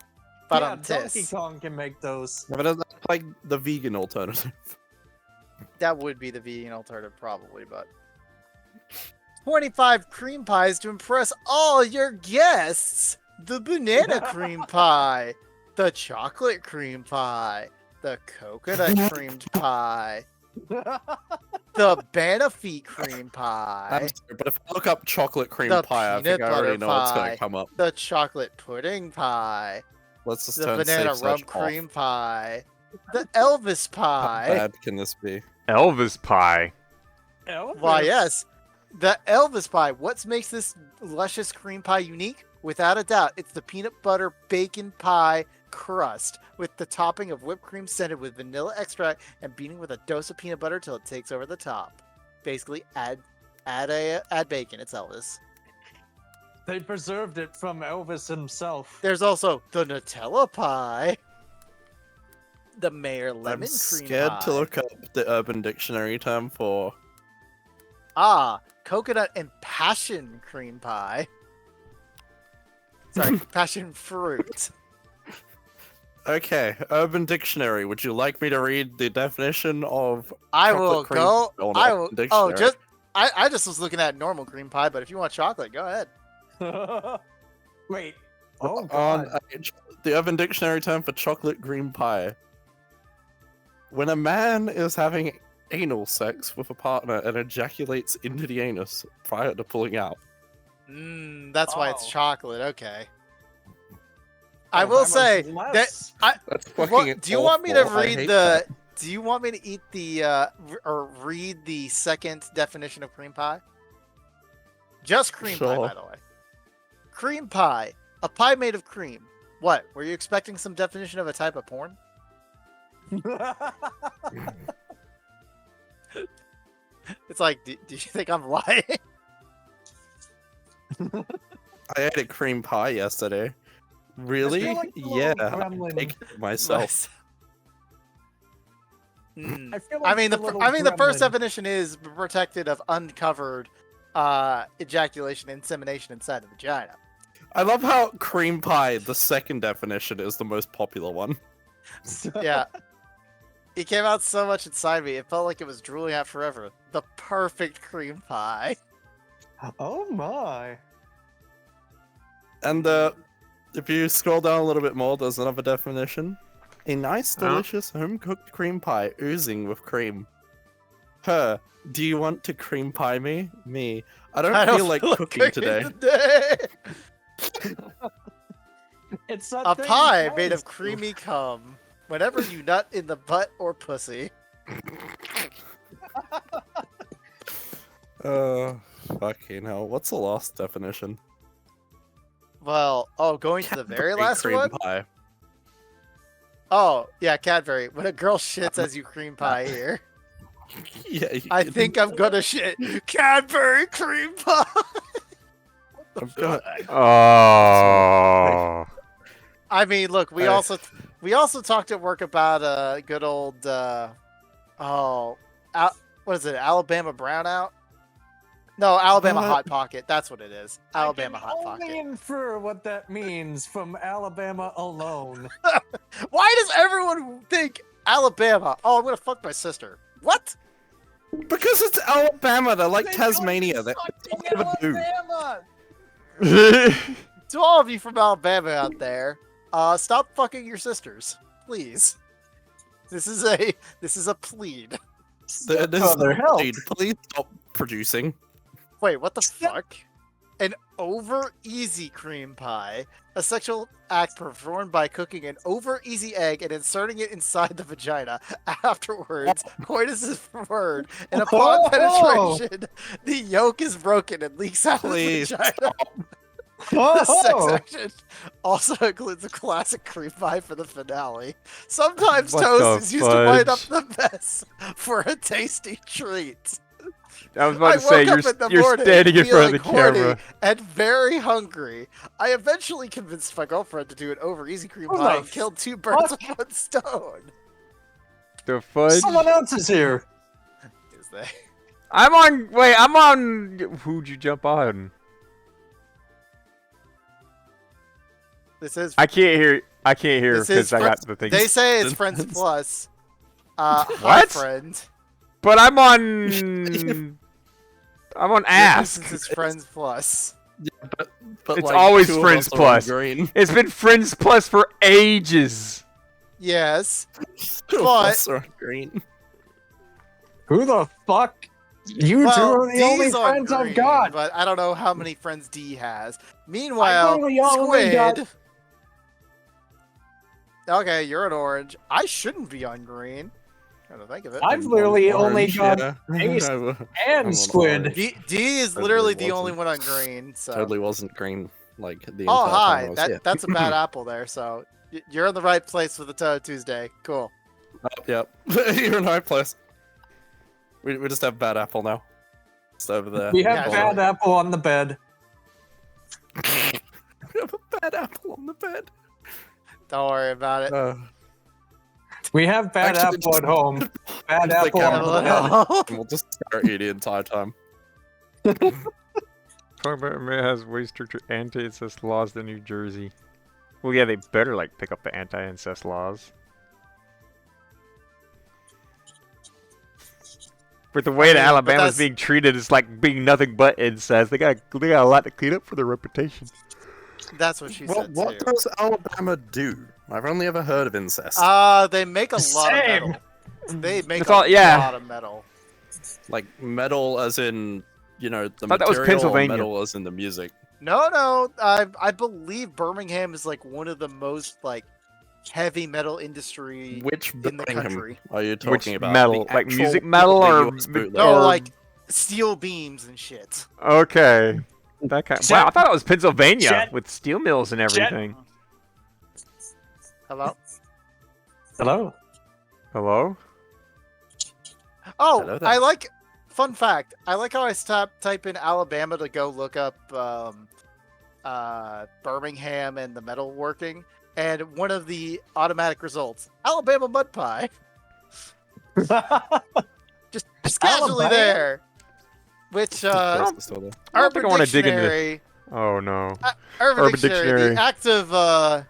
Speaker 2: But
Speaker 4: yeah,
Speaker 2: on
Speaker 4: Donkey
Speaker 2: tis.
Speaker 4: Kong can make those.
Speaker 9: Yeah, but that's like the vegan alternative.
Speaker 2: That would be the vegan alternative, probably, but 25 cream pies to impress all your guests. The banana cream pie, the chocolate cream pie, the coconut cream pie, The Banafee cream pie.
Speaker 9: I'm sorry, but if I look up chocolate cream
Speaker 2: The
Speaker 9: pie, I think
Speaker 2: peanut
Speaker 9: I already
Speaker 2: butter
Speaker 9: know what's
Speaker 2: pie.
Speaker 9: going to come up.
Speaker 2: The chocolate pudding pie.
Speaker 9: Let's just
Speaker 2: The
Speaker 9: turn
Speaker 2: banana
Speaker 9: safe
Speaker 2: rum
Speaker 9: search
Speaker 2: cream
Speaker 9: off.
Speaker 2: pie. The Elvis
Speaker 9: How
Speaker 2: pie.
Speaker 9: bad can this be?
Speaker 8: Elvis pie.
Speaker 2: Why, yes. The Elvis pie. What makes this luscious cream pie unique? Without a doubt, it's the peanut butter bacon pie crust with the topping of whipped cream scented with vanilla extract and beating with a dose of peanut butter till it takes over the top. Basically, add bacon. It's Elvis.
Speaker 4: They preserved it from Elvis himself.
Speaker 2: There's also the Nutella pie. The Mayor Lemon
Speaker 9: I'm
Speaker 2: cream
Speaker 9: scared
Speaker 2: pie.
Speaker 9: to look up the Urban Dictionary term for.
Speaker 2: Coconut and passion cream pie. Sorry, passion fruit.
Speaker 9: Okay, Urban Dictionary. Would you like me to read the definition of?
Speaker 2: I
Speaker 9: chocolate
Speaker 2: will
Speaker 9: cream
Speaker 2: go.
Speaker 9: on
Speaker 2: I
Speaker 9: Urban
Speaker 2: will. Oh,
Speaker 9: Dictionary?
Speaker 2: just I just was looking at normal cream pie, but if you want chocolate, go ahead.
Speaker 4: Wait. Oh,
Speaker 9: on
Speaker 4: God.
Speaker 9: the Urban Dictionary term for chocolate cream pie. When a man is having anal sex with a partner and ejaculates into the anus prior to pulling out.
Speaker 2: That's why it's
Speaker 4: Oh.
Speaker 2: chocolate. Okay. I
Speaker 4: Oh,
Speaker 2: will
Speaker 4: that
Speaker 2: say
Speaker 4: was
Speaker 2: that
Speaker 4: less.
Speaker 9: That's fucking
Speaker 2: What, do you want me to
Speaker 9: awful. I
Speaker 2: read
Speaker 9: hate
Speaker 2: the?
Speaker 9: that.
Speaker 2: Do you want me to eat the or read the second definition of cream pie? Just cream pie,
Speaker 9: Sure.
Speaker 2: by the way. Cream pie, a pie made of cream. What? Were you expecting some definition of a type of porn? It's like, do you think I'm lying?
Speaker 9: I ate a cream pie yesterday. Really?
Speaker 4: like the
Speaker 9: Yeah.
Speaker 4: little
Speaker 9: I'm
Speaker 4: gremlin.
Speaker 9: taking it myself.
Speaker 2: Hmm.
Speaker 4: I feel
Speaker 2: I
Speaker 4: like
Speaker 2: mean,
Speaker 4: the
Speaker 2: the first
Speaker 4: gremlin.
Speaker 2: definition is protected of uncovered ejaculation, insemination inside the vagina.
Speaker 9: I love how cream pie, the second definition, is the most popular one.
Speaker 2: Yeah. It came out so much inside me, it felt like it was drooling out forever. The perfect cream pie.
Speaker 4: Oh my.
Speaker 9: And if you scroll down a little bit more, there's another definition. A nice, delicious, home-cooked cream pie oozing with cream. Her, do you want to cream pie me? Me. I don't feel like cooking today.
Speaker 4: It's that
Speaker 2: A
Speaker 4: thing
Speaker 2: pie
Speaker 4: guys
Speaker 2: made of
Speaker 4: do.
Speaker 2: creamy cum. Whenever you nut in the butt or pussy.
Speaker 9: Fucking hell. What's the last definition?
Speaker 2: Well, going to the very
Speaker 9: A
Speaker 2: last
Speaker 9: cream
Speaker 2: one?
Speaker 9: pie.
Speaker 2: Oh, yeah, Cadbury. When a girl shits as you cream pie here.
Speaker 9: Yeah,
Speaker 2: I think I'm gonna shit. Cadbury cream pie!
Speaker 9: I'm gonna...
Speaker 8: Oh.
Speaker 2: I mean, look, we also talked at work about good old what is it? Alabama brownout? No, Alabama
Speaker 9: What?
Speaker 2: hot pocket. That's what it is. Alabama
Speaker 4: I can
Speaker 2: hot
Speaker 4: only
Speaker 2: pocket.
Speaker 4: infer what that means from Alabama alone.
Speaker 2: Why does everyone think Alabama? Oh, I'm gonna fuck my sister. What?
Speaker 9: Because it's Alabama, they're like
Speaker 2: They
Speaker 9: Tasmania. They
Speaker 2: fucking
Speaker 9: never do.
Speaker 2: Alabama! To all of you from Alabama out there, stop fucking your sisters, please. This is a plead.
Speaker 9: Please stop producing.
Speaker 2: Wait, what the fuck? An over easy cream pie, a sexual act performed by cooking an over easy egg and inserting it inside the vagina. Afterwards, coitus is preferred, and upon penetration, the yolk is broken and leaks out
Speaker 9: Please
Speaker 2: of the vagina. The sex action also includes a classic cream pie for the finale. Sometimes
Speaker 8: What
Speaker 2: toast
Speaker 8: the
Speaker 2: is used to wind up
Speaker 8: fudge?
Speaker 2: the mess for a tasty treat.
Speaker 8: I was about to say,
Speaker 2: woke up in the
Speaker 8: you're
Speaker 2: morning
Speaker 8: standing in front of the
Speaker 2: feeling horny
Speaker 8: camera.
Speaker 2: and very hungry. I eventually convinced my girlfriend to do an over easy cream
Speaker 4: Who
Speaker 2: pie
Speaker 4: the
Speaker 2: and killed two birds with
Speaker 4: fuck?
Speaker 2: one stone.
Speaker 8: The fudge.
Speaker 4: Someone else is here.
Speaker 2: Is they?
Speaker 8: I'm on. Who'd you jump on?
Speaker 2: This is.
Speaker 8: I can't hear
Speaker 2: This is
Speaker 8: because I got
Speaker 2: Friends-
Speaker 8: the thing.
Speaker 2: They say it's Friends Plus. Hi,
Speaker 8: What?
Speaker 2: friend.
Speaker 8: But I'm on. I'm on Ask.
Speaker 2: This is Friends Plus.
Speaker 9: But
Speaker 8: It's
Speaker 9: like,
Speaker 8: always
Speaker 9: two of
Speaker 8: Friends
Speaker 9: us are on
Speaker 8: Plus.
Speaker 9: Green.
Speaker 8: It's been Friends Plus for ages.
Speaker 2: Yes.
Speaker 9: Two of
Speaker 2: But-
Speaker 9: us are on green.
Speaker 4: Who the fuck? You two are the only
Speaker 2: D's on
Speaker 4: friends I've
Speaker 2: green,
Speaker 4: got.
Speaker 2: but I don't know how many friends D has. Meanwhile,
Speaker 4: literally only got-
Speaker 2: Squid. Okay, you're an orange. I shouldn't be on green. Come to think of it.
Speaker 4: I've literally only
Speaker 9: Orange,
Speaker 4: got
Speaker 9: yeah.
Speaker 4: Ace
Speaker 9: I'm
Speaker 4: and
Speaker 9: on
Speaker 4: Squid.
Speaker 9: orange.
Speaker 2: D is
Speaker 9: Totally
Speaker 2: literally the only
Speaker 9: wasn't.
Speaker 2: one on green. So.
Speaker 9: Totally wasn't green like the
Speaker 2: Oh,
Speaker 9: entire time
Speaker 2: hi.
Speaker 9: I was here.
Speaker 2: That's a bad apple there. So you're in the right place for the Touhou Tuesday. Cool.
Speaker 9: Yep. You're in the right place. We just have bad apple now. It's over there.
Speaker 4: We have
Speaker 2: Yeah,
Speaker 4: bad apple on the bed.
Speaker 9: We have a bad apple on the bed.
Speaker 2: Don't worry about it.
Speaker 4: We have bad
Speaker 9: Actually,
Speaker 4: apple
Speaker 9: just-
Speaker 4: at home. Bad
Speaker 9: Just
Speaker 4: apple
Speaker 9: like
Speaker 4: on the bed.
Speaker 9: And we'll just start eating the entire time.
Speaker 8: It has way stricter anti-incest laws than New Jersey. Well, yeah, they better like pick up the anti-incest laws. With the way that
Speaker 2: mean, but
Speaker 8: Alabama's
Speaker 2: that's-
Speaker 8: being treated, it's like being nothing but incest. They got a lot to clean up for their reputation.
Speaker 2: That's what she said
Speaker 9: What
Speaker 2: too.
Speaker 9: does Alabama do? I've only ever heard of incest.
Speaker 2: They make a lot of
Speaker 4: Same.
Speaker 2: metal. They make
Speaker 8: That's
Speaker 2: a
Speaker 8: all- yeah.
Speaker 2: lot of metal.
Speaker 9: Like metal as in, you know, the
Speaker 8: Thought that was
Speaker 9: material, or
Speaker 8: Pennsylvania.
Speaker 9: metal as in the music.
Speaker 2: No. I believe Birmingham is like one of the most like heavy metal industry
Speaker 9: Which
Speaker 2: in the
Speaker 9: Birmingham
Speaker 2: country.
Speaker 9: are you talking
Speaker 8: Which
Speaker 9: about?
Speaker 8: metal?
Speaker 9: The
Speaker 8: Like
Speaker 9: actual
Speaker 8: music metal
Speaker 9: the
Speaker 8: or
Speaker 9: US bootleg?
Speaker 2: No,
Speaker 8: or-
Speaker 2: like steel beams and shit.
Speaker 8: Okay. That kind.
Speaker 4: Jet-
Speaker 8: Wow, I thought it was Pennsylvania
Speaker 4: Jet-
Speaker 8: with steel mills and
Speaker 4: Jet-
Speaker 8: everything.
Speaker 2: Hello?
Speaker 4: Hello?
Speaker 8: Hello?
Speaker 2: Oh,
Speaker 9: Hello there.
Speaker 2: I like. Fun fact: I like how I type in Alabama to go look up Birmingham and the metalworking, and one of the automatic results: Alabama mud pie. Just casually
Speaker 4: Alabama?
Speaker 2: there. Which
Speaker 8: I don't think I
Speaker 2: Urban
Speaker 8: wanna dig into-
Speaker 2: Dictionary,
Speaker 8: Oh no.
Speaker 2: Urban
Speaker 8: Urban
Speaker 2: Dictionary,
Speaker 8: Dictionary.
Speaker 2: the act of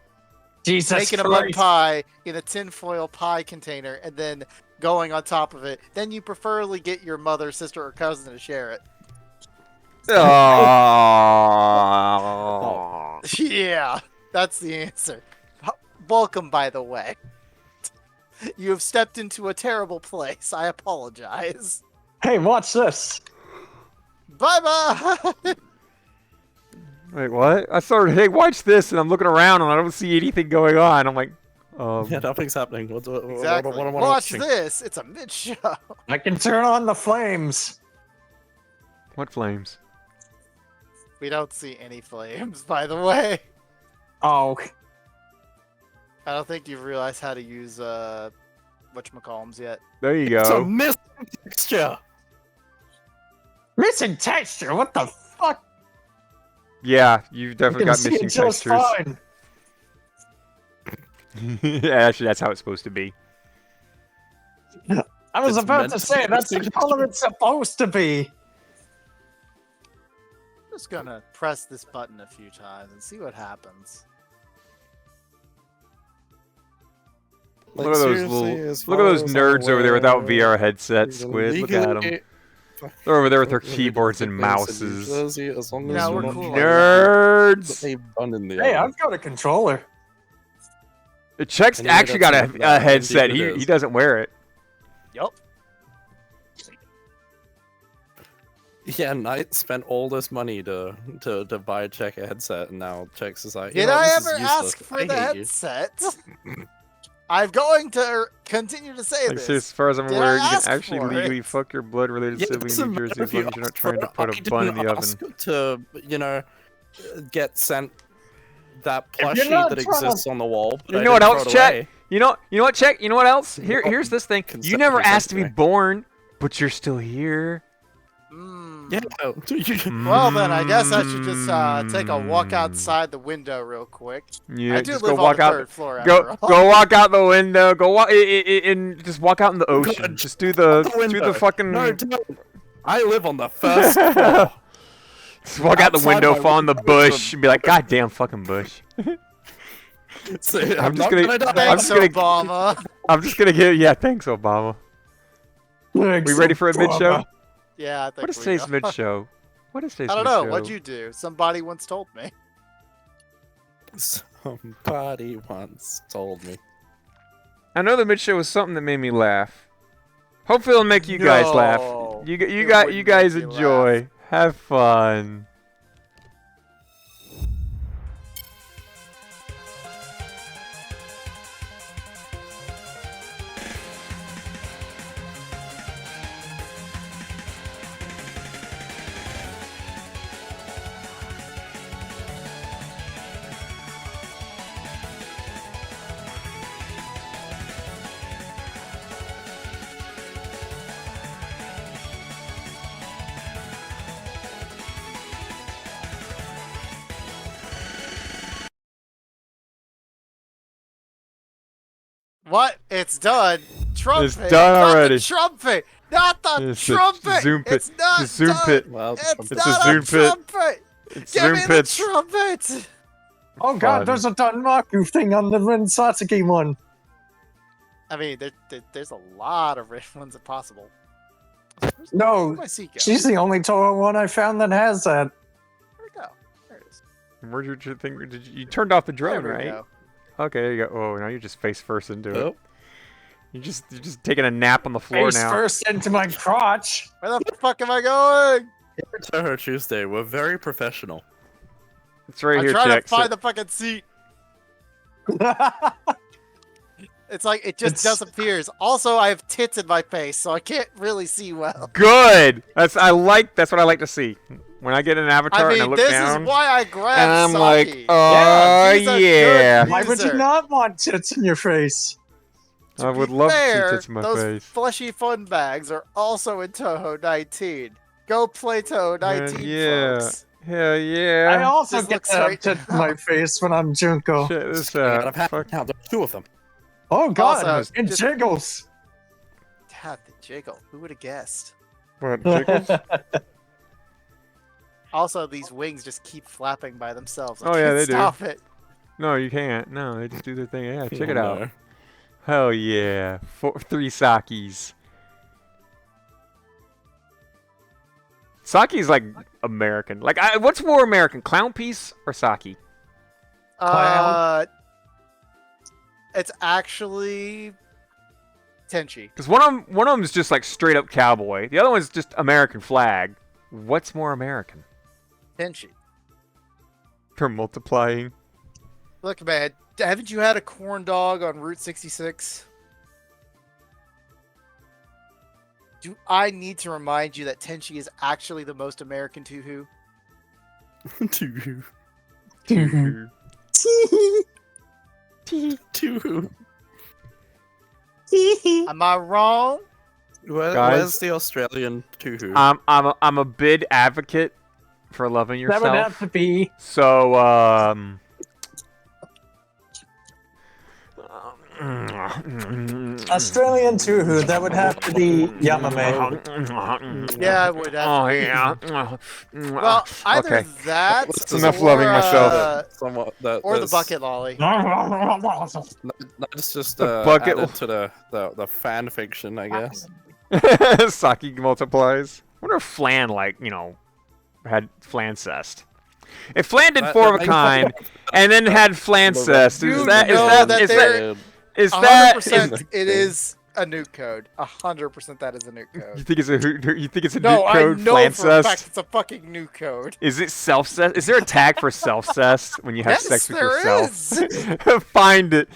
Speaker 4: Jesus
Speaker 2: making a mud
Speaker 4: Christ.
Speaker 2: pie in a tinfoil pie container and then going on top of it. Then you preferably get your mother, sister, or cousin to share it.
Speaker 8: Oh.
Speaker 2: Yeah, that's the answer. Welcome, by the way. You have stepped into a terrible place. I apologize.
Speaker 4: Hey, watch this.
Speaker 2: Bye bye.
Speaker 8: Wait, what? I started, hey, watch this, and I'm looking around and I don't see anything going on. I'm like,
Speaker 9: Yeah, nothing's happening.
Speaker 2: Exactly.
Speaker 9: What am I
Speaker 2: Watch
Speaker 9: watching?
Speaker 2: this. It's a mid show.
Speaker 4: I can turn on the flames.
Speaker 8: what flames?
Speaker 2: We don't see any flames, by the way.
Speaker 4: Oh,
Speaker 2: I don't think you've realized how to use whatchamacallums yet.
Speaker 8: There you
Speaker 9: It's a
Speaker 8: go.
Speaker 9: missing texture.
Speaker 4: missing texture. What the fuck?
Speaker 8: Yeah, you've definitely
Speaker 4: You can
Speaker 8: got
Speaker 4: see
Speaker 8: missing
Speaker 4: it just
Speaker 8: textures.
Speaker 4: fine.
Speaker 8: Yeah, actually, that's how it's supposed to be.
Speaker 4: I was
Speaker 9: It's
Speaker 4: about
Speaker 9: meant
Speaker 4: to
Speaker 9: to
Speaker 4: say
Speaker 9: be
Speaker 4: that's the
Speaker 9: missing
Speaker 4: color it's supposed to be.
Speaker 2: Just gonna press this button a few times and see what happens.
Speaker 8: Look at those look at those nerds over there without VR headsets, Squid. Look at them. They're over there with their keyboards and mouses.
Speaker 9: As long as
Speaker 2: Yeah,
Speaker 9: you're
Speaker 2: we're
Speaker 9: not
Speaker 2: cool.
Speaker 8: Nerds!
Speaker 9: a bun in the
Speaker 4: Hey,
Speaker 9: oven.
Speaker 4: I've got a controller.
Speaker 8: Check's
Speaker 9: And you
Speaker 8: actually got
Speaker 9: gotta
Speaker 8: a
Speaker 9: that,
Speaker 8: headset.
Speaker 9: indeed it
Speaker 8: He
Speaker 9: is.
Speaker 8: doesn't wear it.
Speaker 2: Yup.
Speaker 9: Yeah, Knight spent all this money to buy Check a headset, and now Check's is like, you
Speaker 2: Did
Speaker 9: know,
Speaker 2: I
Speaker 9: this is
Speaker 2: ever
Speaker 9: useless.
Speaker 2: ask for
Speaker 9: I
Speaker 2: the
Speaker 9: hate you.
Speaker 2: headset? I'm going to continue to say
Speaker 8: Like,
Speaker 2: this.
Speaker 8: as far as I'm
Speaker 2: Did I
Speaker 8: aware, you
Speaker 2: ask
Speaker 8: can actually
Speaker 2: for
Speaker 8: legally
Speaker 2: it?
Speaker 8: fuck your blood-related
Speaker 9: Yeah,
Speaker 8: sibling
Speaker 9: it
Speaker 8: in
Speaker 9: doesn't
Speaker 8: New
Speaker 9: matter
Speaker 8: Jersey
Speaker 9: if
Speaker 8: as long
Speaker 9: you
Speaker 8: as you're not
Speaker 9: ask
Speaker 8: trying
Speaker 9: for
Speaker 8: to
Speaker 9: it.
Speaker 8: put
Speaker 9: I
Speaker 8: a bun in the
Speaker 9: didn't
Speaker 8: oven.
Speaker 9: ask to, you know, get sent that
Speaker 4: If you're
Speaker 9: plushie
Speaker 4: not
Speaker 9: that
Speaker 4: trying to-
Speaker 9: exists on the wall. But
Speaker 8: You
Speaker 9: I
Speaker 8: know what
Speaker 9: didn't
Speaker 8: else,
Speaker 9: throw it
Speaker 8: Chet?
Speaker 9: away.
Speaker 8: You know what, Check? You know what else? Here's this thing. You never
Speaker 9: Conceptually
Speaker 8: asked to be
Speaker 9: sensitive.
Speaker 8: born, but you're still here.
Speaker 2: Mm.
Speaker 9: Yeah.
Speaker 2: Well then, I guess I should just take a walk outside the window real quick.
Speaker 8: Yeah,
Speaker 2: I do
Speaker 8: just
Speaker 2: live
Speaker 8: go
Speaker 2: on
Speaker 8: walk
Speaker 2: the
Speaker 8: out.
Speaker 2: third floor. After all.
Speaker 8: Go walk out the window. Go walk and just walk out in the ocean.
Speaker 9: God,
Speaker 8: Just do the
Speaker 9: out the window.
Speaker 8: fucking.
Speaker 9: No, don't. I live on the first floor.
Speaker 8: Just walk out the
Speaker 9: Outside
Speaker 8: window,
Speaker 9: my
Speaker 8: fall in the
Speaker 9: window is
Speaker 8: bush, and be like, "God damn fucking bush."
Speaker 9: So,
Speaker 8: I'm just
Speaker 9: not
Speaker 8: gonna-
Speaker 9: die.
Speaker 8: I'm
Speaker 2: Thanks,
Speaker 8: just gonna-
Speaker 2: Obama.
Speaker 8: I'm just gonna get. Yeah, thanks, Obama. We ready for a mid show?
Speaker 2: Yeah, I think
Speaker 8: What is
Speaker 2: we
Speaker 8: today's
Speaker 2: are.
Speaker 8: mid show? What is today's
Speaker 2: I don't
Speaker 8: mid
Speaker 2: know.
Speaker 8: show?
Speaker 2: What'd you do? Somebody once told me.
Speaker 9: Somebody once told me.
Speaker 8: I know the mid show was something that made me laugh. Hopefully it'll make you guys laugh.
Speaker 2: No,
Speaker 8: You
Speaker 2: it
Speaker 8: guys
Speaker 2: wouldn't make me
Speaker 8: enjoy.
Speaker 2: laugh.
Speaker 8: Have fun.
Speaker 2: What? It's done. Trumpet.
Speaker 8: It's done
Speaker 2: not
Speaker 8: already.
Speaker 2: The trumpet. Not the
Speaker 8: It's a
Speaker 2: trumpet.
Speaker 8: Zoom pit.
Speaker 2: It's not
Speaker 8: It's a Zoom
Speaker 2: done.
Speaker 8: pit.
Speaker 9: Well,
Speaker 2: It's
Speaker 8: It's a
Speaker 2: not
Speaker 8: Zoom
Speaker 2: a
Speaker 8: pit.
Speaker 2: trumpet.
Speaker 8: It's
Speaker 2: Give
Speaker 8: Zoom
Speaker 2: me
Speaker 8: pits.
Speaker 2: the trumpet.
Speaker 4: Oh god,
Speaker 8: Fun.
Speaker 4: there's a Danmaku thing on the Rin Satsuki one.
Speaker 2: I mean, there's a lot of rich ones possible.
Speaker 4: No,
Speaker 2: Where'd my seat go?
Speaker 4: she's the only Touhou one I found that has that.
Speaker 2: Where'd it go? There it is.
Speaker 8: Where'd your thing? You turned off the drone,
Speaker 2: There we
Speaker 8: right?
Speaker 2: go.
Speaker 8: Okay, there you go. Oh, now you're just face first into it.
Speaker 9: Oh.
Speaker 8: You're just taking a nap on the floor
Speaker 4: Face
Speaker 8: now.
Speaker 4: first into my crotch.
Speaker 2: Where the fuck am I going?
Speaker 9: Here at Touhou Tuesday, we're very professional.
Speaker 8: It's right
Speaker 2: I'm
Speaker 8: here,
Speaker 2: trying
Speaker 8: Jack.
Speaker 2: to find the fucking seat. It's like it just disappears. Also, I have tits in my face, so I can't really see well.
Speaker 8: Good. That's what I like to see. When I get an avatar
Speaker 2: I
Speaker 8: and I
Speaker 2: mean,
Speaker 8: look
Speaker 2: this
Speaker 8: down,
Speaker 2: is why I grabbed
Speaker 8: and I'm like,
Speaker 2: Saki.
Speaker 8: oh
Speaker 2: he's a good
Speaker 8: yeah.
Speaker 2: user.
Speaker 4: Why would you not want tits in your face?
Speaker 8: I would
Speaker 2: To
Speaker 8: love
Speaker 2: be
Speaker 8: to see
Speaker 2: fair,
Speaker 8: tits in my
Speaker 2: those
Speaker 8: face.
Speaker 2: fleshy fun bags are also in Touhou 19. Go play Touhou 19,
Speaker 8: yeah.
Speaker 2: folks.
Speaker 8: Hell
Speaker 4: I
Speaker 8: yeah.
Speaker 4: also
Speaker 2: Just
Speaker 4: get
Speaker 2: look
Speaker 4: to have
Speaker 2: straight
Speaker 4: tits in my face when I'm Junko.
Speaker 8: Check this
Speaker 9: Out
Speaker 8: out.
Speaker 9: of half
Speaker 8: Fuck.
Speaker 9: now, there's 2 of them.
Speaker 4: Oh god,
Speaker 2: Also,
Speaker 4: it
Speaker 2: just-
Speaker 4: jiggles.
Speaker 2: God, the jiggle. Who would have guessed?
Speaker 8: What, jiggles?
Speaker 2: Also, these wings just keep flapping by themselves. I
Speaker 8: Oh, yeah,
Speaker 2: can't
Speaker 8: they do.
Speaker 2: stop it.
Speaker 8: No, you can't. No, they just do their thing. Yeah, check
Speaker 9: Oh,
Speaker 8: it out.
Speaker 9: no.
Speaker 8: Hell yeah. 3 Sakis. Saki's like American. Like, what's more American, clown piece or Saki?
Speaker 2: It's actually Tenchi.
Speaker 8: Because one of them is just like straight up cowboy. The other one's just American flag. What's more American?
Speaker 2: Tenchi.
Speaker 8: They're multiplying.
Speaker 2: Look, man, haven't you had a corn dog on Route 66? Do I need to remind you that Tenchi is actually the most American Touhou?
Speaker 9: Touhou.
Speaker 8: Touhou.
Speaker 9: Touhou.
Speaker 2: Am I wrong?
Speaker 9: Where's the Australian Touhou?
Speaker 8: I'm a big advocate for loving yourself.
Speaker 4: That would have to be.
Speaker 8: So,
Speaker 4: Australian Touhou, that would have to be Yamame.
Speaker 2: Yeah, I would have
Speaker 8: Oh
Speaker 2: to be.
Speaker 8: yeah.
Speaker 2: Well, either
Speaker 8: Okay.
Speaker 2: that
Speaker 9: It's
Speaker 8: enough
Speaker 2: or,
Speaker 8: loving myself.
Speaker 9: Somewhat,
Speaker 2: or the
Speaker 9: that's-
Speaker 2: bucket lolly.
Speaker 9: That's just
Speaker 8: The bucket
Speaker 9: added to the fan fiction, I guess.
Speaker 8: Saki multiplies. I wonder if Flan, like, had Flancest. If Flan did
Speaker 9: That-
Speaker 8: Four
Speaker 9: that
Speaker 8: of a
Speaker 9: makes-
Speaker 8: kind and then had Flancest,
Speaker 2: You
Speaker 8: is that
Speaker 2: know that there-
Speaker 8: is
Speaker 2: 100%
Speaker 8: that
Speaker 2: it is a nuke code. 100% that is a nuke
Speaker 8: you
Speaker 2: code.
Speaker 8: think it's a
Speaker 2: No,
Speaker 8: nuke
Speaker 2: I
Speaker 8: code
Speaker 2: know for a
Speaker 8: Flancest?
Speaker 2: fact it's a fucking nuke code.
Speaker 8: Is it self-cest? Is there a tag for self-cest when you have
Speaker 2: Yes,
Speaker 8: sex with
Speaker 2: there
Speaker 8: yourself? Find it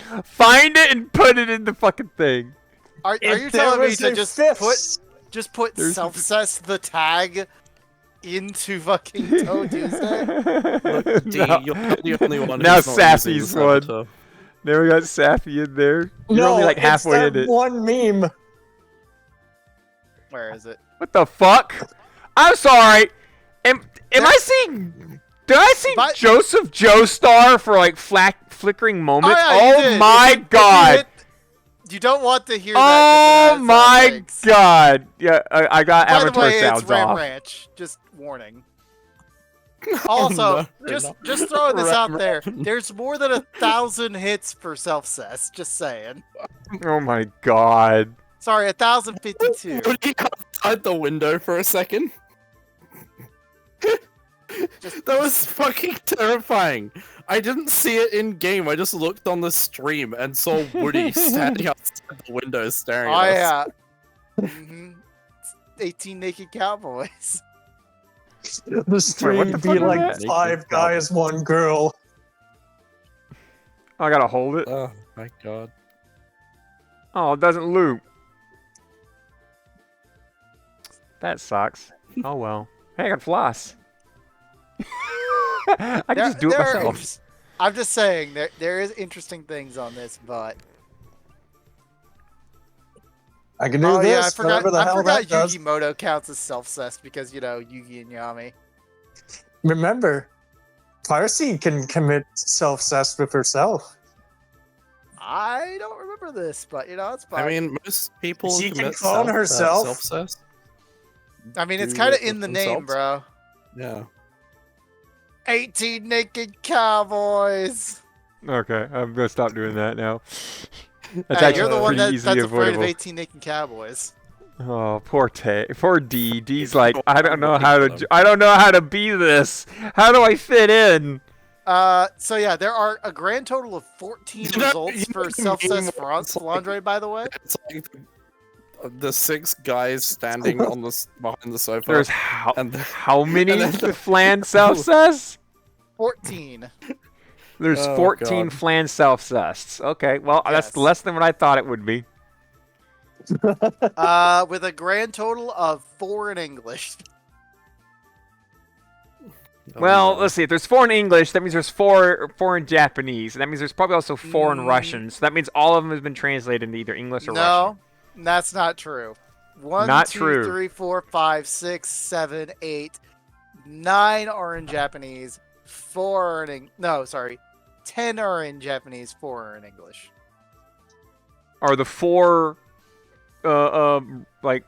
Speaker 8: and put it in the fucking thing.
Speaker 2: Are you
Speaker 4: If there
Speaker 2: telling me
Speaker 4: was
Speaker 2: to
Speaker 4: a
Speaker 2: just put
Speaker 8: There's-
Speaker 2: self-cess the tag into fucking Touhou Tuesday?
Speaker 9: D,
Speaker 8: No.
Speaker 9: you're the only one
Speaker 8: Now
Speaker 9: who's not using
Speaker 8: Sappy's
Speaker 9: this
Speaker 8: one.
Speaker 9: avatar.
Speaker 8: There we got Sappy in there. You're
Speaker 4: No,
Speaker 8: only like halfway
Speaker 4: it's
Speaker 8: in
Speaker 4: that
Speaker 8: it.
Speaker 4: one meme.
Speaker 2: Where is it?
Speaker 8: What the fuck? I'm sorry. Am I seeing? Did I see
Speaker 2: But-
Speaker 8: Joseph Joestar for like flickering moments?
Speaker 2: yeah, you did.
Speaker 8: My
Speaker 2: If you
Speaker 8: god!
Speaker 2: hit- you don't want to hear that.
Speaker 8: Oh
Speaker 2: 'cause it has
Speaker 8: my
Speaker 2: outtakes.
Speaker 8: god! Yeah, I got
Speaker 2: By the
Speaker 8: avatar
Speaker 2: way, it's
Speaker 8: sounds
Speaker 2: Ram
Speaker 8: off.
Speaker 2: Ranch. Just warning. Also,
Speaker 9: no,
Speaker 2: just throwing this out
Speaker 9: Ram
Speaker 2: there.
Speaker 9: Ranch.
Speaker 2: There's more than 1,000 hits for self-cess. Just saying.
Speaker 8: Oh my god!
Speaker 2: Sorry, 1,052.
Speaker 9: Would you come outside the window for a second? That was fucking terrifying. I didn't see it in game. I just looked on the stream and saw Woody standing outside the window staring
Speaker 2: Oh
Speaker 9: at us.
Speaker 2: yeah. Mm-hmm. 18 naked cowboys.
Speaker 4: The stream
Speaker 8: the
Speaker 4: be
Speaker 8: fuck was
Speaker 4: like
Speaker 8: that?
Speaker 4: 5 guys, 1 girl.
Speaker 8: I gotta hold it.
Speaker 9: Oh my god.
Speaker 8: Oh, it doesn't loop. That sucks. Oh well. Hey, I got floss. I can just do it myself.
Speaker 2: I'm just saying there is interesting things on this, but
Speaker 4: I can do
Speaker 2: oh
Speaker 4: this.
Speaker 2: yeah, I
Speaker 4: whatever the hell
Speaker 2: forgot
Speaker 4: that does.
Speaker 2: Yugimoto counts as self-cessed because Yugi and Yami.
Speaker 4: Remember, Parsi can commit self-cess with herself.
Speaker 2: I don't remember this, but it's fine.
Speaker 9: I mean, most people
Speaker 4: She can
Speaker 9: commit
Speaker 4: clone herself.
Speaker 9: self-cess.
Speaker 2: I mean, it's
Speaker 9: do
Speaker 2: kind of
Speaker 9: it
Speaker 2: in the name,
Speaker 9: themselves.
Speaker 2: bro.
Speaker 9: Yeah.
Speaker 2: 18 naked cowboys.
Speaker 8: Okay, I'm gonna stop doing that now. That's
Speaker 2: Hey,
Speaker 8: actually
Speaker 2: you're the one
Speaker 8: pretty
Speaker 2: that's
Speaker 8: easily
Speaker 2: afraid of
Speaker 8: avoidable.
Speaker 2: 18 naked cowboys.
Speaker 8: Oh, poor D. D's like, I don't know how to be this. How do I fit in?
Speaker 2: So yeah, there are a grand total of 14 results for self-cessed Flandre, by the way.
Speaker 9: It's like the 6 guys standing on behind the sofa.
Speaker 8: There's
Speaker 9: and
Speaker 8: how many
Speaker 9: and then-
Speaker 8: flan self-cess?
Speaker 2: 14.
Speaker 8: There's
Speaker 9: Oh,
Speaker 8: 14
Speaker 9: God.
Speaker 8: flan self-cests. Okay, well, that's
Speaker 2: Yes.
Speaker 8: less than what I thought it would be.
Speaker 2: With a grand total of 4 in English.
Speaker 8: Well, let's see. If there's 4 in English, that means there's 4 in Japanese. And that means there's probably also 4 in Russian. So that means all of them has been translated into either English or Russian.
Speaker 2: No, that's not true. 1,
Speaker 8: Not
Speaker 2: 2,
Speaker 8: true.
Speaker 2: 3, 4, 5, 6, 7, 8, 9 are in Japanese. 4 are in no, sorry, 10 are in Japanese. 4 are in English.
Speaker 8: Are the 4, like,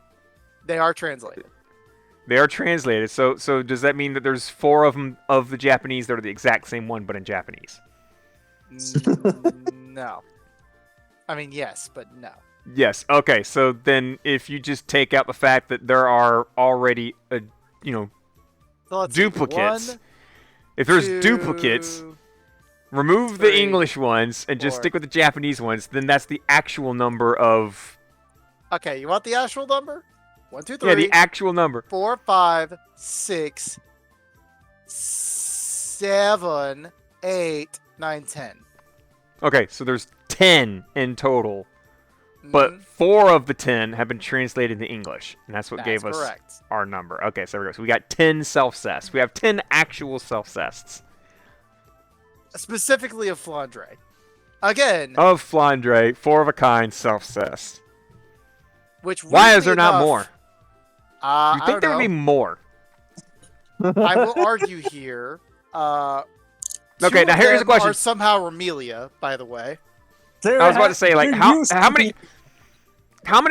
Speaker 2: They are translated.
Speaker 8: they are translated. So does that mean that there's 4 of them of the Japanese that are the exact same one but in Japanese?
Speaker 2: No. I mean, yes, but no.
Speaker 8: Yes. Okay. So then, if you just take out the fact that there are already,
Speaker 2: So let's see,
Speaker 8: duplicates.
Speaker 2: 1,
Speaker 8: If there's
Speaker 2: 2,
Speaker 8: duplicates, remove the
Speaker 2: 3,
Speaker 8: English ones and just
Speaker 2: 4.
Speaker 8: stick with the Japanese ones. Then that's the actual number of.
Speaker 2: Okay, you want the actual number? 1, 2, 3.
Speaker 8: Yeah, the actual number.
Speaker 2: 4, 5, 6, 7, 8, 9, 10.
Speaker 8: Okay, so there's 10 in total, but 4 of the 10 have been translated into English, and that's what
Speaker 2: That's
Speaker 8: gave us
Speaker 2: correct.
Speaker 8: our number. Okay, so there we go. So we got 10 self-cests. We have 10 actual self-cests.
Speaker 2: Specifically of Flandre. Again,
Speaker 8: Of Flandre, 4 of a kind self-cessed.
Speaker 2: which
Speaker 8: Why is there
Speaker 2: weirdly
Speaker 8: not
Speaker 2: enough,
Speaker 8: more? You
Speaker 2: I
Speaker 8: think
Speaker 2: don't
Speaker 8: there would be
Speaker 2: know.
Speaker 8: more?
Speaker 2: I will argue here.
Speaker 8: Okay,
Speaker 2: Two
Speaker 8: now
Speaker 2: of
Speaker 8: here's a
Speaker 2: them
Speaker 8: question.
Speaker 2: Are somehow Remelia, by the way.
Speaker 8: I was about to say, like, how many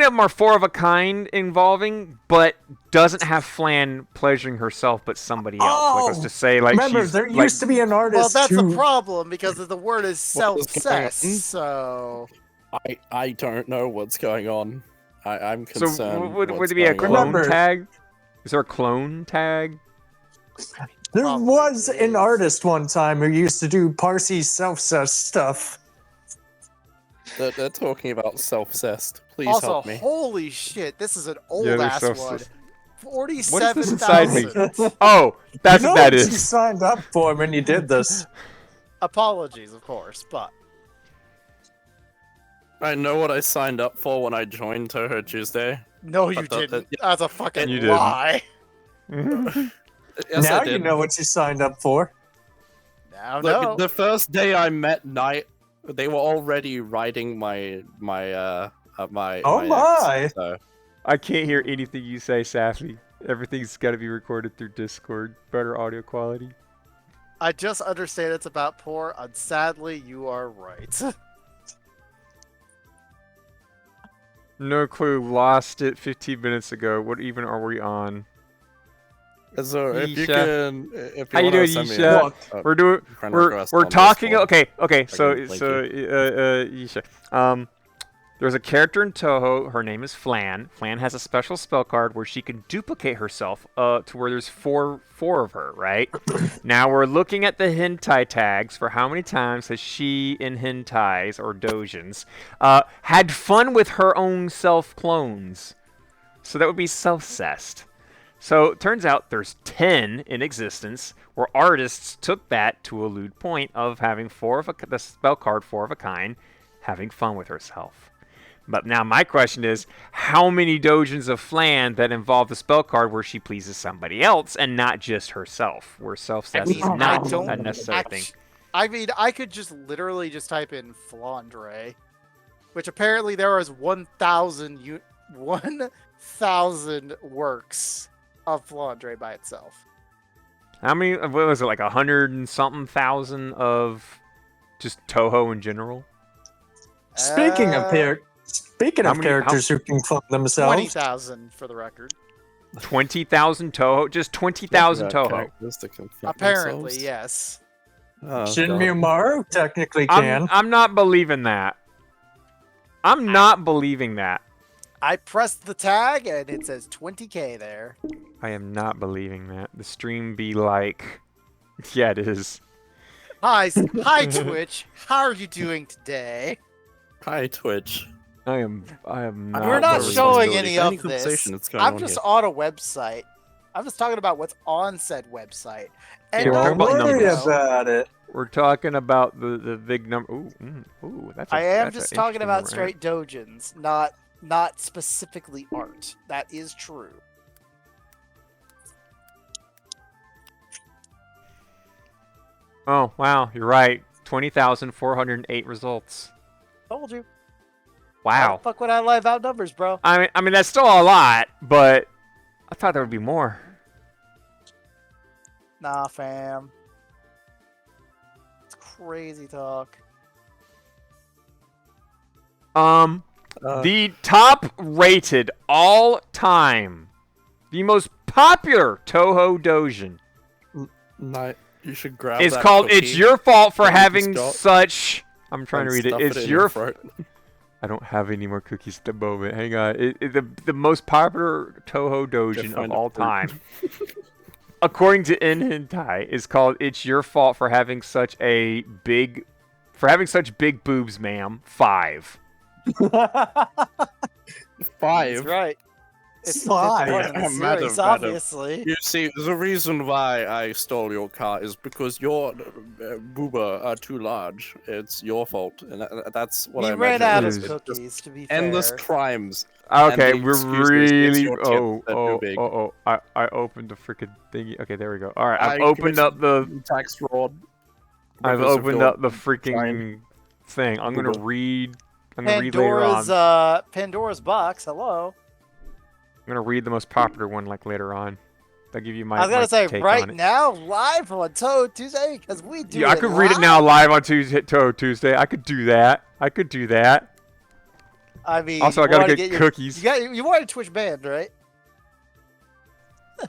Speaker 8: of them are 4 of a kind involving, but doesn't have Flan pleasuring herself, but somebody else? Like, let's just say, like,
Speaker 4: Remember,
Speaker 8: she's,
Speaker 4: there
Speaker 8: like,
Speaker 4: used to be an artist
Speaker 2: Well, that's
Speaker 4: who...
Speaker 2: the problem because the word is
Speaker 9: What was going on?
Speaker 2: self-cess. So
Speaker 9: I don't know what's going on. I'm concerned.
Speaker 8: So would
Speaker 9: what's
Speaker 8: it be a
Speaker 9: going
Speaker 8: clone
Speaker 9: on.
Speaker 4: Remember-
Speaker 8: tag? Is there a clone tag?
Speaker 4: There
Speaker 2: Probably
Speaker 4: was an
Speaker 2: is.
Speaker 4: artist one time who used to do Parsi self-cess stuff.
Speaker 9: They're talking about self-cessed. Please
Speaker 2: also,
Speaker 9: help me.
Speaker 2: holy shit, this is an old
Speaker 8: they're
Speaker 2: ass one.
Speaker 8: self-cessed. What is this
Speaker 2: 47,000.
Speaker 8: inside me? Oh, that's
Speaker 4: you know
Speaker 8: what that
Speaker 4: what you
Speaker 8: is.
Speaker 4: signed up for when you did this.
Speaker 2: Apologies, of course, but
Speaker 9: I know what I signed up for when I joined Touhou Tuesday.
Speaker 2: no,
Speaker 9: I
Speaker 2: you
Speaker 9: thought that-
Speaker 2: didn't.
Speaker 9: yeah.
Speaker 2: That's a fucking
Speaker 8: You didn't.
Speaker 2: lie.
Speaker 9: Yes,
Speaker 4: now
Speaker 9: I
Speaker 4: you
Speaker 9: did.
Speaker 4: know what you signed up for.
Speaker 2: Now,
Speaker 9: Look,
Speaker 2: no.
Speaker 9: the first day I met Knight, they were already writing my
Speaker 4: Oh
Speaker 9: my
Speaker 4: my.
Speaker 9: ex, so.
Speaker 8: I can't hear anything you say, Safi. Everything's got to be recorded through Discord. Better audio quality.
Speaker 2: I just understand it's about poor, and sadly, you are right.
Speaker 8: No clue. Lost it 15 minutes ago. What even are we on?
Speaker 9: So if you
Speaker 8: Yisha.
Speaker 9: can, if you
Speaker 8: How you
Speaker 9: wanna
Speaker 8: doing,
Speaker 9: send me
Speaker 8: Yisha?
Speaker 9: a
Speaker 8: We're doing.
Speaker 9: friend
Speaker 8: We're
Speaker 9: request
Speaker 8: we're
Speaker 9: on
Speaker 8: talking.
Speaker 9: Discord.
Speaker 8: Okay. So
Speaker 9: can link
Speaker 8: Yisha. There's a character in Touhou. Her name is Flan. Flan has a special spell card where she can duplicate herself to where there's four of her, right? Now we're looking at the hentai tags for how many times has she in hentais or dojins had fun with her own self clones. So that would be self-cessed. So it turns out there's 10 in existence where artists took that to a lewd point of having the spell card 4 of a kind, having fun with herself. But now my question is, how many dojins of Flan that involve the spell card where she pleases somebody else and not just herself, where self-cess is not a necessary thing?
Speaker 2: I mean, I could just literally just type in Flandre, which apparently there is 1,000 works of Flandre by itself.
Speaker 8: How many? What was it, like 100 and something thousand of just Touhou in general?
Speaker 4: Speaking of characters who can fund themselves,
Speaker 2: 20,000 for the record.
Speaker 8: 20,000 Touhou? Just 20,000 Touhou.
Speaker 2: Apparently, yes.
Speaker 9: Oh,
Speaker 4: Shinmue Maru technically can.
Speaker 8: I'm not believing that. I'm not believing that.
Speaker 2: I pressed the tag and it says 20k there.
Speaker 8: I am not believing that. The stream be like, yeah, it is.
Speaker 2: Hi Twitch. How are you doing today?
Speaker 9: Hi, Twitch.
Speaker 8: I am not.
Speaker 2: We're not
Speaker 8: believing
Speaker 2: showing
Speaker 8: it.
Speaker 2: any of this. I'm just on a website. I'm just talking about what's on said website. And
Speaker 4: Don't worry about it.
Speaker 8: We're talking about the big number. Ooh, that's.
Speaker 2: I am
Speaker 8: that's
Speaker 2: just
Speaker 8: a
Speaker 2: talking
Speaker 8: interesting
Speaker 2: about
Speaker 8: number,
Speaker 2: straight dojins, not specifically art. That is true.
Speaker 8: Oh wow, you're right. 20,408 results.
Speaker 2: Told you. How
Speaker 8: Wow.
Speaker 2: the fuck would I live out numbers, bro?
Speaker 8: I mean that's still a lot, but I thought there would be more.
Speaker 2: Nah, fam. It's crazy talk.
Speaker 8: The top rated all time, the most popular Touhou Dojin
Speaker 9: You should grab
Speaker 8: is
Speaker 9: that
Speaker 8: called
Speaker 9: cookie
Speaker 8: "It's Your Fault for
Speaker 9: that you
Speaker 8: Having
Speaker 9: just got
Speaker 8: Such." I'm trying
Speaker 9: and
Speaker 8: to read it.
Speaker 9: stuff
Speaker 8: It's
Speaker 9: in
Speaker 8: your.
Speaker 9: throat.
Speaker 8: I don't have any more cookies at the moment. Hang on. The most popular Touhou Dojin of
Speaker 9: find
Speaker 8: all
Speaker 9: it.
Speaker 8: time, according to In Hentai, is called "It's Your Fault for Having Such Big Boobs, Ma'am." 5.
Speaker 9: 5.
Speaker 2: That's right. It's
Speaker 4: Five.
Speaker 2: one in the
Speaker 9: Madam,
Speaker 2: series,
Speaker 9: madam.
Speaker 2: obviously.
Speaker 9: You see, the reason why I stole your car is because your booba are too large. It's your fault, and that's what
Speaker 2: We
Speaker 9: I
Speaker 2: ran
Speaker 9: imagine
Speaker 2: out
Speaker 9: it
Speaker 2: of
Speaker 9: is. It's just
Speaker 2: cookies, to be
Speaker 9: endless
Speaker 2: fair.
Speaker 9: crimes.
Speaker 8: Okay,
Speaker 9: And the
Speaker 8: we're
Speaker 9: excuse is,
Speaker 8: really.
Speaker 9: it's your tits that are too big.
Speaker 8: I opened the freaking thingy. Okay, there we go. All right, I've
Speaker 9: I
Speaker 8: opened up the.
Speaker 9: committed tax fraud.
Speaker 8: I've
Speaker 9: because of
Speaker 8: opened
Speaker 9: your
Speaker 8: up the freaking
Speaker 9: crime.
Speaker 8: thing. I'm gonna
Speaker 9: Google.
Speaker 8: read. I'm gonna read later on.
Speaker 2: Pandora's box. Hello.
Speaker 8: I'm gonna read the most popular one like later on. I'll give you my.
Speaker 2: I was gonna
Speaker 8: my
Speaker 2: say
Speaker 8: take
Speaker 2: right
Speaker 8: on it.
Speaker 2: now, live on Touhou Tuesday, because we do.
Speaker 8: Yeah, I
Speaker 2: it
Speaker 8: could read it now live on Touhou Tuesday. I could do that.
Speaker 2: I mean,
Speaker 8: Also, I
Speaker 2: you
Speaker 8: gotta
Speaker 2: wanna
Speaker 8: get
Speaker 2: your-
Speaker 8: cookies.
Speaker 2: You want a Twitch band, right?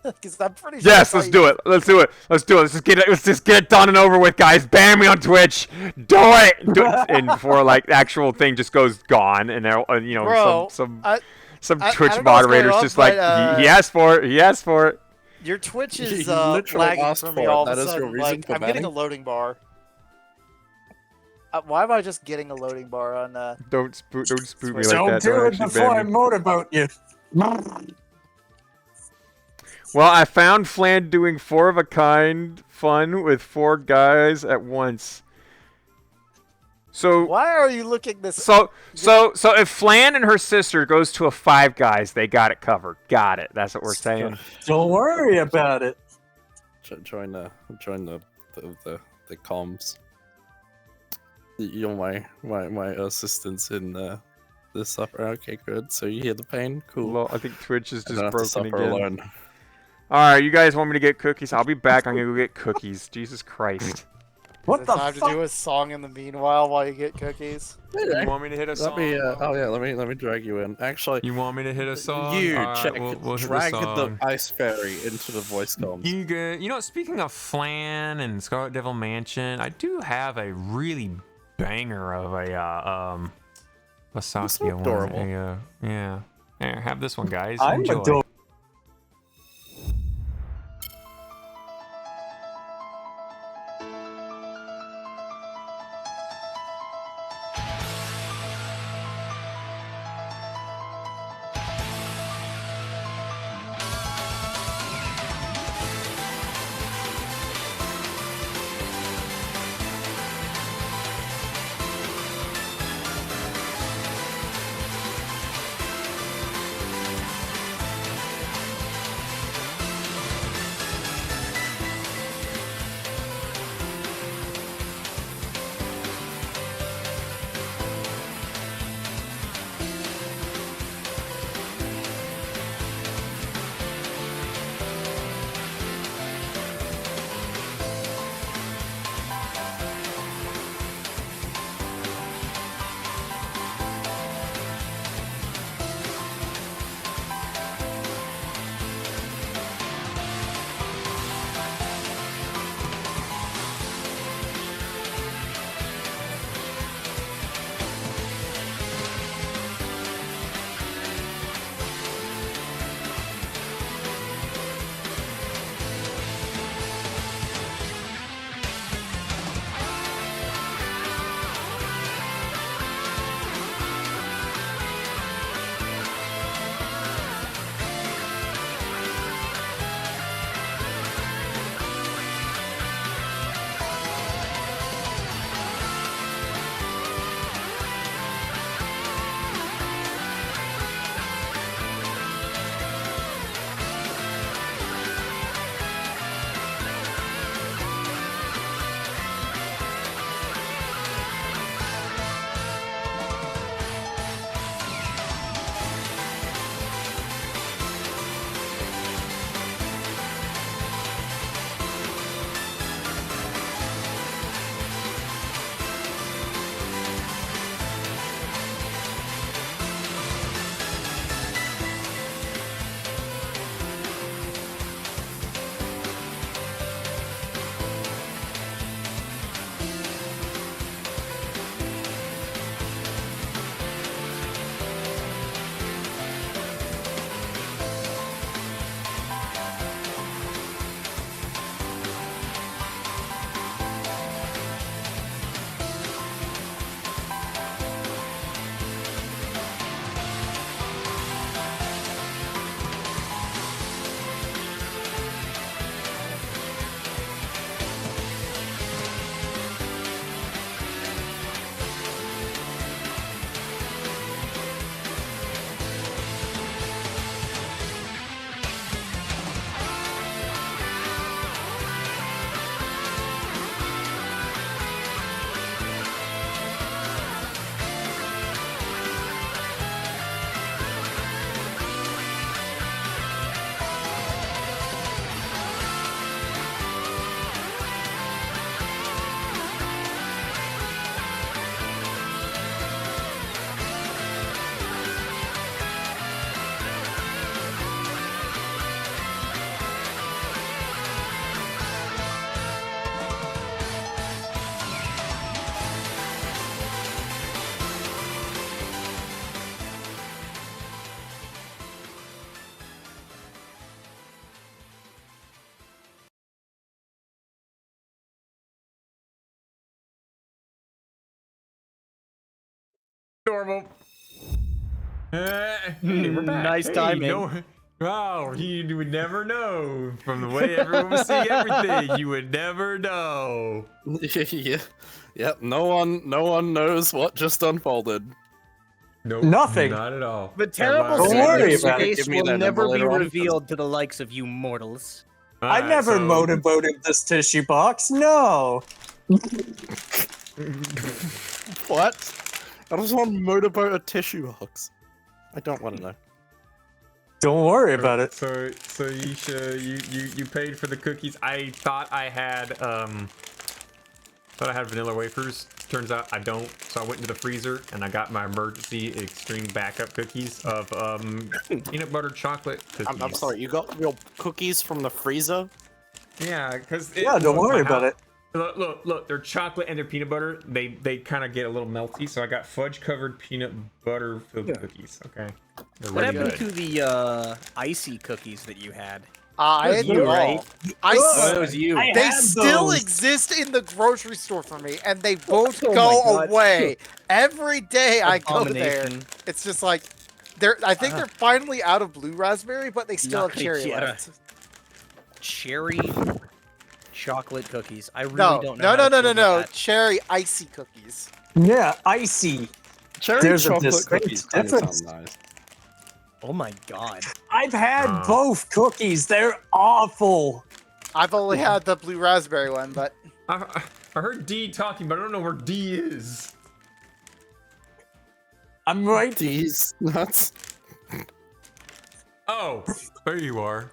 Speaker 2: Because I'm pretty sure.
Speaker 8: Yes, let's do it. Let's do it. Let's just get it done and over with, guys. Ban me on Twitch. Do it. And before like the actual thing just goes gone, and there, you know,
Speaker 2: Bro,
Speaker 8: some
Speaker 2: I
Speaker 8: Twitch
Speaker 2: don't know what's going
Speaker 8: moderators
Speaker 2: on,
Speaker 8: just like
Speaker 2: but,
Speaker 8: he asked for it. He asked for it.
Speaker 2: Your Twitch
Speaker 9: You
Speaker 2: is
Speaker 9: literally
Speaker 2: lagging
Speaker 9: asked
Speaker 2: for
Speaker 9: for
Speaker 2: me
Speaker 9: it.
Speaker 2: all of
Speaker 9: That
Speaker 2: a
Speaker 9: is your
Speaker 2: sudden.
Speaker 9: reason
Speaker 2: Like,
Speaker 9: for
Speaker 2: I'm getting a
Speaker 9: banning?
Speaker 2: loading bar. Why am I just getting a loading bar on?
Speaker 8: Don't spook me like
Speaker 4: Don't
Speaker 8: that.
Speaker 4: do
Speaker 8: Don't
Speaker 4: it
Speaker 8: actually
Speaker 4: before I
Speaker 8: ban me.
Speaker 4: motorboat you.
Speaker 8: Well, I found Flan doing 4 of a kind fun with 4 guys at once. So
Speaker 2: Why are you looking this?
Speaker 8: So if Flan and her sister goes to a 5 guys, they got it covered. Got it. That's what we're saying.
Speaker 4: Don't worry about it.
Speaker 9: Join the comms. You're my assistants in this suffer. Okay, good. So you hear the pain? Cool.
Speaker 8: Well, I think Twitch is
Speaker 9: I
Speaker 8: just
Speaker 9: don't have to
Speaker 8: broken
Speaker 9: suffer
Speaker 8: again.
Speaker 9: alone.
Speaker 8: All right, you guys want me to get cookies? I'll be back. I'm gonna go get cookies. Jesus Christ.
Speaker 4: What
Speaker 2: Is
Speaker 4: the
Speaker 2: it time to
Speaker 4: fuck?
Speaker 2: do a song in the meanwhile while you get cookies?
Speaker 8: You want me to hit a song?
Speaker 9: Let me drag you in. Actually,
Speaker 3: You want me to hit a song?
Speaker 9: you
Speaker 3: All right,
Speaker 9: check
Speaker 3: we'll hit a
Speaker 9: drag the
Speaker 3: song.
Speaker 9: ice fairy into the voice comms.
Speaker 3: You good? You know, speaking of Flan and Scarlet Devil Mansion, I do have a really banger of a Sakia
Speaker 9: adorable.
Speaker 3: one. Yeah. Here, have this one, guys.
Speaker 4: I'm
Speaker 3: Enjoy.
Speaker 4: adorable.
Speaker 3: normal. Hey, we're back.
Speaker 10: Nice timing.
Speaker 3: Wow, you would never know. From the way everyone was seeing everything, you would never know.
Speaker 9: Yeah. Yep. No one knows what just unfolded.
Speaker 3: Nope,
Speaker 4: Nothing.
Speaker 3: Not at all.
Speaker 10: The terrible
Speaker 4: Don't worry about it.
Speaker 10: space
Speaker 9: Give me
Speaker 10: will
Speaker 9: that
Speaker 10: never
Speaker 9: number
Speaker 10: be
Speaker 9: later on.
Speaker 10: revealed to the likes of you mortals.
Speaker 4: I
Speaker 3: Alright,
Speaker 4: never
Speaker 3: so-
Speaker 4: motorboated this tissue box. No.
Speaker 9: What? I just want to motorboat a tissue box. I don't want to know.
Speaker 4: Don't worry about it.
Speaker 3: So you paid for the cookies. I thought I had vanilla wafers. Turns out I don't. So I went into the freezer and I got my emergency extreme backup cookies of peanut butter chocolate cookies.
Speaker 9: I'm sorry. You got your cookies from the freezer?
Speaker 3: Yeah, because
Speaker 4: Yeah, don't worry about it.
Speaker 3: Look, they're chocolate and they're peanut butter. They kind of get a little melty. So I got fudge covered peanut butter filled cookies. Okay. They're
Speaker 10: What
Speaker 3: really
Speaker 10: happened
Speaker 3: good.
Speaker 10: to the icy cookies that you had?
Speaker 2: I
Speaker 10: That
Speaker 2: had
Speaker 10: was you,
Speaker 2: them all.
Speaker 10: right?
Speaker 2: I
Speaker 10: Oh, that was you.
Speaker 2: They
Speaker 4: had
Speaker 2: still
Speaker 4: those.
Speaker 2: exist in the grocery store for me, and they both
Speaker 10: Oh my
Speaker 2: go
Speaker 10: God.
Speaker 2: away every day. I go there.
Speaker 10: Abomination.
Speaker 2: It's just like I think they're finally out of blue raspberry, but they still have
Speaker 10: Not
Speaker 2: cherry
Speaker 10: yet.
Speaker 2: left.
Speaker 10: Cherry chocolate cookies. I really
Speaker 2: No,
Speaker 10: don't know.
Speaker 2: no. Cherry icy cookies.
Speaker 4: Yeah, icy.
Speaker 9: Cherry
Speaker 4: There's a
Speaker 9: chocolate
Speaker 4: distinct
Speaker 9: cookies kinda
Speaker 4: difference.
Speaker 9: sound nice.
Speaker 10: Oh my god.
Speaker 4: I've had
Speaker 3: Ah.
Speaker 4: both cookies. They're awful.
Speaker 2: I've only had the blue raspberry one, but
Speaker 3: I heard D talking, but I don't know where D is.
Speaker 4: I'm right.
Speaker 9: These nuts.
Speaker 3: Oh, there you are.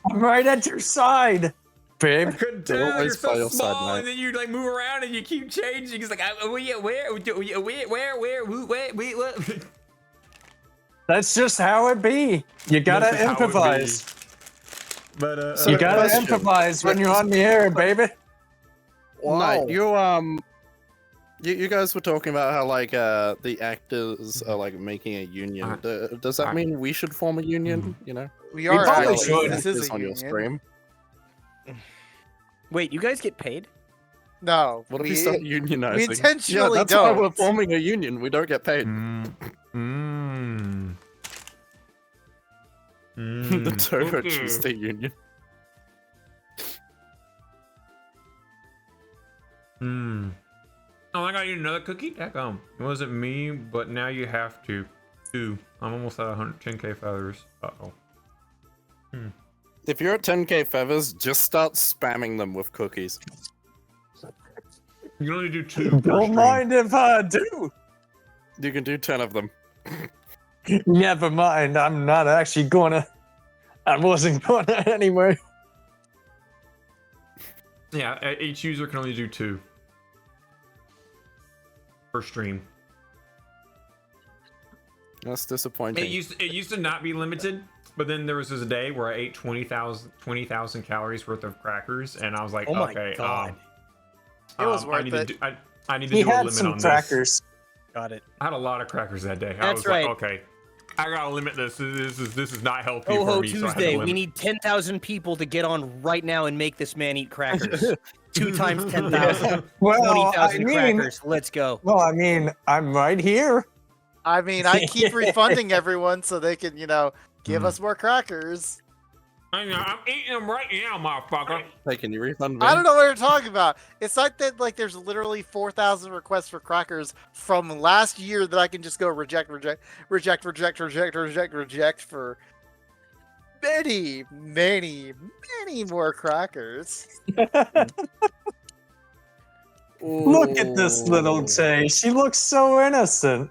Speaker 4: I'm right at your side, babe.
Speaker 3: I couldn't
Speaker 9: They're
Speaker 3: tell. You're
Speaker 9: always by
Speaker 3: so
Speaker 9: your side,
Speaker 3: small,
Speaker 9: mate.
Speaker 3: and then you like move around and you keep changing. It's like, where?
Speaker 4: That's just how it be. You gotta
Speaker 3: This is how it be.
Speaker 4: improvise.
Speaker 3: But
Speaker 9: So
Speaker 4: You gotta
Speaker 9: question.
Speaker 4: improvise when you're on the air, baby.
Speaker 9: No, you guys were talking about how like the actors are like making a union. Does that mean we should form a union? You know,
Speaker 2: we are
Speaker 4: probably
Speaker 2: actually.
Speaker 4: should.
Speaker 2: This is a
Speaker 9: on your
Speaker 2: union.
Speaker 9: stream.
Speaker 10: Wait, you guys get paid?
Speaker 2: No,
Speaker 9: What if we start unionizing?
Speaker 2: we intentionally
Speaker 9: yeah, that's why we're
Speaker 2: don't.
Speaker 9: forming a union. We don't get paid. The Touhou Tuesday union.
Speaker 3: Oh, I got you another cookie? Heck, it wasn't me, but now you have to. Two. I'm almost at 110k feathers. Uh-oh.
Speaker 9: If you're at 10k feathers, just start spamming them with cookies.
Speaker 3: You can only do 2 per
Speaker 4: Don't
Speaker 3: stream.
Speaker 4: mind if I do.
Speaker 9: You can do 10 of them.
Speaker 4: Never mind. I'm not actually gonna. I wasn't gonna anyway.
Speaker 3: Yeah, each user can only do 2 per stream.
Speaker 9: That's disappointing.
Speaker 3: It used to not be limited, but then there was this day where I ate 20,000 calories worth of crackers, and I was like,
Speaker 10: Oh my
Speaker 3: okay,
Speaker 10: God.
Speaker 2: It was
Speaker 3: I
Speaker 2: worth
Speaker 3: need
Speaker 2: it.
Speaker 3: to do, I need to
Speaker 4: He
Speaker 3: do a
Speaker 4: had
Speaker 3: limit
Speaker 4: some
Speaker 3: on
Speaker 4: crackers.
Speaker 10: Got it.
Speaker 3: this. I had a lot of crackers that day. I
Speaker 10: That's
Speaker 3: was
Speaker 10: right.
Speaker 3: like, okay, I gotta limit this. This is not healthy for
Speaker 10: Touhou
Speaker 3: me. So I had to
Speaker 10: Tuesday.
Speaker 3: limit.
Speaker 10: We need 10,000 people to get on right now and make this man eat crackers. 2 times 10,000.
Speaker 4: Well,
Speaker 10: 20,000
Speaker 4: I mean,
Speaker 10: crackers. Let's go.
Speaker 4: well, I mean, I'm right here.
Speaker 2: I mean, I keep refunding everyone so they can, give us more crackers.
Speaker 3: I'm eating them right now, motherfucker.
Speaker 9: Hey, can you refund me?
Speaker 2: I don't know what you're talking about. It's like that. Like there's literally 4,000 requests for crackers from last year that I can just go reject for many more crackers.
Speaker 4: Look at this little Tay. She looks so innocent.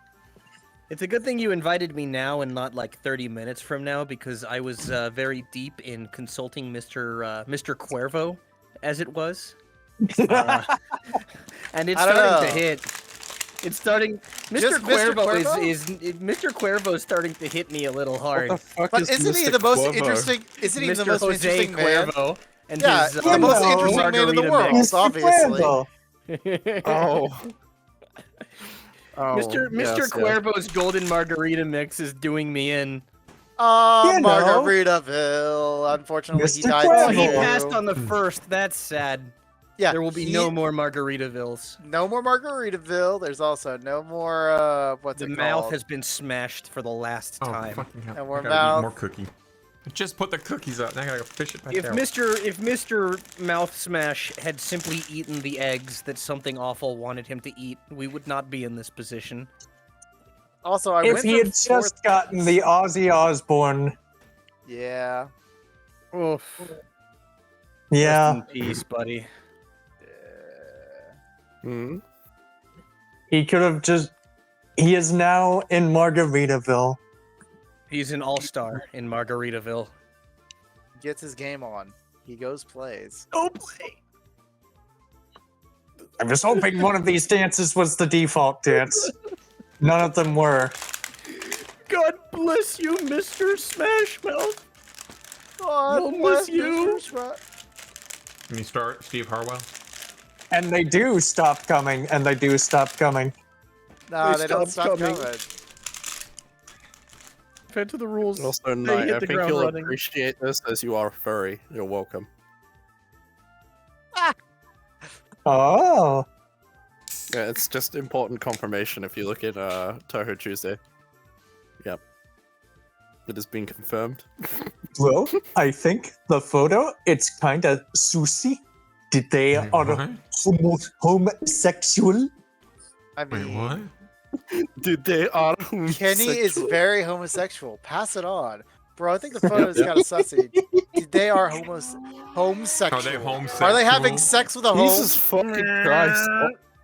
Speaker 10: It's a good thing you invited me now and not like 30 minutes from now because I was very deep in consulting Mr. Cuervo, as it was. And it's
Speaker 2: I don't
Speaker 10: starting to
Speaker 2: know.
Speaker 10: hit. It's starting. Mr.
Speaker 2: Just Mr.
Speaker 10: Cuervo
Speaker 2: Cuervo?
Speaker 10: is Mr. Cuervo is starting to hit me a little hard.
Speaker 9: What the fuck
Speaker 2: But
Speaker 9: is
Speaker 2: isn't he
Speaker 9: Mr.
Speaker 2: the most
Speaker 9: Cuervo?
Speaker 2: interesting? Isn't he the
Speaker 10: Mr.
Speaker 2: most
Speaker 10: Jose
Speaker 2: interesting man?
Speaker 10: Cuervo and
Speaker 2: Yeah,
Speaker 10: his
Speaker 2: the most
Speaker 4: no.
Speaker 2: interesting man in the
Speaker 10: margarita
Speaker 2: world,
Speaker 10: mix.
Speaker 4: Mr.
Speaker 2: obviously.
Speaker 4: Cuervo.
Speaker 9: Oh. Oh,
Speaker 10: Mr.
Speaker 9: yes, yes.
Speaker 10: Cuervo's golden margarita mix is doing me in.
Speaker 2: Oh,
Speaker 4: You know.
Speaker 2: Margaritaville. Unfortunately, he
Speaker 4: Mr.
Speaker 2: died
Speaker 10: Oh,
Speaker 4: Cuervo.
Speaker 10: he
Speaker 2: too.
Speaker 10: passed on the first. That's sad.
Speaker 2: Yeah,
Speaker 10: There will be no more Margaritavilles.
Speaker 2: no more Margaritaville. There's also no more what's
Speaker 10: The
Speaker 2: it
Speaker 10: mouth
Speaker 2: called?
Speaker 10: has been smashed for the last
Speaker 3: Oh,
Speaker 10: time.
Speaker 3: fucking hell.
Speaker 2: And we're
Speaker 3: I gotta eat
Speaker 2: mouth.
Speaker 3: more cookie. I just put the cookies up. Now I gotta fish it back
Speaker 10: If
Speaker 3: out.
Speaker 10: Mr. Mouth Smash had simply eaten the eggs that something awful wanted him to eat, we would not be in this position.
Speaker 2: Also, I
Speaker 4: If
Speaker 2: went
Speaker 4: he
Speaker 2: from
Speaker 4: had just
Speaker 2: fourth-
Speaker 4: gotten the Ozzy Osbourne,
Speaker 2: Yeah.
Speaker 10: Oof.
Speaker 4: yeah,
Speaker 10: Rest in peace, buddy.
Speaker 9: Hmm.
Speaker 4: he could have just. He is now in Margaritaville.
Speaker 10: He's an all-star in Margaritaville.
Speaker 2: Gets his game on. He goes plays.
Speaker 10: Go play.
Speaker 4: I was hoping one of these dances was the default dance. None of them were.
Speaker 10: God bless you, Mr. Smash Mouth.
Speaker 2: God
Speaker 10: We'll
Speaker 2: bless
Speaker 10: miss you.
Speaker 2: Mr. Schwa-
Speaker 3: Can you start, Steve Harwell?
Speaker 4: And they do stop coming, and they do stop coming.
Speaker 2: No,
Speaker 10: They
Speaker 2: they don't
Speaker 10: stopped
Speaker 2: stop
Speaker 10: coming.
Speaker 2: coming.
Speaker 10: Fed to the rules.
Speaker 9: Also,
Speaker 10: They
Speaker 9: Knight,
Speaker 10: hit
Speaker 9: I
Speaker 10: the
Speaker 9: think
Speaker 10: ground
Speaker 9: you'll
Speaker 10: running.
Speaker 9: appreciate this as you are a furry. You're welcome.
Speaker 4: Oh.
Speaker 9: Yeah, it's just important confirmation if you look at Touhou Tuesday. Yep. It has been confirmed.
Speaker 4: Well, I think the photo, it's kind of sushi. Did they
Speaker 3: Wait,
Speaker 4: are
Speaker 3: what?
Speaker 4: homosexual?
Speaker 2: I
Speaker 3: Wait,
Speaker 2: mean,
Speaker 3: what?
Speaker 9: Dude, they are
Speaker 2: Kenny is
Speaker 9: homosexual.
Speaker 2: very homosexual. Pass it on. Bro, I think the photo is kind of sussy. They are homosexual.
Speaker 3: Are they homosexual?
Speaker 2: Are they having sex with a home?
Speaker 9: Jesus fucking Christ.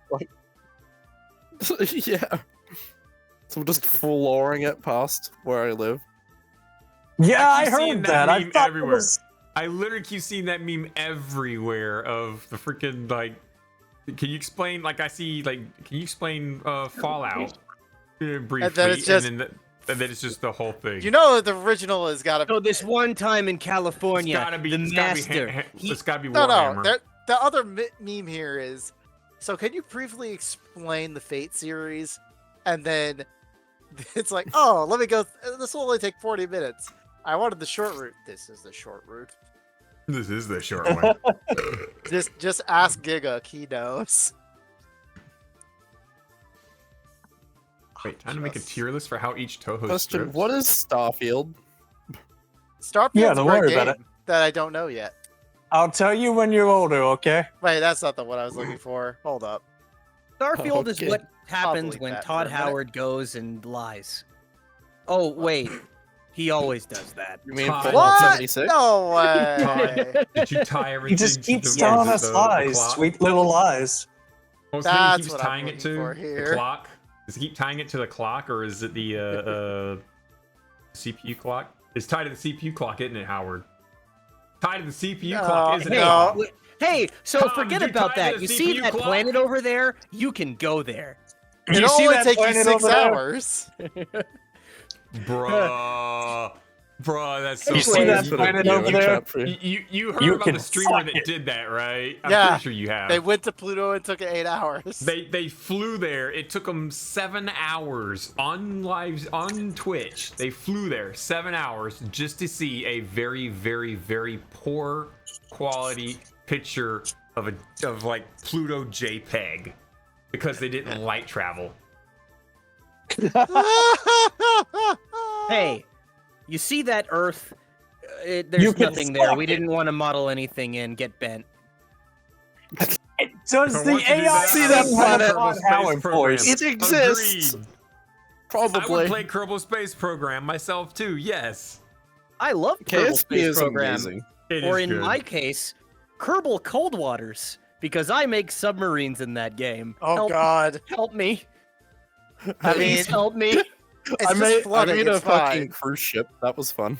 Speaker 9: What? Yeah. So I'm just flooring it past where I live.
Speaker 4: Yeah, I
Speaker 3: keep seeing
Speaker 4: heard
Speaker 3: that
Speaker 4: that. I
Speaker 3: meme
Speaker 4: thought
Speaker 3: everywhere.
Speaker 4: it was.
Speaker 3: I literally keep seeing that meme everywhere of the freaking like. Can you explain? Like I see like. Can you explain Fallout briefly?
Speaker 2: And then it's just-
Speaker 3: and then it's just the whole thing.
Speaker 2: You know the original has got to
Speaker 10: So this one time in California,
Speaker 3: it's gotta be,
Speaker 10: the
Speaker 3: it's gotta be
Speaker 10: master, he-
Speaker 3: it's gotta be
Speaker 2: No,
Speaker 3: Warhammer.
Speaker 2: no. The other meme here is, so can you briefly explain the Fate series? And then it's like, oh, let me go. This will only take 40 minutes. I wanted the short route. This is the short route.
Speaker 3: This is the short one.
Speaker 2: Just ask Giga. He knows.
Speaker 3: Wait, trying to make a tier list for how each Touhou
Speaker 9: Question,
Speaker 3: strips?
Speaker 9: what is Starfield?
Speaker 2: Starfield's
Speaker 4: Yeah,
Speaker 2: a
Speaker 4: don't
Speaker 2: great
Speaker 4: worry about
Speaker 2: game that I don't know yet.
Speaker 4: I'll tell you when you're older, okay?
Speaker 2: Wait, that's not the one I was looking for. Hold up.
Speaker 10: Starfield is
Speaker 9: Okay.
Speaker 10: what happens
Speaker 2: believe
Speaker 10: when
Speaker 2: that for
Speaker 10: Todd
Speaker 2: a minute.
Speaker 10: Howard goes and lies. Oh wait, he always does that.
Speaker 9: You mean
Speaker 3: Todd.
Speaker 9: Fallout
Speaker 2: What?
Speaker 9: 76?
Speaker 2: No way.
Speaker 3: Did you tie everything?
Speaker 4: He just
Speaker 3: to
Speaker 4: keeps
Speaker 3: the,
Speaker 4: telling
Speaker 3: the-
Speaker 4: us
Speaker 3: the
Speaker 4: lies,
Speaker 3: clock?
Speaker 4: sweet little lies.
Speaker 3: Well,
Speaker 2: That's
Speaker 3: he keeps
Speaker 2: what I'm
Speaker 3: tying it
Speaker 2: looking
Speaker 3: to
Speaker 2: for
Speaker 3: the
Speaker 2: here.
Speaker 3: clock. Does he keep tying it to the clock, or is it the CPU clock? It's tied to the CPU clock, isn't it, Howard? Tied to the CPU clock, isn't
Speaker 10: Hey,
Speaker 3: it?
Speaker 2: No.
Speaker 10: hey, so
Speaker 3: Tom,
Speaker 10: forget
Speaker 3: did you
Speaker 10: about
Speaker 3: tie to
Speaker 10: that.
Speaker 3: the
Speaker 10: You see
Speaker 3: CPU
Speaker 10: that
Speaker 3: clock?
Speaker 10: planet over there? You can go there.
Speaker 2: It'll
Speaker 4: You see
Speaker 2: only
Speaker 4: that
Speaker 2: take you
Speaker 4: planet
Speaker 2: 6
Speaker 4: over there?
Speaker 2: hours.
Speaker 3: Bruh, that's so
Speaker 4: You see
Speaker 3: funny.
Speaker 4: that
Speaker 9: Put a
Speaker 4: planet
Speaker 9: view
Speaker 4: over
Speaker 9: in
Speaker 4: there?
Speaker 9: chat for you.
Speaker 3: You heard
Speaker 4: You
Speaker 3: about
Speaker 4: can
Speaker 3: the streamer
Speaker 4: fuck
Speaker 3: that
Speaker 4: it.
Speaker 3: did that, right? I'm
Speaker 2: Yeah.
Speaker 3: pretty sure you have.
Speaker 2: They went to Pluto and took it 8 hours.
Speaker 3: They flew there. It took them 7 hours on Twitch. They flew there 7 hours just to see a very, very, very poor quality picture of like Pluto JPEG because they didn't light travel.
Speaker 10: Hey, you see that Earth?
Speaker 4: You
Speaker 10: There's
Speaker 4: can
Speaker 10: nothing there.
Speaker 4: fuck
Speaker 10: We
Speaker 4: it.
Speaker 10: didn't want to model anything in. Get bent.
Speaker 4: Does
Speaker 3: If I
Speaker 4: the
Speaker 3: want to do
Speaker 4: AI
Speaker 9: See
Speaker 3: I
Speaker 9: that
Speaker 3: would
Speaker 9: planet?
Speaker 3: play Kerbal
Speaker 4: Todd
Speaker 3: Space
Speaker 4: Howard
Speaker 3: Program.
Speaker 4: voice?
Speaker 9: It exists.
Speaker 3: Agreed. I
Speaker 9: Probably.
Speaker 3: would play Kerbal Space Program myself too. Yes,
Speaker 10: I love Kerbal
Speaker 9: KSP
Speaker 10: Space
Speaker 9: is
Speaker 10: Program,
Speaker 9: amazing.
Speaker 3: it
Speaker 10: or
Speaker 3: is
Speaker 10: in
Speaker 3: good.
Speaker 10: my case, Kerbal Cold Waters, because I make submarines in that game.
Speaker 2: Oh
Speaker 10: help,
Speaker 2: God.
Speaker 10: help me!
Speaker 2: I mean,
Speaker 10: Please help me!
Speaker 2: it's
Speaker 9: I
Speaker 2: just
Speaker 9: made,
Speaker 2: flooding.
Speaker 9: I made a
Speaker 2: It's
Speaker 9: fucking
Speaker 2: fine.
Speaker 9: cruise ship. That was fun.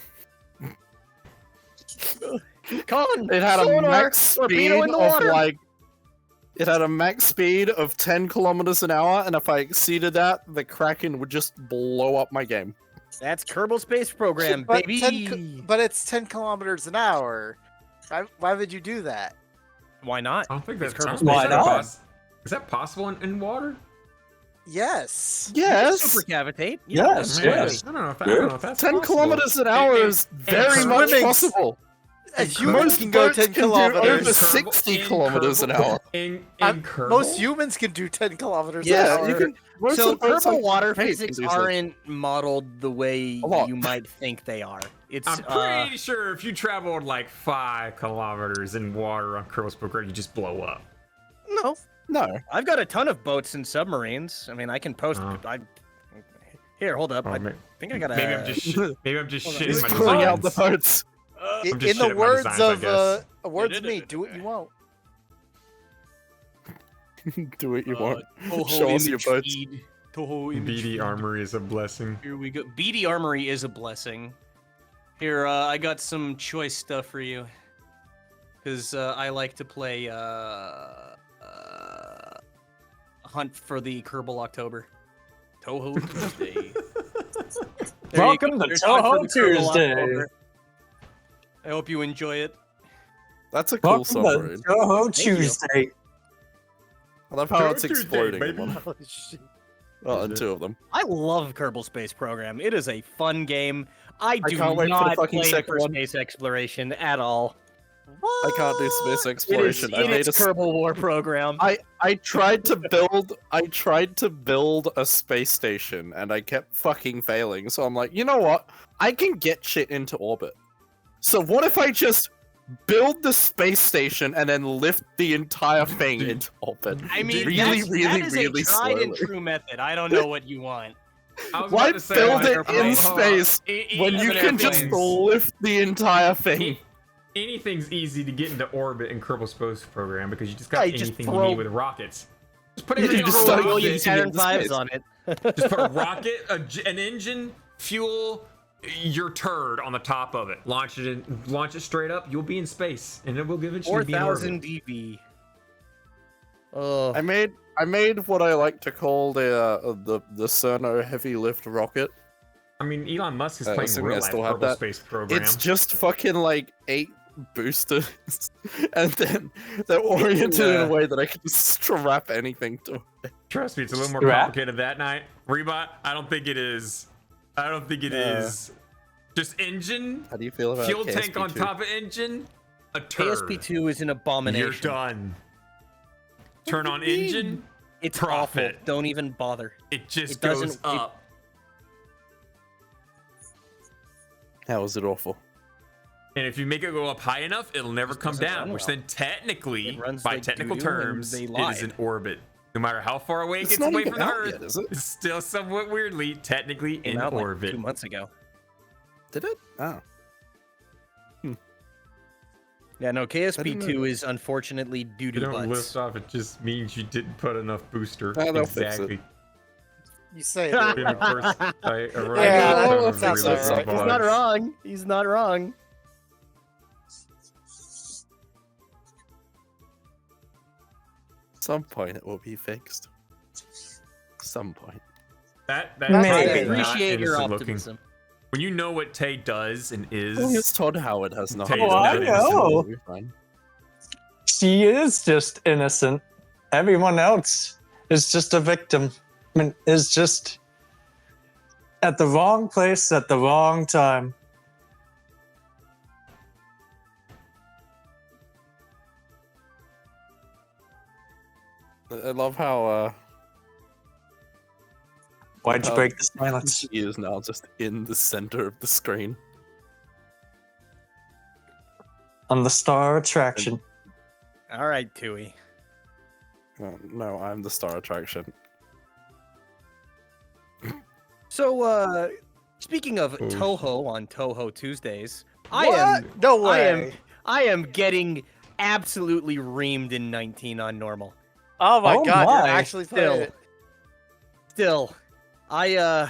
Speaker 10: Con,
Speaker 9: It had a
Speaker 10: sonar,
Speaker 9: max speed
Speaker 10: torpedo in the
Speaker 9: of
Speaker 10: water.
Speaker 9: like. It had a max speed of 10 kilometers an hour, and if I exceeded that, the Kraken would just blow up my game.
Speaker 10: That's Kerbal Space Program,
Speaker 2: But,
Speaker 10: baby.
Speaker 2: but it's 10 kilometers an hour. Why would you do that?
Speaker 10: Why not?
Speaker 3: I don't think
Speaker 10: It's
Speaker 3: that's
Speaker 10: Kerbal
Speaker 3: possible.
Speaker 4: Why
Speaker 3: Is that
Speaker 4: not?
Speaker 3: Is that possible in water?
Speaker 2: Yes.
Speaker 9: Yes!
Speaker 10: Super cavitate.
Speaker 4: Yes,
Speaker 3: Man,
Speaker 4: yes.
Speaker 3: I don't know if that's
Speaker 9: 10
Speaker 3: possible.
Speaker 9: kilometers an hour is very much
Speaker 2: swimming-
Speaker 9: possible.
Speaker 2: A human
Speaker 9: Most
Speaker 2: can go
Speaker 9: boats
Speaker 2: 10
Speaker 9: can do
Speaker 2: kilometers.
Speaker 9: over 60
Speaker 3: In
Speaker 9: kilometers an
Speaker 3: Kerbal?
Speaker 9: hour.
Speaker 3: In
Speaker 2: Most
Speaker 3: Kerbal?
Speaker 2: humans can do 10 kilometers an
Speaker 9: Yeah,
Speaker 2: hour.
Speaker 9: you can. most
Speaker 10: So
Speaker 9: of the boats
Speaker 10: purple
Speaker 9: on
Speaker 10: water
Speaker 9: Cape can
Speaker 10: physics
Speaker 9: do so.
Speaker 10: aren't modeled the way
Speaker 9: A lot.
Speaker 10: you might think they are. It's
Speaker 3: I'm pretty sure if you traveled like 5 kilometers in water on Kerbal Space Program, you just blow up.
Speaker 10: no.
Speaker 9: No.
Speaker 10: I've got a ton of boats and submarines. I mean, I can post.
Speaker 3: Oh.
Speaker 10: Here, hold up.
Speaker 3: Oh,
Speaker 10: I
Speaker 3: ma-
Speaker 10: think I got a.
Speaker 3: maybe I'm just shitting
Speaker 9: He's
Speaker 3: my
Speaker 9: pulling out the
Speaker 3: designs.
Speaker 9: boats.
Speaker 3: I'm just
Speaker 2: In the
Speaker 3: shitting my
Speaker 2: words
Speaker 3: designs, I guess.
Speaker 2: of words of me, do what you want.
Speaker 9: Do what you want.
Speaker 10: Touhou
Speaker 9: Show us your
Speaker 10: image
Speaker 9: boats.
Speaker 10: feed. Touhou image
Speaker 3: BD
Speaker 10: feed.
Speaker 3: Armory is a blessing.
Speaker 10: Here we go. BD Armory is a blessing. Here, I got some choice stuff for you. Because I like to play Hunt for the Kerbal October. Touhou Tuesday. There you
Speaker 4: Welcome
Speaker 10: go.
Speaker 4: to
Speaker 10: There's Hunt for
Speaker 4: Touhou
Speaker 10: the Kerbal
Speaker 4: Tuesday.
Speaker 10: October. I hope you enjoy it.
Speaker 9: That's a cool
Speaker 4: Welcome
Speaker 9: submarine.
Speaker 4: to Touhou
Speaker 10: Thank you.
Speaker 4: Tuesday.
Speaker 9: I love how
Speaker 3: Touhou
Speaker 9: it's
Speaker 3: Tuesday,
Speaker 9: exploding.
Speaker 3: baby.
Speaker 9: in one.
Speaker 2: Oh, shit.
Speaker 9: Oh, and 2 of them.
Speaker 10: I love Kerbal Space Program. It is a fun game. I do
Speaker 9: can't wait for the
Speaker 10: not
Speaker 9: fucking
Speaker 10: play
Speaker 9: second
Speaker 10: for
Speaker 9: one.
Speaker 10: space exploration at all.
Speaker 9: I can't do space exploration. I
Speaker 10: It
Speaker 9: made
Speaker 10: is
Speaker 9: a
Speaker 10: Kerbal War Program.
Speaker 9: I tried to build a space station and I kept fucking failing. So I'm like, you know what? I can get shit into orbit. So what if I just build the space station and then lift the entire thing into orbit?
Speaker 10: I mean,
Speaker 9: really,
Speaker 10: that
Speaker 9: really,
Speaker 10: is
Speaker 9: really
Speaker 10: a tried and
Speaker 9: slowly.
Speaker 10: true method. I don't know what you want.
Speaker 3: I was
Speaker 9: Why
Speaker 3: about to say,
Speaker 9: build
Speaker 3: like,
Speaker 9: it in space when you can just lift the entire thing?
Speaker 3: Anything's easy to get into orbit in Kerbal Space Program because you just got
Speaker 10: Yeah, you just
Speaker 3: anything you
Speaker 10: throw-
Speaker 3: need with rockets. Just put
Speaker 9: You
Speaker 3: everything
Speaker 9: just
Speaker 3: on a
Speaker 9: start
Speaker 3: rocket.
Speaker 9: using it
Speaker 10: Saturn
Speaker 9: into
Speaker 10: Vibes
Speaker 9: space.
Speaker 10: on it.
Speaker 3: Just put a rocket, an engine, fuel, your turd on the top of it. Launch it straight up. You'll be in space, and it will eventually be in orbit.
Speaker 10: 4,000 dB. Oh,
Speaker 9: I made what I like to call the Cerno heavy lift rocket.
Speaker 3: I mean, Elon Musk is
Speaker 9: I
Speaker 3: playing
Speaker 9: assume I
Speaker 3: real life
Speaker 9: still have
Speaker 3: Kerbal
Speaker 9: that.
Speaker 3: Space Program.
Speaker 9: It's just fucking like 8 boosters, and then they're oriented in a way that I can just strap anything to it.
Speaker 3: Trust me, it's a little more
Speaker 4: Strap?
Speaker 3: complicated that night. Rebot, I don't think it is. I don't think it is. Just engine,
Speaker 9: How do you feel about
Speaker 3: fuel tank on
Speaker 9: KSP2?
Speaker 3: top of engine, a turd.
Speaker 10: KSP2 is an abomination.
Speaker 3: You're done. Turn on engine,
Speaker 10: It's
Speaker 3: Profit.
Speaker 10: awful. Don't even bother.
Speaker 3: it just
Speaker 10: It
Speaker 3: goes
Speaker 10: doesn't- it-
Speaker 3: up.
Speaker 9: How is it awful?
Speaker 3: And if you make it go up high enough, it'll never come
Speaker 10: doesn't
Speaker 3: down,
Speaker 10: run
Speaker 3: which
Speaker 10: well.
Speaker 3: then technically,
Speaker 10: It runs
Speaker 3: by
Speaker 10: like
Speaker 3: technical
Speaker 10: doo-doo and
Speaker 3: terms,
Speaker 10: they
Speaker 3: it is
Speaker 10: lied.
Speaker 3: in orbit. No matter how far away it
Speaker 9: It's
Speaker 3: gets
Speaker 9: not
Speaker 3: away
Speaker 9: even
Speaker 3: from the
Speaker 9: out
Speaker 3: Earth,
Speaker 9: yet, is it?
Speaker 3: it's still somewhat weirdly technically
Speaker 10: Came
Speaker 3: in
Speaker 10: out like
Speaker 3: orbit.
Speaker 10: 2 months ago.
Speaker 9: Did it? Oh.
Speaker 10: Yeah, no,
Speaker 9: I didn't know
Speaker 10: KSP2 is unfortunately
Speaker 3: You
Speaker 10: doo-doo
Speaker 3: don't
Speaker 10: butts.
Speaker 3: lift off, it just means you didn't put enough booster.
Speaker 9: Ah, they'll fix it.
Speaker 3: Exactly.
Speaker 2: You say that.
Speaker 3: And of course, I wrote
Speaker 2: Yeah,
Speaker 3: down
Speaker 2: that
Speaker 3: some
Speaker 2: sounds
Speaker 3: really
Speaker 2: alright.
Speaker 3: good
Speaker 10: He's not
Speaker 3: vibes.
Speaker 10: wrong. He's not wrong.
Speaker 9: Some point it will be fixed. Some point.
Speaker 3: That
Speaker 2: That's
Speaker 10: I
Speaker 2: Maybe.
Speaker 3: is not
Speaker 10: appreciate your
Speaker 3: innocent looking.
Speaker 10: optimism.
Speaker 3: When you know what Tay does and is,
Speaker 9: It's Todd Howard has not.
Speaker 3: Tay
Speaker 4: Oh, I know.
Speaker 9: It'll be fine.
Speaker 4: She is just innocent. Everyone else is just a victim. I mean, is just at the wrong place at the wrong time.
Speaker 9: I love how
Speaker 4: Why'd you
Speaker 9: Oh.
Speaker 4: break the silence?
Speaker 9: he is now just in the center of the screen.
Speaker 4: I'm the star attraction.
Speaker 10: All right, Tui.
Speaker 9: No, I'm the star attraction.
Speaker 10: So, speaking of
Speaker 3: Oh.
Speaker 10: Touhou on Touhou Tuesdays,
Speaker 2: What? No way.
Speaker 10: I am getting absolutely reamed in 19 on normal.
Speaker 2: Oh my
Speaker 4: Oh
Speaker 2: god,
Speaker 4: my.
Speaker 2: you're actually playing it.
Speaker 10: Still, I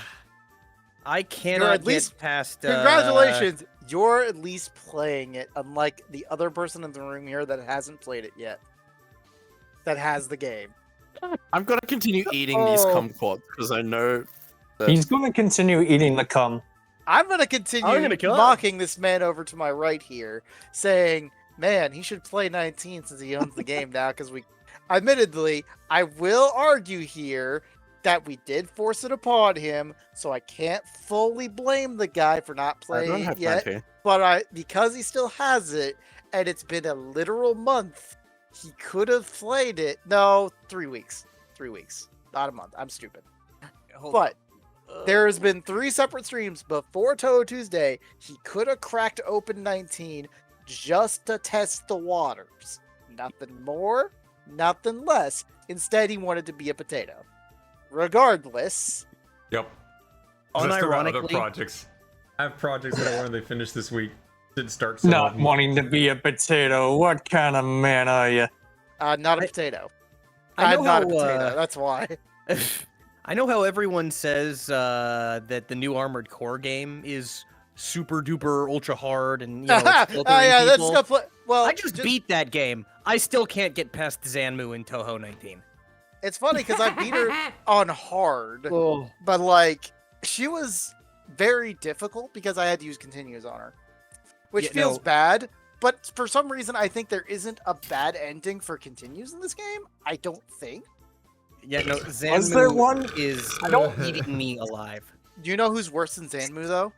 Speaker 10: cannot
Speaker 2: at least-
Speaker 10: get past.
Speaker 2: Congratulations, you're at least playing it, unlike the other person in the room here that hasn't played it yet. That has the game.
Speaker 9: I'm gonna continue eating these
Speaker 2: Oh.
Speaker 9: kumquats because I know that
Speaker 4: He's going to continue eating the cum.
Speaker 2: I'm gonna continue
Speaker 10: I'm gonna kill him.
Speaker 2: mocking this man over to my right here, saying, "Man, he should play 19 since he owns the game now." Because we, admittedly, I will argue here that we did force it upon him, so I can't fully blame the guy for not
Speaker 9: I
Speaker 2: playing
Speaker 9: don't
Speaker 2: it
Speaker 9: have
Speaker 2: yet.
Speaker 9: 19.
Speaker 2: But because he still has it, and it's been a literal month, he could have played it. No, 3 weeks. 3 weeks, not a month. I'm stupid. But there has been 3 separate streams before Touhou Tuesday. He could have cracked open 19 just to test the waters. Nothing more, nothing less. Instead, he wanted to be a potato. Regardless.
Speaker 3: Yep. I still got other
Speaker 10: Unironically,
Speaker 3: projects. I have projects that I wanted to finish this week. Didn't start some
Speaker 4: Not
Speaker 3: of them.
Speaker 4: wanting to be a potato. What kind of man are you?
Speaker 2: Not a potato.
Speaker 10: I
Speaker 2: I'm
Speaker 10: know
Speaker 2: not a
Speaker 10: how,
Speaker 2: potato. That's why.
Speaker 10: I know how everyone says that the new Armored Core game is super duper ultra hard and it's
Speaker 2: Oh
Speaker 10: filtering
Speaker 2: yeah, let's
Speaker 10: people.
Speaker 2: go play. Well,
Speaker 10: I just beat that game. I still can't get past Zanmu in Touhou 19.
Speaker 2: It's funny because I beat her on hard,
Speaker 10: Oh.
Speaker 2: but like she was very difficult because I had to use continues on her, which
Speaker 10: Yeah,
Speaker 2: feels
Speaker 10: no.
Speaker 2: bad. But for some reason, I think there isn't a bad ending for continues in this game. I don't think.
Speaker 10: Yeah, no,
Speaker 4: Was there
Speaker 10: Zanmu
Speaker 4: one?
Speaker 10: is
Speaker 4: I don't-
Speaker 10: eating me alive.
Speaker 2: Do you know who's worse than Zanmu though?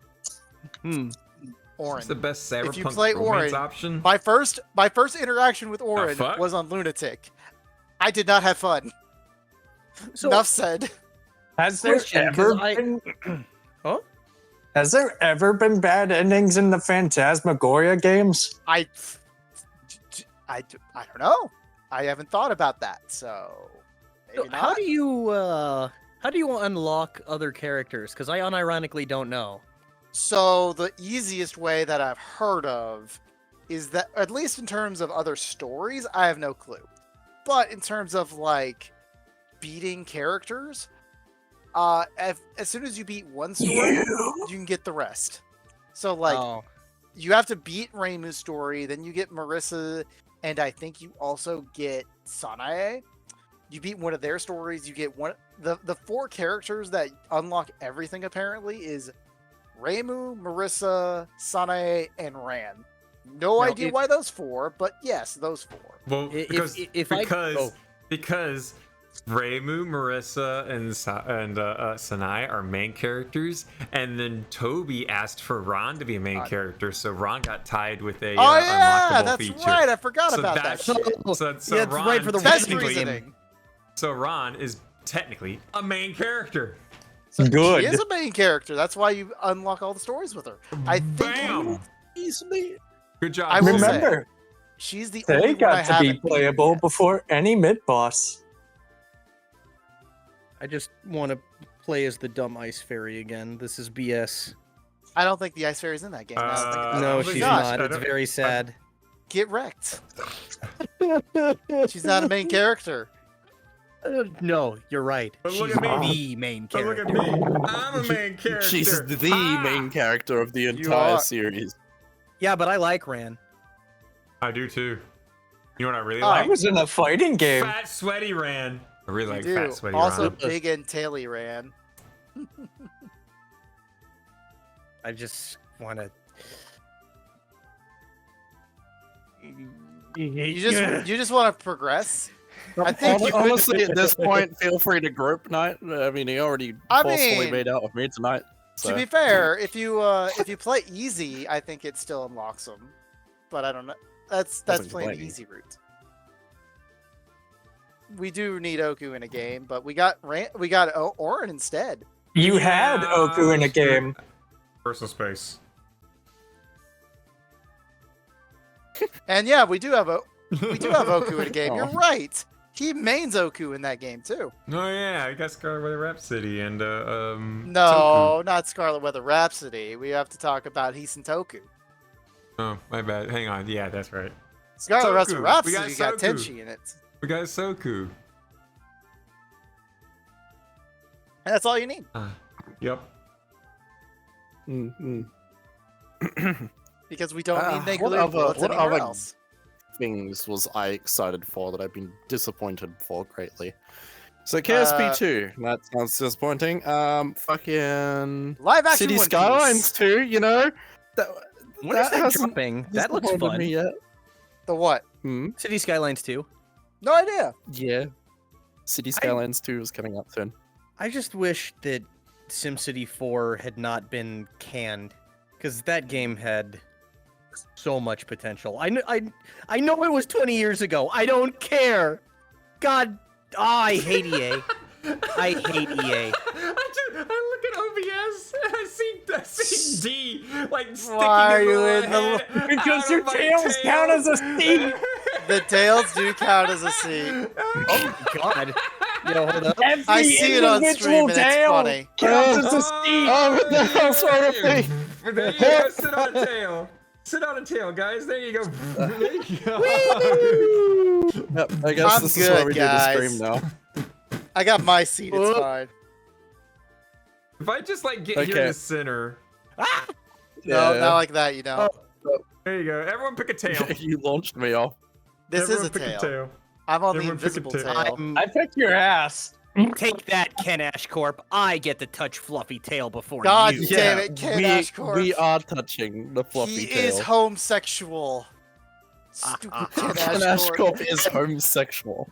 Speaker 2: Orin.
Speaker 3: It's the best
Speaker 2: If you
Speaker 3: cyberpunk
Speaker 2: play
Speaker 3: romance
Speaker 2: Orin,
Speaker 3: option.
Speaker 2: my first interaction with Orin
Speaker 3: fuck?
Speaker 2: was on Lunatic. I did not have fun.
Speaker 10: So,
Speaker 2: Enough said.
Speaker 4: Has there
Speaker 10: Question, 'cause
Speaker 4: ever
Speaker 10: I-
Speaker 4: been?
Speaker 10: Huh?
Speaker 4: Has there ever been bad endings in the Phantasmagoria games?
Speaker 2: I don't know. I haven't thought about that, so maybe not.
Speaker 10: how do you unlock other characters? Because I unironically don't know.
Speaker 2: So the easiest way that I've heard of is that, at least in terms of other stories, I have no clue. But in terms of like beating characters, as soon as you beat one story, you can get the rest. So like
Speaker 10: Oh.
Speaker 2: you have to beat Reimu's story, then you get Marissa, and I think you also get Sanae. You beat one of their stories, you get one. The 4 characters that unlock everything apparently is Reimu, Marissa, Sanae, and Ran. No
Speaker 10: Now,
Speaker 2: idea
Speaker 10: if-
Speaker 2: why those 4, but yes, those 4.
Speaker 3: Well,
Speaker 10: If-
Speaker 3: because
Speaker 10: if I-
Speaker 3: because Reimu, Marissa, and Sanai are main characters, and then Toby asked for Ron to be a main character, so Ron got tied with a
Speaker 2: Oh yeah,
Speaker 3: unlockable
Speaker 2: that's
Speaker 3: feature.
Speaker 2: right. I forgot
Speaker 3: So
Speaker 2: about that
Speaker 3: that's-
Speaker 2: shit.
Speaker 3: So
Speaker 10: Yeah, it's
Speaker 3: Ron
Speaker 10: right for the
Speaker 2: Test
Speaker 3: technically-
Speaker 2: reasoning.
Speaker 3: So Ron is technically a main character.
Speaker 2: So
Speaker 4: Good.
Speaker 2: She is a main character. That's why you unlock all the stories with her. I think
Speaker 3: Bam!
Speaker 2: easily.
Speaker 3: Good job.
Speaker 2: I will say,
Speaker 4: Remember,
Speaker 2: she's the only
Speaker 4: they
Speaker 2: one I
Speaker 4: got to be
Speaker 2: haven't beaten
Speaker 4: playable
Speaker 2: yet.
Speaker 4: before any mid boss.
Speaker 10: I just want to play as the dumb ice fairy again. This is BS.
Speaker 2: I don't think the Ice Fairy's in that game. I don't think
Speaker 3: I
Speaker 10: No,
Speaker 3: don't
Speaker 10: she's
Speaker 3: think
Speaker 10: not.
Speaker 3: I
Speaker 10: It's
Speaker 3: don't-
Speaker 10: very sad.
Speaker 2: Get wrecked. She's not a main character.
Speaker 10: No, you're right.
Speaker 3: But look
Speaker 10: She's
Speaker 3: at me.
Speaker 10: the main
Speaker 3: But look
Speaker 10: character.
Speaker 3: at me. I'm a main character.
Speaker 9: She's the
Speaker 3: Ah!
Speaker 9: main character of the
Speaker 2: You
Speaker 9: entire
Speaker 2: are.
Speaker 9: series.
Speaker 10: Yeah, but I like Ran.
Speaker 3: I do too. You know what I really
Speaker 2: Oh,
Speaker 4: I
Speaker 3: like?
Speaker 4: was in a fighting game.
Speaker 3: Fat sweaty Ran. I really
Speaker 2: You
Speaker 3: like
Speaker 2: do.
Speaker 3: fat sweaty
Speaker 2: Also,
Speaker 3: Ron.
Speaker 2: big and taily Ran.
Speaker 10: I just want to.
Speaker 2: You just want to progress. I think you could.
Speaker 9: Honestly, at this point, feel free to group night. I mean, he already
Speaker 2: I
Speaker 9: forcefully
Speaker 2: mean,
Speaker 9: made out with me tonight. So.
Speaker 2: To be fair, if you play easy, I think it still unlocks them. But I don't know. That's
Speaker 9: Doesn't
Speaker 2: playing the
Speaker 9: complain.
Speaker 2: easy route. We do need Oku in a game, but we got Orin instead.
Speaker 4: You had
Speaker 3: Yeah,
Speaker 4: Oku in a
Speaker 3: that's true.
Speaker 4: game.
Speaker 3: Personal space.
Speaker 2: And yeah, we do have Oku in a game. You're right. He mains Oku in that game too.
Speaker 3: Oh yeah, I got Scarlet Weather Rhapsody and
Speaker 2: No, not Scarlet Weather Rhapsody. We have to talk about Hisentoku.
Speaker 3: Toku. Oh, my bad. Hang on. Yeah, that's right.
Speaker 2: Scarlet
Speaker 3: Soku.
Speaker 2: Weather
Speaker 3: We
Speaker 2: Rhapsody
Speaker 3: got
Speaker 2: got
Speaker 3: Soku.
Speaker 2: Tenchi in it.
Speaker 3: We got Soku.
Speaker 2: And that's all you need.
Speaker 3: Yep.
Speaker 2: Because we don't need
Speaker 9: what
Speaker 2: Negulu
Speaker 9: other-
Speaker 2: bullets
Speaker 9: what
Speaker 2: anywhere
Speaker 9: other-
Speaker 2: else.
Speaker 9: Things was I excited for that I've been disappointed for greatly. So KSP2, that sounds disappointing. Fucking
Speaker 2: Live action
Speaker 9: City
Speaker 2: One
Speaker 9: Skylines
Speaker 2: Piece.
Speaker 9: 2, you know? That,
Speaker 10: When is that
Speaker 9: hasn't
Speaker 10: dropping? That looks
Speaker 9: disappointed
Speaker 10: fun.
Speaker 9: me yet.
Speaker 2: The what?
Speaker 9: Hmm?
Speaker 10: City Skylines 2.
Speaker 2: No idea.
Speaker 9: Yeah. City Skylines 2 is coming up soon.
Speaker 10: I just wish that SimCity 4 had not been canned, because that game had So much potential. I know it was 20 years ago. I don't care. God, I hate EA. I hate EA.
Speaker 3: I look at OBS and I see D like sticking
Speaker 2: Why are
Speaker 3: his
Speaker 2: you
Speaker 3: little
Speaker 2: in the
Speaker 3: head
Speaker 4: Because
Speaker 3: out
Speaker 4: your
Speaker 3: of my
Speaker 4: tails count as a C.
Speaker 2: The tails do count as a C.
Speaker 10: Oh God. Yo, hold up.
Speaker 4: Every
Speaker 2: I see it on stream
Speaker 4: individual
Speaker 2: and it's
Speaker 4: tail
Speaker 2: funny.
Speaker 4: counts as a C.
Speaker 9: Oh, what the hell's wrong with me?
Speaker 3: There you go. Sit on a tail. Sit on a tail, guys. There you go. There you go.
Speaker 9: Yep, I guess
Speaker 2: I'm
Speaker 9: this is why
Speaker 2: good,
Speaker 9: we
Speaker 2: guys.
Speaker 9: do the stream now.
Speaker 2: I got my seat. It's fine.
Speaker 3: If I just like get here in the center.
Speaker 2: No,
Speaker 9: Yeah.
Speaker 2: not like that. You don't.
Speaker 3: There you go. Everyone pick a tail.
Speaker 9: You launched me off.
Speaker 2: This
Speaker 3: Everyone
Speaker 2: is
Speaker 3: pick
Speaker 2: a tail. I'm on the
Speaker 3: Everyone pick a
Speaker 2: invisible
Speaker 3: tail.
Speaker 2: tail.
Speaker 4: I pick your ass.
Speaker 10: Take that, Ken Ashcorp. I get to touch Fluffy Tail before
Speaker 2: God
Speaker 10: you.
Speaker 2: damn it, Ken Ashcorp.
Speaker 9: We are touching the fluffy
Speaker 2: He
Speaker 9: tail.
Speaker 2: is homosexual. Stupid Ken
Speaker 9: Ken
Speaker 2: Ashcorp.
Speaker 9: Ashcorp is homosexual.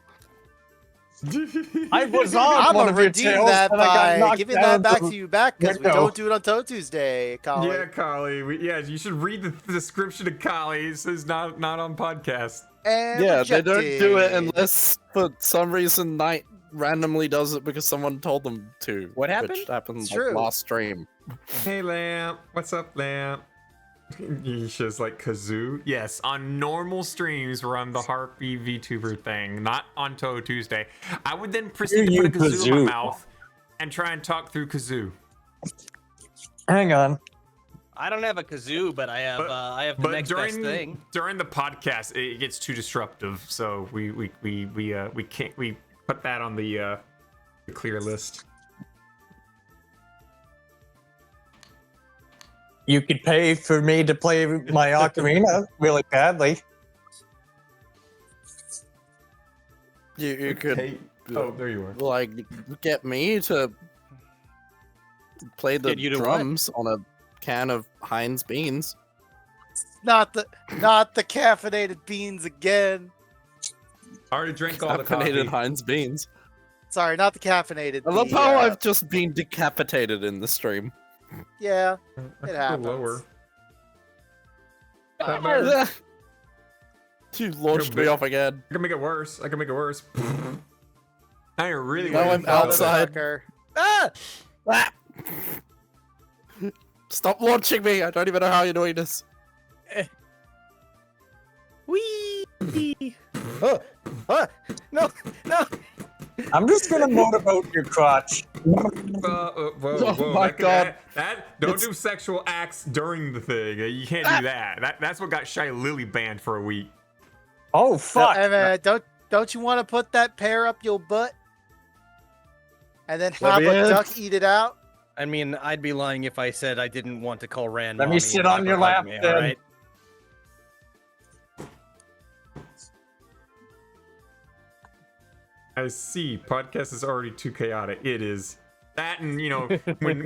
Speaker 4: I was on
Speaker 2: I'm
Speaker 4: one
Speaker 2: gonna
Speaker 4: of your
Speaker 2: redeem
Speaker 4: tails
Speaker 2: that
Speaker 4: and I got
Speaker 2: by
Speaker 4: knocked
Speaker 2: giving
Speaker 4: down
Speaker 2: that back
Speaker 4: the
Speaker 2: to you back because we
Speaker 4: window.
Speaker 2: don't do it on Touhou Tuesday, Colin.
Speaker 3: Yeah, Kali. Yeah, you should read the description of Kali. It says not on podcast.
Speaker 2: And
Speaker 9: Yeah, they don't do it
Speaker 2: rejected.
Speaker 9: unless for some reason Knight randomly does it because someone told them to.
Speaker 10: What happened?
Speaker 9: Which happened
Speaker 2: It's
Speaker 9: like,
Speaker 2: true.
Speaker 9: last stream.
Speaker 3: Hey, Lamp. What's up, Lamp? Yisha's like kazoo. Yes, on normal streams we're on the Harpy VTuber thing, not on Touhou Tuesday. I would then proceed to
Speaker 4: You
Speaker 3: put a kazoo in
Speaker 4: kazoo.
Speaker 3: my mouth and try and talk through kazoo.
Speaker 4: Hang on.
Speaker 10: I don't have a kazoo, but I have the next best thing.
Speaker 3: during the podcast it gets too disruptive, so we can't put that on the clear list.
Speaker 4: You could pay for me to play my ocarina really badly.
Speaker 9: You could
Speaker 3: Hey, oh, there you are.
Speaker 9: like get me to play the
Speaker 10: Get you to what?
Speaker 9: drums on a can of Heinz beans.
Speaker 2: Not the caffeinated beans again.
Speaker 3: I already drank all the coffee.
Speaker 9: Caffeinated Heinz beans.
Speaker 2: Sorry, not the caffeinated.
Speaker 9: I love
Speaker 2: the,
Speaker 9: how I've just been decapitated in the stream.
Speaker 2: Yeah,
Speaker 3: I
Speaker 2: it
Speaker 3: could go
Speaker 2: happens.
Speaker 3: lower. That matter.
Speaker 9: You launched me off again.
Speaker 3: I can make it worse. I really
Speaker 9: Now
Speaker 3: want
Speaker 9: I'm outside.
Speaker 2: Motherfucker.
Speaker 9: Ah! Stop launching me! I don't even know how you're doing this.
Speaker 10: Wee. No.
Speaker 4: I'm just gonna motorboat your crotch.
Speaker 3: whoa,
Speaker 9: Oh my God.
Speaker 3: Don't do sexual acts during the thing. You can't do that. That's what got Shy Lily banned for a week.
Speaker 4: Oh fuck!
Speaker 2: Hey, man, don't you want to put that pear up your butt and then
Speaker 9: Let
Speaker 2: have
Speaker 9: me
Speaker 2: a
Speaker 9: in.
Speaker 2: duck eat it out?
Speaker 10: I mean, I'd be lying if I said I didn't want to call Rand.
Speaker 4: Let me
Speaker 10: mommy
Speaker 4: sit
Speaker 10: and
Speaker 4: on
Speaker 10: have
Speaker 4: your
Speaker 10: her hug
Speaker 4: lap
Speaker 10: me,
Speaker 4: then.
Speaker 10: alright?
Speaker 3: I see. Podcast is already too chaotic. It is. That and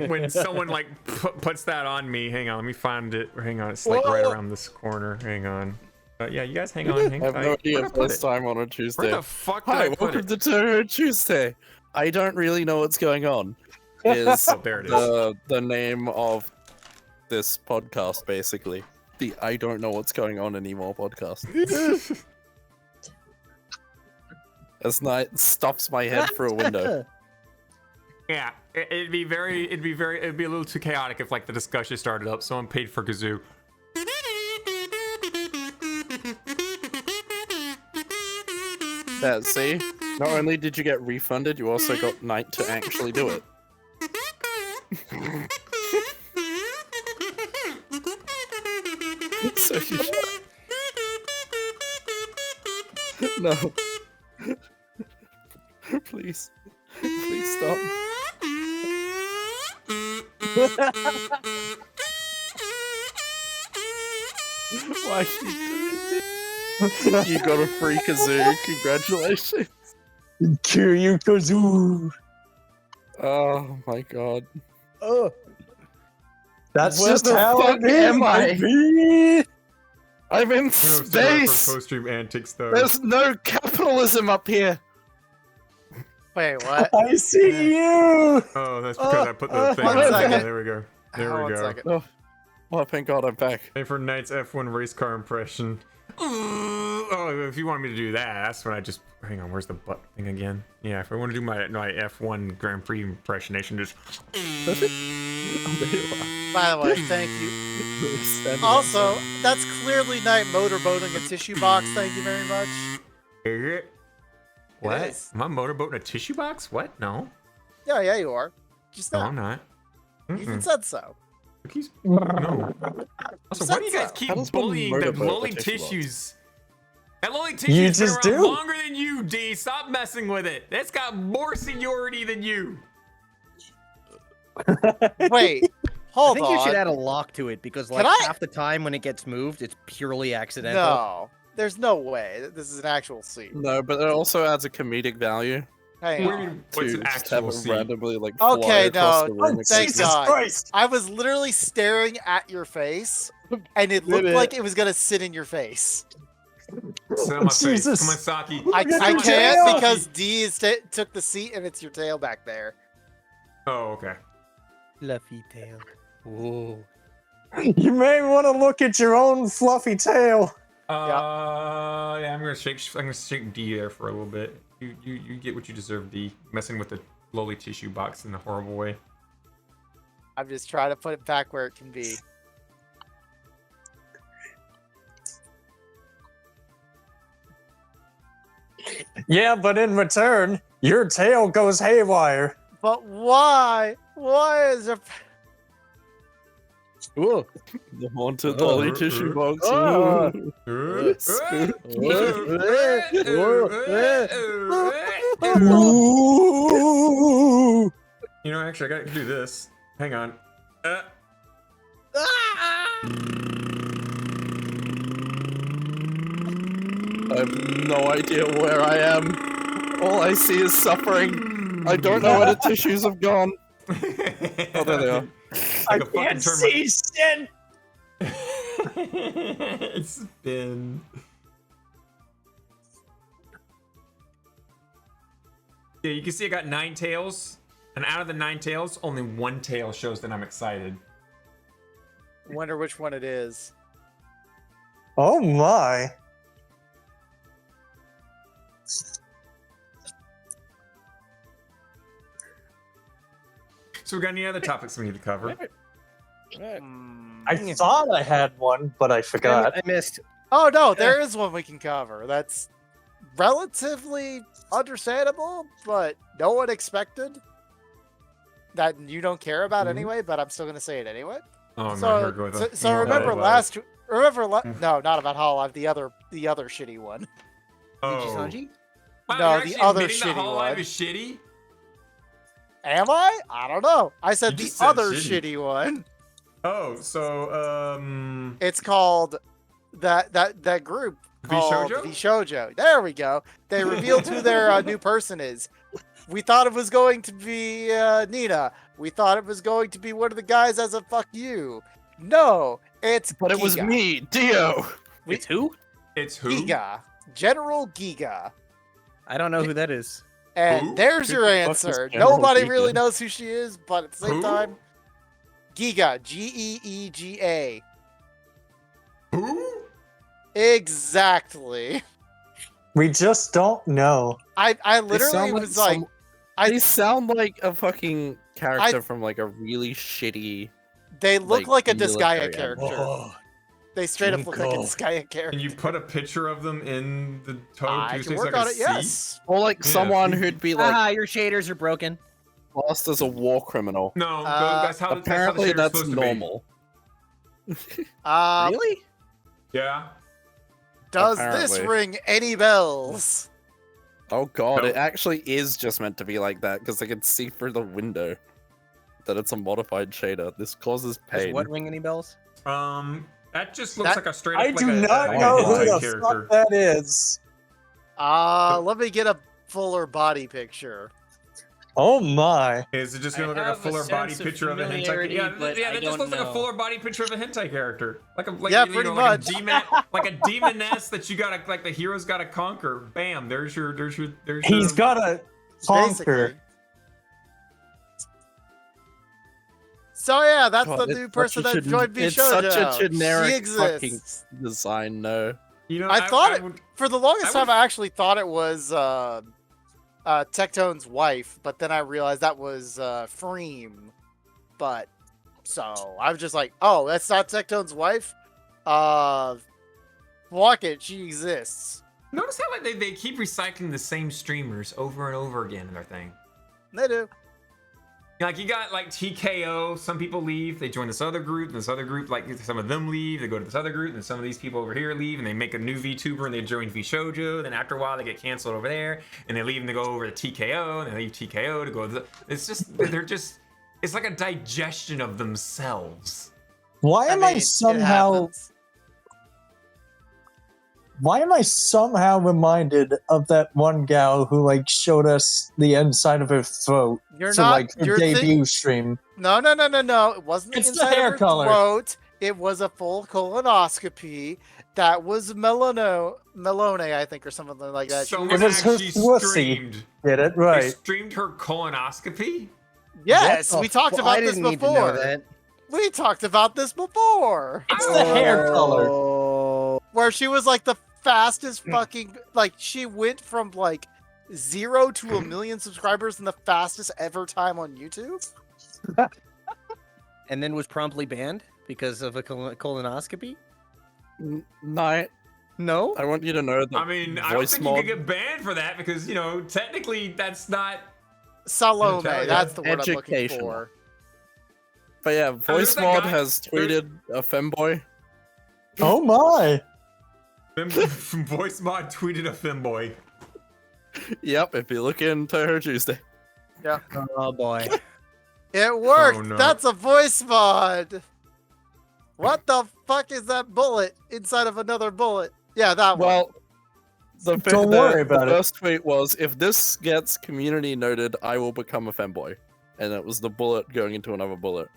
Speaker 3: when someone like puts that on me. Hang on, let me find it. Hang on, it's like right
Speaker 9: Whoa.
Speaker 3: around this corner. Hang on. Yeah, you guys hang on. Hang
Speaker 9: I have no
Speaker 3: tight. Where'd
Speaker 9: idea
Speaker 3: I put
Speaker 9: first
Speaker 3: it?
Speaker 9: time on a
Speaker 3: Where
Speaker 9: Tuesday.
Speaker 3: the fuck did
Speaker 9: Hi,
Speaker 3: I put
Speaker 9: welcome
Speaker 3: it?
Speaker 9: to Touhou Tuesday. I don't really know what's going on. Is
Speaker 3: Oh, there it is.
Speaker 9: the name of this podcast basically? The I don't know what's going on anymore podcast. As Night stuffs my head through a window.
Speaker 3: Yeah, it'd be a little too chaotic if like the discussion started up. Someone paid for kazoo.
Speaker 9: Yeah, see? Not only did you get refunded, you also got Night to actually do it. So you... No. Please. Please stop. Why are you doing this? You got a free kazoo. Congratulations.
Speaker 4: Kiryu Kazoo.
Speaker 9: Oh my god.
Speaker 10: Oh,
Speaker 4: That's
Speaker 9: Where
Speaker 4: just
Speaker 9: the
Speaker 4: how
Speaker 9: fuck
Speaker 4: it
Speaker 9: am I?
Speaker 4: be.
Speaker 9: I'm in
Speaker 3: No,
Speaker 9: space!
Speaker 3: post-stream antics though.
Speaker 9: There's no capitalism up here!
Speaker 2: Wait, what?
Speaker 4: I see you.
Speaker 3: Oh, that's because I put the thing
Speaker 2: one
Speaker 3: on.
Speaker 2: second.
Speaker 3: There we go. There
Speaker 2: Hold
Speaker 3: we
Speaker 2: on
Speaker 3: go.
Speaker 2: a second.
Speaker 9: Oh, Oh, thank God I'm back.
Speaker 3: Hey, for Knight's F1 race car impression. Oh, if you want me to do that, that's when I just hang on. Where's the butt thing again? Yeah, if I want to do my F1 Grand Prix impersonation, just.
Speaker 2: By the way, thank you. Also, that's clearly Knight motorboating a tissue box. Thank you very much.
Speaker 3: Is it? What?
Speaker 2: is.
Speaker 3: Am I motorboating a tissue box? What? No.
Speaker 2: Yeah, you are. Just
Speaker 3: No,
Speaker 2: not.
Speaker 3: I'm not.
Speaker 2: You even said so.
Speaker 3: Cookies? No. Also, why do you guys
Speaker 2: so.
Speaker 3: keep
Speaker 9: How does one
Speaker 3: bullying the
Speaker 9: motorboat a
Speaker 3: lowly
Speaker 9: tissue box?
Speaker 3: tissues? That lowly
Speaker 4: You
Speaker 3: tissue's been
Speaker 4: just
Speaker 3: around
Speaker 4: do.
Speaker 3: longer than you, D. Stop messing with it. That's got more seniority than you.
Speaker 2: Wait,
Speaker 10: I
Speaker 2: hold
Speaker 10: think
Speaker 2: on.
Speaker 10: you should add a lock to it because like
Speaker 2: I-
Speaker 10: half the time when it gets moved, it's purely accidental.
Speaker 2: No, there's no way. This is an actual seat.
Speaker 9: No, but it also adds a comedic value.
Speaker 2: Hang
Speaker 3: What do you
Speaker 2: on.
Speaker 3: mean, what's
Speaker 9: To
Speaker 3: an
Speaker 9: just have
Speaker 3: actual
Speaker 9: it
Speaker 3: seat?
Speaker 9: randomly like fly
Speaker 2: Okay,
Speaker 9: across
Speaker 2: no,
Speaker 9: the room.
Speaker 2: thank
Speaker 4: Jesus
Speaker 2: God.
Speaker 4: Christ.
Speaker 2: I was literally staring at your face, and it looked like it was gonna sit in your face.
Speaker 3: Sit on my face.
Speaker 4: Jesus.
Speaker 3: Come on, Saki.
Speaker 2: I
Speaker 4: Look at
Speaker 2: can't
Speaker 4: your tail.
Speaker 2: because D is took the seat, and it's your tail back there.
Speaker 3: Oh, okay.
Speaker 10: Fluffy tail. Whoa.
Speaker 4: You may want to look at your own fluffy tail.
Speaker 3: Yeah, I'm gonna shake D there for a little bit. You get what you deserve, D. Messing with the lowly tissue box in a horrible way.
Speaker 2: I'm just trying to put it back where it can be.
Speaker 4: Yeah, but in return, your tail goes haywire.
Speaker 2: But why? Why is there?
Speaker 10: Ooh.
Speaker 9: The haunted lolly tissue box.
Speaker 4: Oh.
Speaker 9: Ooh.
Speaker 4: Ooh.
Speaker 3: You know, actually, I gotta do this. Hang on.
Speaker 9: I have no idea where I am. All I see is suffering. I don't know where the tissues have gone. Oh, there they are.
Speaker 4: I
Speaker 3: Like a fucking
Speaker 4: can't
Speaker 3: termite.
Speaker 4: see shit.
Speaker 3: It's been. Yeah, you can see I got 9 tails, and out of the 9 tails, only 1 tail shows that I'm excited.
Speaker 2: Wonder which one it is.
Speaker 4: Oh my.
Speaker 3: So we got any other topics we need to cover?
Speaker 4: I thought I had one, but I forgot.
Speaker 10: I missed.
Speaker 2: Oh no, there is one we can cover. That's relatively understandable, but no one expected. That you don't care about anyway, but I'm still gonna say it anyway.
Speaker 3: Oh, I'm not
Speaker 2: So,
Speaker 3: here going
Speaker 2: so remember last. No, not about Hololive. The other shitty one.
Speaker 3: Oh. Wow,
Speaker 2: No,
Speaker 3: you're
Speaker 2: the
Speaker 3: actually
Speaker 2: other
Speaker 3: admitting that
Speaker 2: shitty
Speaker 3: Hololive
Speaker 2: one.
Speaker 3: is shitty?
Speaker 2: Am I? I don't know. I said
Speaker 3: You
Speaker 2: the
Speaker 3: just said
Speaker 2: other
Speaker 3: shitty.
Speaker 2: shitty one.
Speaker 3: Oh, so
Speaker 2: It's called that group called
Speaker 3: Shoujo?
Speaker 2: Shoujo. There we go. They revealed who their new person is. We thought it was going to be Nina. We thought it was going to be one of the guys as a fuck you. No, it's
Speaker 9: But it was
Speaker 2: Giga.
Speaker 9: me, Dio.
Speaker 10: It's who?
Speaker 3: It's who?
Speaker 2: Giga. General Giga.
Speaker 10: I don't know who that is.
Speaker 2: And
Speaker 3: Who?
Speaker 2: there's your
Speaker 9: Who the fuck is
Speaker 2: answer.
Speaker 9: General
Speaker 2: Nobody
Speaker 9: Giga?
Speaker 2: really knows who she is, but at the same
Speaker 3: Who?
Speaker 2: time, Giga. Geega.
Speaker 3: Who?
Speaker 2: Exactly.
Speaker 4: We just don't know.
Speaker 2: I literally was like,
Speaker 9: They sound like a fucking character from like a really shitty.
Speaker 2: they look like a
Speaker 9: military
Speaker 2: Disgaea character. They straight up look like a
Speaker 4: Jinko.
Speaker 2: Disgaea
Speaker 3: Can
Speaker 2: character.
Speaker 3: you put a picture of them in the Touhou
Speaker 2: I
Speaker 3: Tuesday
Speaker 2: can
Speaker 3: so
Speaker 2: work
Speaker 3: I
Speaker 2: on
Speaker 3: can
Speaker 2: it,
Speaker 3: see?
Speaker 2: yes.
Speaker 9: Or like
Speaker 3: Yeah.
Speaker 9: someone who'd be like
Speaker 10: Ah, your shaders are broken.
Speaker 9: classed as a war criminal.
Speaker 3: No, that's how
Speaker 9: Apparently
Speaker 3: that's
Speaker 9: that's
Speaker 3: supposed to be.
Speaker 9: normal.
Speaker 10: Really?
Speaker 3: Yeah.
Speaker 2: Does this
Speaker 9: apparently.
Speaker 2: ring any bells?
Speaker 9: Oh god,
Speaker 3: No.
Speaker 9: it actually is just meant to be like that because I can see through the window that it's a modified shader. This causes
Speaker 10: Does
Speaker 9: pain.
Speaker 10: what ring any bells?
Speaker 3: That just looks
Speaker 2: That-
Speaker 3: like a straight up
Speaker 4: I
Speaker 3: like
Speaker 4: do
Speaker 3: a,
Speaker 4: not
Speaker 3: a
Speaker 4: know who
Speaker 3: hentai
Speaker 4: the
Speaker 3: character.
Speaker 4: fuck that is.
Speaker 2: Let me get a fuller body picture.
Speaker 4: Oh my.
Speaker 3: Is it just gonna
Speaker 11: I
Speaker 3: look like a
Speaker 11: have a
Speaker 3: fuller body
Speaker 11: sense of
Speaker 3: picture of a hentai?
Speaker 11: familiarity,
Speaker 3: Yeah,
Speaker 11: but
Speaker 3: yeah,
Speaker 11: I
Speaker 3: that just
Speaker 11: don't
Speaker 3: looks like a
Speaker 11: know.
Speaker 3: fuller body picture of a hentai character. Like
Speaker 2: Yeah,
Speaker 3: you
Speaker 2: pretty
Speaker 3: know,
Speaker 2: much.
Speaker 3: Like a demon, like a demoness that you gotta like the hero's gotta conquer. Bam! There's your.
Speaker 4: He's got a conquer.
Speaker 2: Basically. So yeah, that's
Speaker 9: God,
Speaker 2: the
Speaker 9: it's
Speaker 2: new
Speaker 9: such
Speaker 2: person
Speaker 9: a
Speaker 2: that joined
Speaker 9: It's
Speaker 2: Bishojo.
Speaker 9: such a generic
Speaker 2: She
Speaker 9: fucking
Speaker 2: exists.
Speaker 9: design, no.
Speaker 3: You know,
Speaker 2: I thought
Speaker 3: would-
Speaker 2: for the longest
Speaker 3: I would-
Speaker 2: time, I actually thought it was Tectone's wife, but then I realized that was Freem. But so I was just like, oh, that's not Tectone's wife. Fuck it, she exists.
Speaker 3: Notice how like they keep recycling the same streamers over and over again in their thing.
Speaker 2: They do.
Speaker 3: Like you got like TKO, some people leave, they join this other group, and this other group, like some of them leave, they go to this other group, and some of these people over here leave, and they make a new VTuber and they join VShoujo, then after a while they get canceled over there, and they leave and they go over to TKO, and they leave TKO to go to it's just, they're just, it's like a digestion of themselves.
Speaker 4: Why am I
Speaker 2: mean, it
Speaker 4: somehow
Speaker 2: happens.
Speaker 4: why am I somehow reminded of that one gal who like showed us the inside of her throat
Speaker 2: You're
Speaker 4: for
Speaker 2: not.
Speaker 4: like her
Speaker 2: You're
Speaker 4: debut stream?
Speaker 2: No. It wasn't the
Speaker 4: It's the
Speaker 2: inside
Speaker 4: hair
Speaker 2: of her
Speaker 4: color.
Speaker 2: throat. It was a full colonoscopy. That was Melone, I think, or something like that. She
Speaker 3: Someone
Speaker 4: It was her
Speaker 3: actually
Speaker 4: pussy.
Speaker 3: streamed.
Speaker 4: Did it
Speaker 3: They
Speaker 4: right?
Speaker 3: streamed her colonoscopy?
Speaker 2: Yes,
Speaker 4: What
Speaker 2: we
Speaker 4: the
Speaker 2: talked
Speaker 10: Well, I
Speaker 2: about this
Speaker 10: didn't need to know
Speaker 2: before.
Speaker 10: that.
Speaker 2: We talked about this before.
Speaker 4: It's the hair color.
Speaker 10: Oh.
Speaker 2: Where she was like the fastest fucking, like she went from like 0 to 1 million subscribers in the fastest ever time on YouTube.
Speaker 10: And then was promptly banned because of a colonoscopy?
Speaker 9: Night.
Speaker 10: No?
Speaker 9: I want you to know that
Speaker 3: I mean, I don't
Speaker 9: voice
Speaker 3: think
Speaker 9: mod.
Speaker 3: you could get banned for that because, you know, technically that's not.
Speaker 2: Salome,
Speaker 3: Italian.
Speaker 2: that's the word I'm looking
Speaker 9: Educational.
Speaker 2: for.
Speaker 9: But yeah,
Speaker 3: there's
Speaker 9: voice
Speaker 3: that
Speaker 9: mod
Speaker 3: guy-
Speaker 9: has tweeted a femboy.
Speaker 4: Oh my!
Speaker 3: Voice mod tweeted a femboy.
Speaker 9: Yep, if you look in Touhou Tuesday.
Speaker 10: Oh boy.
Speaker 2: It worked.
Speaker 3: Oh, no.
Speaker 2: That's a voice mod. What the fuck is that bullet inside of another bullet? Yeah, that one.
Speaker 9: Well,
Speaker 4: Don't worry about
Speaker 9: the
Speaker 4: it.
Speaker 9: first tweet was, if this gets community noted, I will become a femboy. And it was the bullet going into another bullet.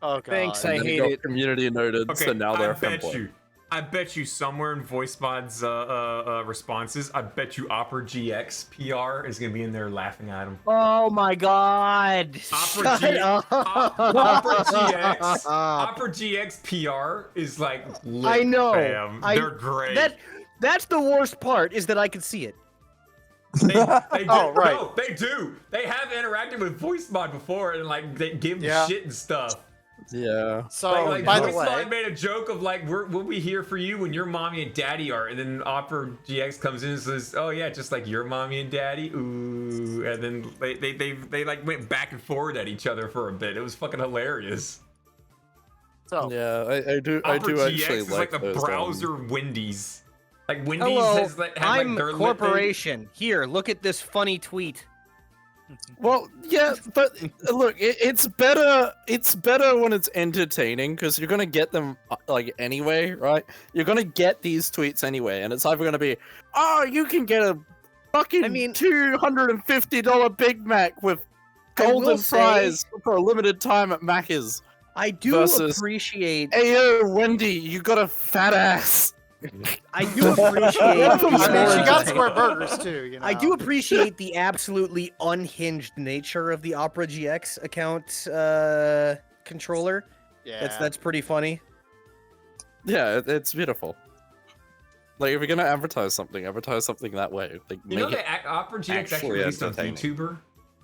Speaker 2: Oh god.
Speaker 10: Thanks,
Speaker 9: And
Speaker 10: I
Speaker 9: then
Speaker 10: hate
Speaker 9: got
Speaker 10: it.
Speaker 9: community noted,
Speaker 3: Okay,
Speaker 9: so now they're
Speaker 3: I
Speaker 9: a
Speaker 3: bet
Speaker 9: femboy.
Speaker 3: I bet you somewhere in voice mod's responses, I bet you Opera GX PR is gonna be in there laughing at him.
Speaker 10: Oh my god.
Speaker 3: Opera
Speaker 10: Shut up.
Speaker 3: Opera GX PR is like lit,
Speaker 10: I know.
Speaker 3: fam. They're great.
Speaker 10: That's the worst part, is that I can see it.
Speaker 3: They do.
Speaker 2: Oh, right.
Speaker 3: No, they do. They have interacted with voice mod before and like they give
Speaker 2: Yeah.
Speaker 3: shit and stuff.
Speaker 9: Yeah.
Speaker 2: So,
Speaker 3: Like
Speaker 2: by the
Speaker 3: voice
Speaker 2: way,
Speaker 3: mod made a joke of like, we'll be here for you when your mommy and daddy are, and then Opera GX comes in and says, oh yeah, just like your mommy and daddy, ooh, and then they like went back and forward at each other for a bit. It was fucking hilarious.
Speaker 2: so
Speaker 9: Yeah, I do
Speaker 3: Opera GX
Speaker 9: actually
Speaker 3: is like the
Speaker 9: those,
Speaker 3: browser Wendy's. Like Wendy's
Speaker 10: Hello,
Speaker 3: has like
Speaker 10: I'm
Speaker 3: their lit thing.
Speaker 10: corporation. Here, look at this funny tweet.
Speaker 9: Well, yeah, but look, it's better. It's better when it's entertaining because you're gonna get them like anyway, right? You're gonna get these tweets anyway, and it's either gonna be, oh, you can get a fucking $250 Big Mac with
Speaker 10: I will
Speaker 9: golden
Speaker 10: say-
Speaker 9: fries for a limited time at Macca's.
Speaker 10: I do
Speaker 9: Versus-
Speaker 10: appreciate.
Speaker 9: Hey yo, Wendy, you got a fat ass.
Speaker 10: I do appreciate.
Speaker 2: I mean, she
Speaker 10: the-
Speaker 2: got square burgers too. You know.
Speaker 10: I do appreciate the absolutely unhinged nature of the Opera GX account controller.
Speaker 2: Yeah.
Speaker 10: That's pretty funny.
Speaker 9: Yeah, it's beautiful. Like if you're gonna advertise something that way. Like,
Speaker 3: You know
Speaker 9: make it
Speaker 3: that Opera GX actually
Speaker 9: actually
Speaker 3: released a
Speaker 9: entertaining.
Speaker 3: VTuber?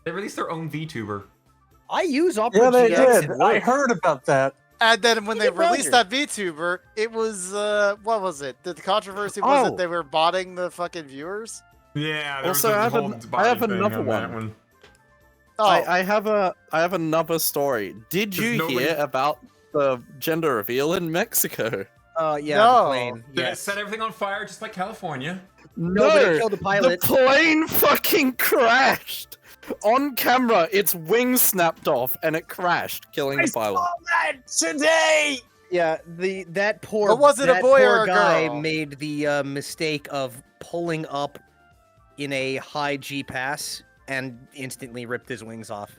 Speaker 3: They released their own VTuber.
Speaker 10: I use Opera
Speaker 4: Yeah, they
Speaker 10: GX.
Speaker 4: did.
Speaker 10: at
Speaker 4: I
Speaker 10: work.
Speaker 4: heard about that.
Speaker 2: And then when they
Speaker 10: Look at
Speaker 2: released
Speaker 10: Roger.
Speaker 2: that VTuber, it was what was it? The controversy was
Speaker 9: Oh.
Speaker 2: that they were botting the fucking viewers.
Speaker 3: Yeah, there
Speaker 9: Also,
Speaker 3: was a
Speaker 9: I have
Speaker 3: whole
Speaker 9: an- I
Speaker 3: body
Speaker 9: have
Speaker 3: thing
Speaker 9: another
Speaker 3: on that
Speaker 9: one.
Speaker 2: Oh,
Speaker 9: I have another story. Did
Speaker 3: Does
Speaker 9: you
Speaker 3: nobody-
Speaker 9: hear about the gender reveal in Mexico?
Speaker 10: Yeah,
Speaker 2: No.
Speaker 10: the plane.
Speaker 3: Did it
Speaker 10: Yes.
Speaker 3: set everything on fire just like California?
Speaker 10: Nobody killed the pilot.
Speaker 9: The plane fucking crashed on camera. Its wings snapped off and it crashed, killing the pilot.
Speaker 4: Today.
Speaker 10: Yeah, that poor.
Speaker 2: But was it a
Speaker 10: that
Speaker 2: boy
Speaker 10: poor
Speaker 2: or a
Speaker 10: guy
Speaker 2: girl?
Speaker 10: made the mistake of pulling up in a high G pass and instantly ripped his wings off.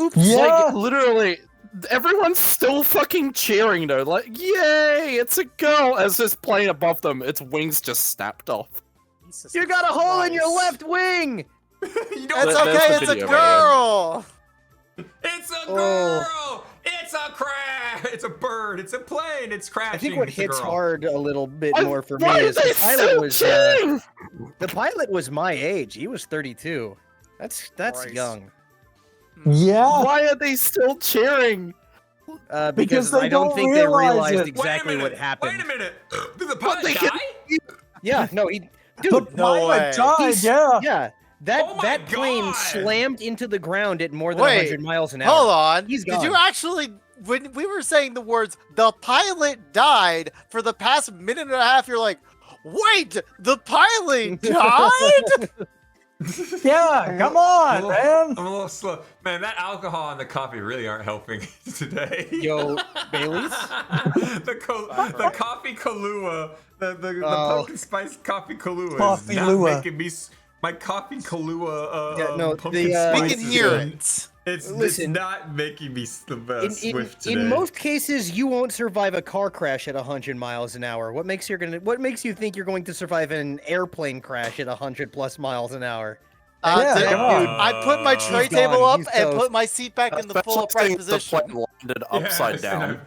Speaker 9: Oops.
Speaker 4: Yeah.
Speaker 9: Like literally, everyone's still fucking cheering though. Like, yay! It's a girl. As this plane above them, its wings just snapped off.
Speaker 2: Jesus
Speaker 10: You got a hole in your
Speaker 2: Christ.
Speaker 10: left wing.
Speaker 3: You know
Speaker 2: It's
Speaker 9: That's
Speaker 2: okay.
Speaker 9: the
Speaker 2: It's a
Speaker 9: video, by the way.
Speaker 2: girl.
Speaker 3: It's a
Speaker 10: Oh.
Speaker 3: girl! It's a crash. It's a bird. It's a plane. It's crashing.
Speaker 10: I think what
Speaker 3: It's a
Speaker 10: hits
Speaker 3: girl.
Speaker 10: hard a little bit more for me
Speaker 9: Why
Speaker 10: is
Speaker 9: are they
Speaker 10: the pilot
Speaker 9: still
Speaker 10: was
Speaker 9: cheering?
Speaker 10: the pilot was my age. He was 32. That's
Speaker 2: Christ.
Speaker 10: young.
Speaker 4: Yeah.
Speaker 9: Why are they still cheering?
Speaker 10: Because
Speaker 4: they
Speaker 10: I don't
Speaker 4: don't
Speaker 10: think they
Speaker 4: realize
Speaker 10: realized
Speaker 4: it.
Speaker 10: exactly what happened.
Speaker 3: Wait a minute. Did the
Speaker 9: But
Speaker 3: pilot
Speaker 9: they
Speaker 3: die?
Speaker 9: can-
Speaker 10: Yeah, no, he
Speaker 4: The
Speaker 10: dude,
Speaker 2: no
Speaker 4: pilot
Speaker 2: way.
Speaker 4: died,
Speaker 10: he's-
Speaker 4: yeah.
Speaker 10: yeah. That
Speaker 3: Oh my
Speaker 10: that plane
Speaker 3: God.
Speaker 10: slammed into the ground at more than
Speaker 2: Wait,
Speaker 10: 100 miles an hour.
Speaker 2: Hold on.
Speaker 10: He's
Speaker 2: Did you
Speaker 10: gone.
Speaker 2: actually, when we were saying the words, the pilot died for the past minute and a half, you're like, wait, the pilot died?
Speaker 4: Yeah, come on, man.
Speaker 3: I'm a little slow. Man, that alcohol and the coffee really aren't helping today.
Speaker 10: Yo, Bailey's?
Speaker 3: the coffee Kahlua, the pumpkin spice coffee Kahlua
Speaker 4: Coffee
Speaker 3: is not
Speaker 4: Lua.
Speaker 3: making me my coffee Kahlua
Speaker 10: Yeah, no,
Speaker 3: pumpkin
Speaker 10: the,
Speaker 3: spice
Speaker 2: We can
Speaker 3: is,
Speaker 2: hear
Speaker 3: uh,
Speaker 2: it.
Speaker 3: It's
Speaker 10: Listen,
Speaker 3: not making me the best swift today.
Speaker 10: in most cases, you won't survive a car crash at 100 miles an hour. What makes you think you're going to survive an airplane crash at 100+ miles an hour?
Speaker 4: Yeah,
Speaker 2: Dude,
Speaker 4: come on.
Speaker 2: I put my tray
Speaker 10: He's
Speaker 2: table
Speaker 10: gone.
Speaker 2: up
Speaker 10: He's
Speaker 2: and
Speaker 10: toast.
Speaker 2: put my seat back in the full
Speaker 9: Especially
Speaker 2: upright
Speaker 9: if the
Speaker 2: position.
Speaker 9: plane landed upside down.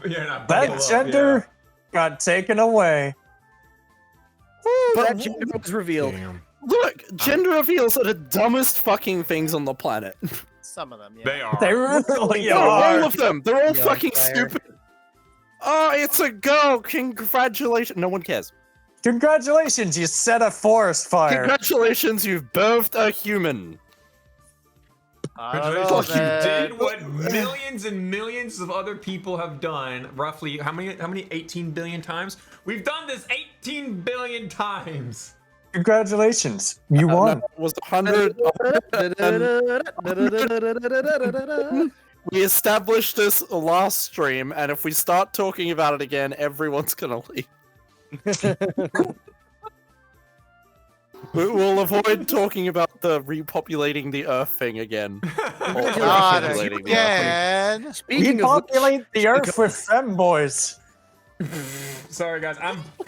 Speaker 4: That gender got taken away.
Speaker 10: That gender was revealed.
Speaker 3: Damn.
Speaker 9: Look, gender reveals are the dumbest fucking things on the planet.
Speaker 2: Some of them, yeah.
Speaker 3: They are.
Speaker 4: They really
Speaker 9: All
Speaker 4: are.
Speaker 9: of them. They're all
Speaker 10: Yeah,
Speaker 9: fucking
Speaker 10: fire.
Speaker 9: stupid. Oh, it's a girl. Congratulations. No one cares.
Speaker 4: Congratulations, you set a forest fire.
Speaker 9: Congratulations, you've birthed a human.
Speaker 2: I don't know,
Speaker 3: Congratulations, you
Speaker 2: man.
Speaker 3: did what millions and millions of other people have done. Roughly, how many? 18 billion times? We've done this 18 billion times.
Speaker 4: Congratulations, you won.
Speaker 9: It was 100. We established this last stream, and if we start talking about it again, everyone's gonna leave. We'll avoid talking about the repopulating the Earth thing again. Or
Speaker 2: God,
Speaker 9: repopulating the Earth.
Speaker 2: again.
Speaker 10: Speaking of which,
Speaker 4: Repopulate the earth with femboys.
Speaker 3: Sorry, guys.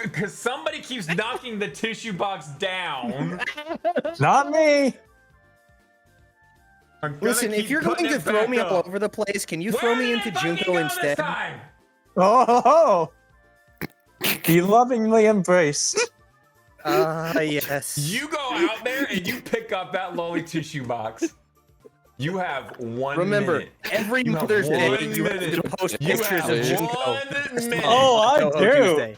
Speaker 3: Because somebody keeps knocking the tissue box down.
Speaker 4: Not me.
Speaker 3: I'm gonna
Speaker 10: listen, if
Speaker 3: keep
Speaker 10: you're going
Speaker 3: putting
Speaker 10: to
Speaker 3: it
Speaker 10: throw
Speaker 3: back
Speaker 10: me all
Speaker 3: up.
Speaker 10: over the place, can you
Speaker 3: Where
Speaker 10: throw me
Speaker 3: did
Speaker 10: into
Speaker 3: it fucking
Speaker 10: Junko
Speaker 3: go this
Speaker 10: instead?
Speaker 3: time?
Speaker 4: Oh, be lovingly embraced.
Speaker 10: Yes.
Speaker 3: You go out there and you pick up that lolly tissue box. You have 1
Speaker 10: Remember,
Speaker 3: minute.
Speaker 10: every
Speaker 3: You have
Speaker 10: Mother's
Speaker 3: 1
Speaker 10: Day, you have
Speaker 3: minute.
Speaker 10: to post
Speaker 3: You
Speaker 10: pictures
Speaker 3: have
Speaker 10: of Junko.
Speaker 3: 1 minute.
Speaker 4: Oh, I
Speaker 10: Touhou
Speaker 4: do.
Speaker 10: Tuesday.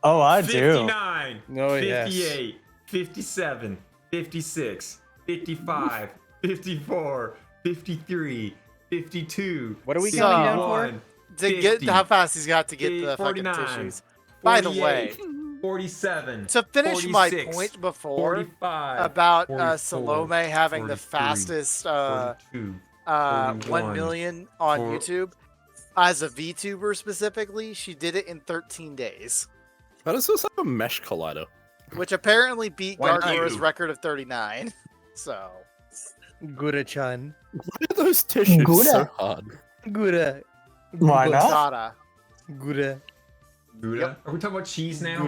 Speaker 4: Oh, I do.
Speaker 3: 59,
Speaker 10: Oh, yes.
Speaker 3: 58, 57, 56, 55, 54, 53, 52.
Speaker 10: What are we
Speaker 2: counting
Speaker 10: down for?
Speaker 3: 61,
Speaker 2: To get
Speaker 3: 50,
Speaker 2: how fast he's got to get the fucking
Speaker 3: 49,
Speaker 2: tissues. By the way,
Speaker 3: 47.
Speaker 2: to finish my
Speaker 3: 46,
Speaker 2: point before
Speaker 3: 45,
Speaker 2: about
Speaker 3: 44,
Speaker 2: Salome having the
Speaker 3: 43,
Speaker 2: fastest
Speaker 3: 42,
Speaker 2: 1
Speaker 3: 41,
Speaker 2: million on
Speaker 3: four-
Speaker 2: YouTube, as a VTuber specifically, she did it in 13 days,
Speaker 9: How does this have a mesh collider?
Speaker 2: which apparently beat
Speaker 3: Why not
Speaker 2: Gargoyle's
Speaker 3: you?
Speaker 2: record of 39. So,
Speaker 10: Gura-chan.
Speaker 9: Why are those tissues
Speaker 4: Good.
Speaker 9: so hard?
Speaker 10: Gura.
Speaker 4: Why not?
Speaker 2: Gotta.
Speaker 10: Gura.
Speaker 3: Gouda?
Speaker 2: Yep.
Speaker 3: Are we talking about cheese now?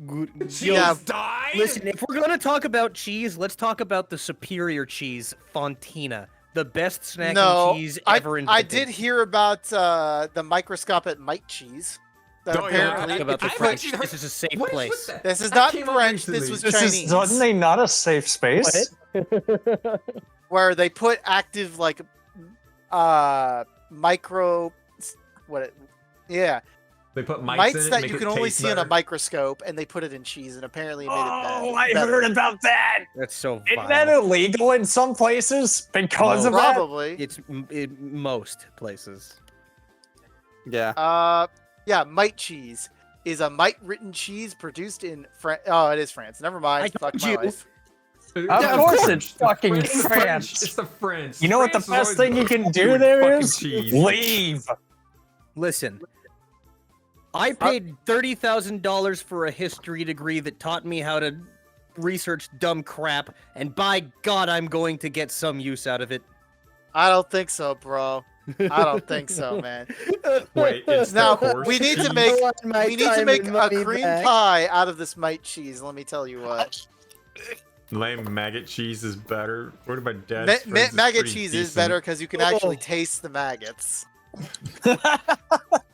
Speaker 10: Gouda.
Speaker 3: Cheese
Speaker 2: Yeah.
Speaker 3: died?
Speaker 10: Listen, if we're going to talk about cheese, let's talk about the superior cheese, Fontina. The best snacking
Speaker 2: No,
Speaker 10: cheese
Speaker 2: I
Speaker 10: ever invented.
Speaker 2: I did hear about the microscopic mite cheese. That
Speaker 3: Oh, yeah.
Speaker 2: apparently,
Speaker 10: Talk about the
Speaker 3: I've
Speaker 10: French.
Speaker 3: actually heard-
Speaker 10: This is a safe
Speaker 3: What is
Speaker 10: place.
Speaker 3: with that?
Speaker 2: this is
Speaker 3: That
Speaker 2: not
Speaker 3: came up
Speaker 2: French. This
Speaker 3: recently.
Speaker 2: was
Speaker 4: This is
Speaker 2: Chinese.
Speaker 4: suddenly not a safe space.
Speaker 2: Where they put active like micro yeah
Speaker 3: They put mites,
Speaker 2: mites
Speaker 3: in it,
Speaker 2: that
Speaker 3: make
Speaker 2: you
Speaker 3: it
Speaker 2: can only
Speaker 3: taste
Speaker 2: see in a
Speaker 3: better.
Speaker 2: microscope, and they put it in cheese, and apparently it made
Speaker 4: Oh,
Speaker 2: it
Speaker 4: I
Speaker 2: better.
Speaker 4: heard about that.
Speaker 10: That's so
Speaker 4: Isn't that
Speaker 10: vile.
Speaker 4: illegal in some places because
Speaker 10: No.
Speaker 4: of that?
Speaker 2: Probably.
Speaker 10: It's in most places.
Speaker 9: Yeah.
Speaker 2: Yeah, mite cheese is a mite-written cheese produced in France. Oh, it is France. Never mind.
Speaker 10: I
Speaker 2: Fuck
Speaker 10: told
Speaker 2: my
Speaker 10: you.
Speaker 2: life.
Speaker 4: Of
Speaker 3: Yeah,
Speaker 4: course
Speaker 3: French.
Speaker 4: it's fucking
Speaker 3: It's the
Speaker 4: France.
Speaker 3: It's the French.
Speaker 4: You know what the
Speaker 3: France is
Speaker 4: best thing you
Speaker 3: always
Speaker 4: can do
Speaker 3: doing
Speaker 4: there
Speaker 3: fucking
Speaker 4: is?
Speaker 3: cheese.
Speaker 4: Leave.
Speaker 10: Listen, I paid $30,000 for a history degree that taught me how to research dumb crap, and by God, I'm going to get some use out of it.
Speaker 2: I don't think so, bro. I don't think so, man.
Speaker 3: Wait, it's
Speaker 2: Now
Speaker 3: the horse
Speaker 2: we need to
Speaker 3: cheese?
Speaker 2: make
Speaker 10: I want my
Speaker 2: we need to
Speaker 10: time
Speaker 2: make
Speaker 10: and
Speaker 2: a
Speaker 10: money
Speaker 2: cream
Speaker 10: back.
Speaker 2: pie out of this mite cheese. Let me tell you what.
Speaker 3: Lame maggot cheese is better. What about dad's friends is
Speaker 2: Maggot
Speaker 3: pretty
Speaker 2: cheese is
Speaker 3: decent.
Speaker 2: better because you can actually
Speaker 10: Oh.
Speaker 2: taste the maggots.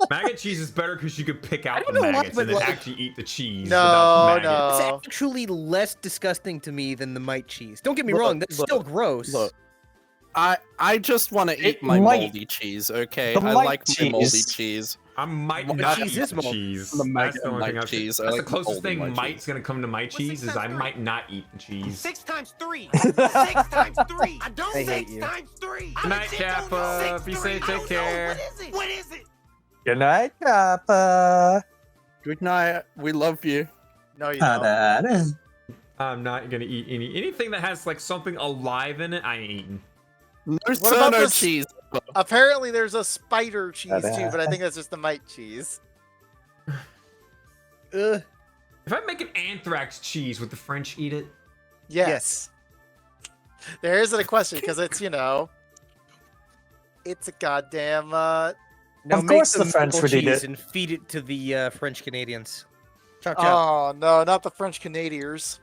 Speaker 3: Maggot cheese is better because you could pick out
Speaker 10: don't
Speaker 3: the
Speaker 10: know why,
Speaker 3: maggots
Speaker 10: but
Speaker 3: and then
Speaker 10: like-
Speaker 3: actually eat the cheese.
Speaker 2: No,
Speaker 3: without maggots.
Speaker 2: no.
Speaker 10: It's actually less disgusting to me than the mite cheese. Don't get me
Speaker 9: Look,
Speaker 10: wrong, that's
Speaker 9: look,
Speaker 10: still gross.
Speaker 9: Look, I just want to eat
Speaker 4: It
Speaker 9: my
Speaker 4: might-
Speaker 9: moldy cheese. Okay,
Speaker 4: the
Speaker 9: I
Speaker 4: mite
Speaker 9: like my moldy
Speaker 4: cheese.
Speaker 9: cheese.
Speaker 3: I might
Speaker 10: What
Speaker 3: not
Speaker 10: cheese
Speaker 3: eat
Speaker 10: is
Speaker 3: the
Speaker 10: mold?
Speaker 3: cheese.
Speaker 9: The
Speaker 3: That's
Speaker 9: maggot
Speaker 3: the only
Speaker 9: mite
Speaker 3: thing I've
Speaker 9: cheese. I
Speaker 3: That's
Speaker 9: like
Speaker 3: the closest
Speaker 9: moldy
Speaker 3: thing
Speaker 9: mite
Speaker 3: mite's
Speaker 9: cheese.
Speaker 3: gonna come to my cheese is I might not eat the cheese.
Speaker 11: 6 times 3. 6 times 3. I don't
Speaker 10: I hate
Speaker 11: 6
Speaker 10: you.
Speaker 11: times 3.
Speaker 3: Good night, Kappa. Be safe, take care.
Speaker 11: What is it?
Speaker 4: Good night, Kappa.
Speaker 9: Good night. We love you.
Speaker 2: No, you
Speaker 4: Ah,
Speaker 2: don't.
Speaker 4: da-da.
Speaker 3: I'm not gonna eat anything that has like something alive in it. I ain't eating.
Speaker 9: No
Speaker 2: about
Speaker 9: Cerno
Speaker 2: this-
Speaker 9: cheese.
Speaker 2: Apparently, there's a spider cheese
Speaker 4: Ta-da.
Speaker 2: too, but I think that's just the mite cheese.
Speaker 10: Ugh.
Speaker 3: If I make an anthrax cheese, would the French eat it?
Speaker 2: Yes. There isn't a question because it's it's a goddamn.
Speaker 10: Now
Speaker 4: Of
Speaker 10: make
Speaker 4: course the
Speaker 10: some
Speaker 4: French
Speaker 10: maple
Speaker 4: would eat
Speaker 10: cheese
Speaker 4: it.
Speaker 10: and feed it to the French Canadians. Chop chop.
Speaker 2: Oh no, not the French Canadians.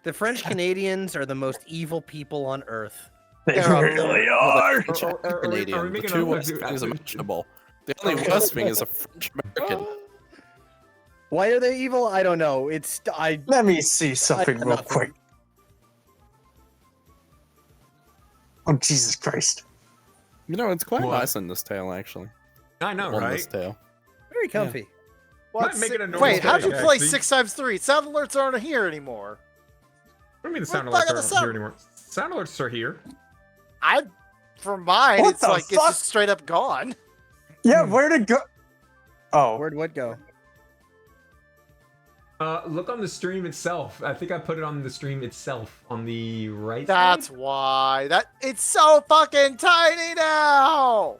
Speaker 10: The French Canadians are the most evil people on earth.
Speaker 4: They
Speaker 2: They're all-
Speaker 4: really are.
Speaker 3: Are we
Speaker 9: Canadian. The
Speaker 3: making
Speaker 9: two
Speaker 3: a-
Speaker 9: worst things imaginable. The only worst thing is a French American.
Speaker 10: Why are they evil? I don't know. It's I.
Speaker 4: Let me see something
Speaker 10: got
Speaker 4: real
Speaker 10: nothing.
Speaker 4: quick. Oh, Jesus Christ.
Speaker 9: You know, it's quite
Speaker 3: What?
Speaker 9: nice in this tail, actually.
Speaker 3: I know,
Speaker 9: On
Speaker 3: right?
Speaker 9: this tail.
Speaker 10: Very comfy.
Speaker 2: What,
Speaker 3: Might make it a normal
Speaker 2: wait, how'd you
Speaker 3: day,
Speaker 2: play
Speaker 3: actually.
Speaker 2: 6 times 3? Sound alerts aren't here anymore.
Speaker 3: What do you mean the sound
Speaker 2: We're back
Speaker 3: alerts
Speaker 2: on the
Speaker 3: aren't
Speaker 2: sound-
Speaker 3: here anymore? Sound alerts are here.
Speaker 2: For mine,
Speaker 4: What
Speaker 2: it's
Speaker 4: the
Speaker 2: like it's
Speaker 4: fuck?
Speaker 2: just straight up gone.
Speaker 4: Yeah, where'd it go? Oh,
Speaker 10: Where'd what go?
Speaker 3: Look on the stream itself. I think I put it on the stream itself on the right
Speaker 2: That's
Speaker 3: side.
Speaker 2: why. It's so fucking tiny now.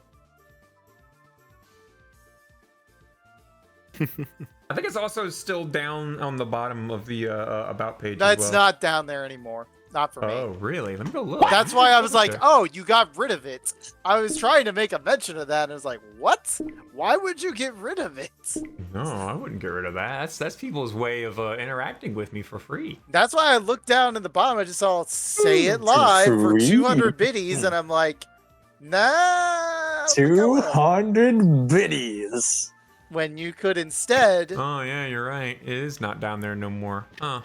Speaker 3: I think it's also still down on the bottom of the about page.
Speaker 2: That's
Speaker 3: as well.
Speaker 2: not down there anymore. Not for
Speaker 3: Oh,
Speaker 2: me.
Speaker 3: really? Let me go look.
Speaker 2: That's why I was like,
Speaker 3: Okay.
Speaker 2: oh, you got rid of it. I was trying to make a mention of that, and I was like, what? Why would you get rid of it?
Speaker 3: No, I wouldn't get rid of that. That's people's way of interacting with me for free.
Speaker 2: That's why I looked down in the bottom. I just saw say it live for 200 biddies, and I'm like, nah.
Speaker 4: 200 biddies.
Speaker 2: When you could instead.
Speaker 3: Oh yeah, you're right. It is not down there no more. Huh.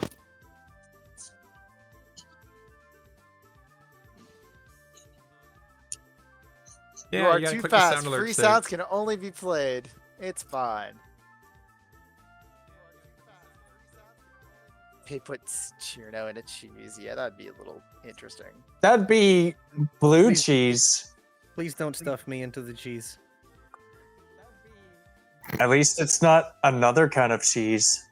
Speaker 2: You
Speaker 3: Yeah,
Speaker 2: are
Speaker 3: gotta
Speaker 2: too
Speaker 3: click the
Speaker 2: fast.
Speaker 3: sound alert
Speaker 2: Free
Speaker 3: stick.
Speaker 2: sounds can only be played. It's fine. They put Cherno in a cheese. Yeah, that'd be a little interesting.
Speaker 4: That'd be blue
Speaker 10: Please.
Speaker 4: cheese.
Speaker 10: Please don't stuff me into the cheese.
Speaker 4: At least it's not another kind of cheese.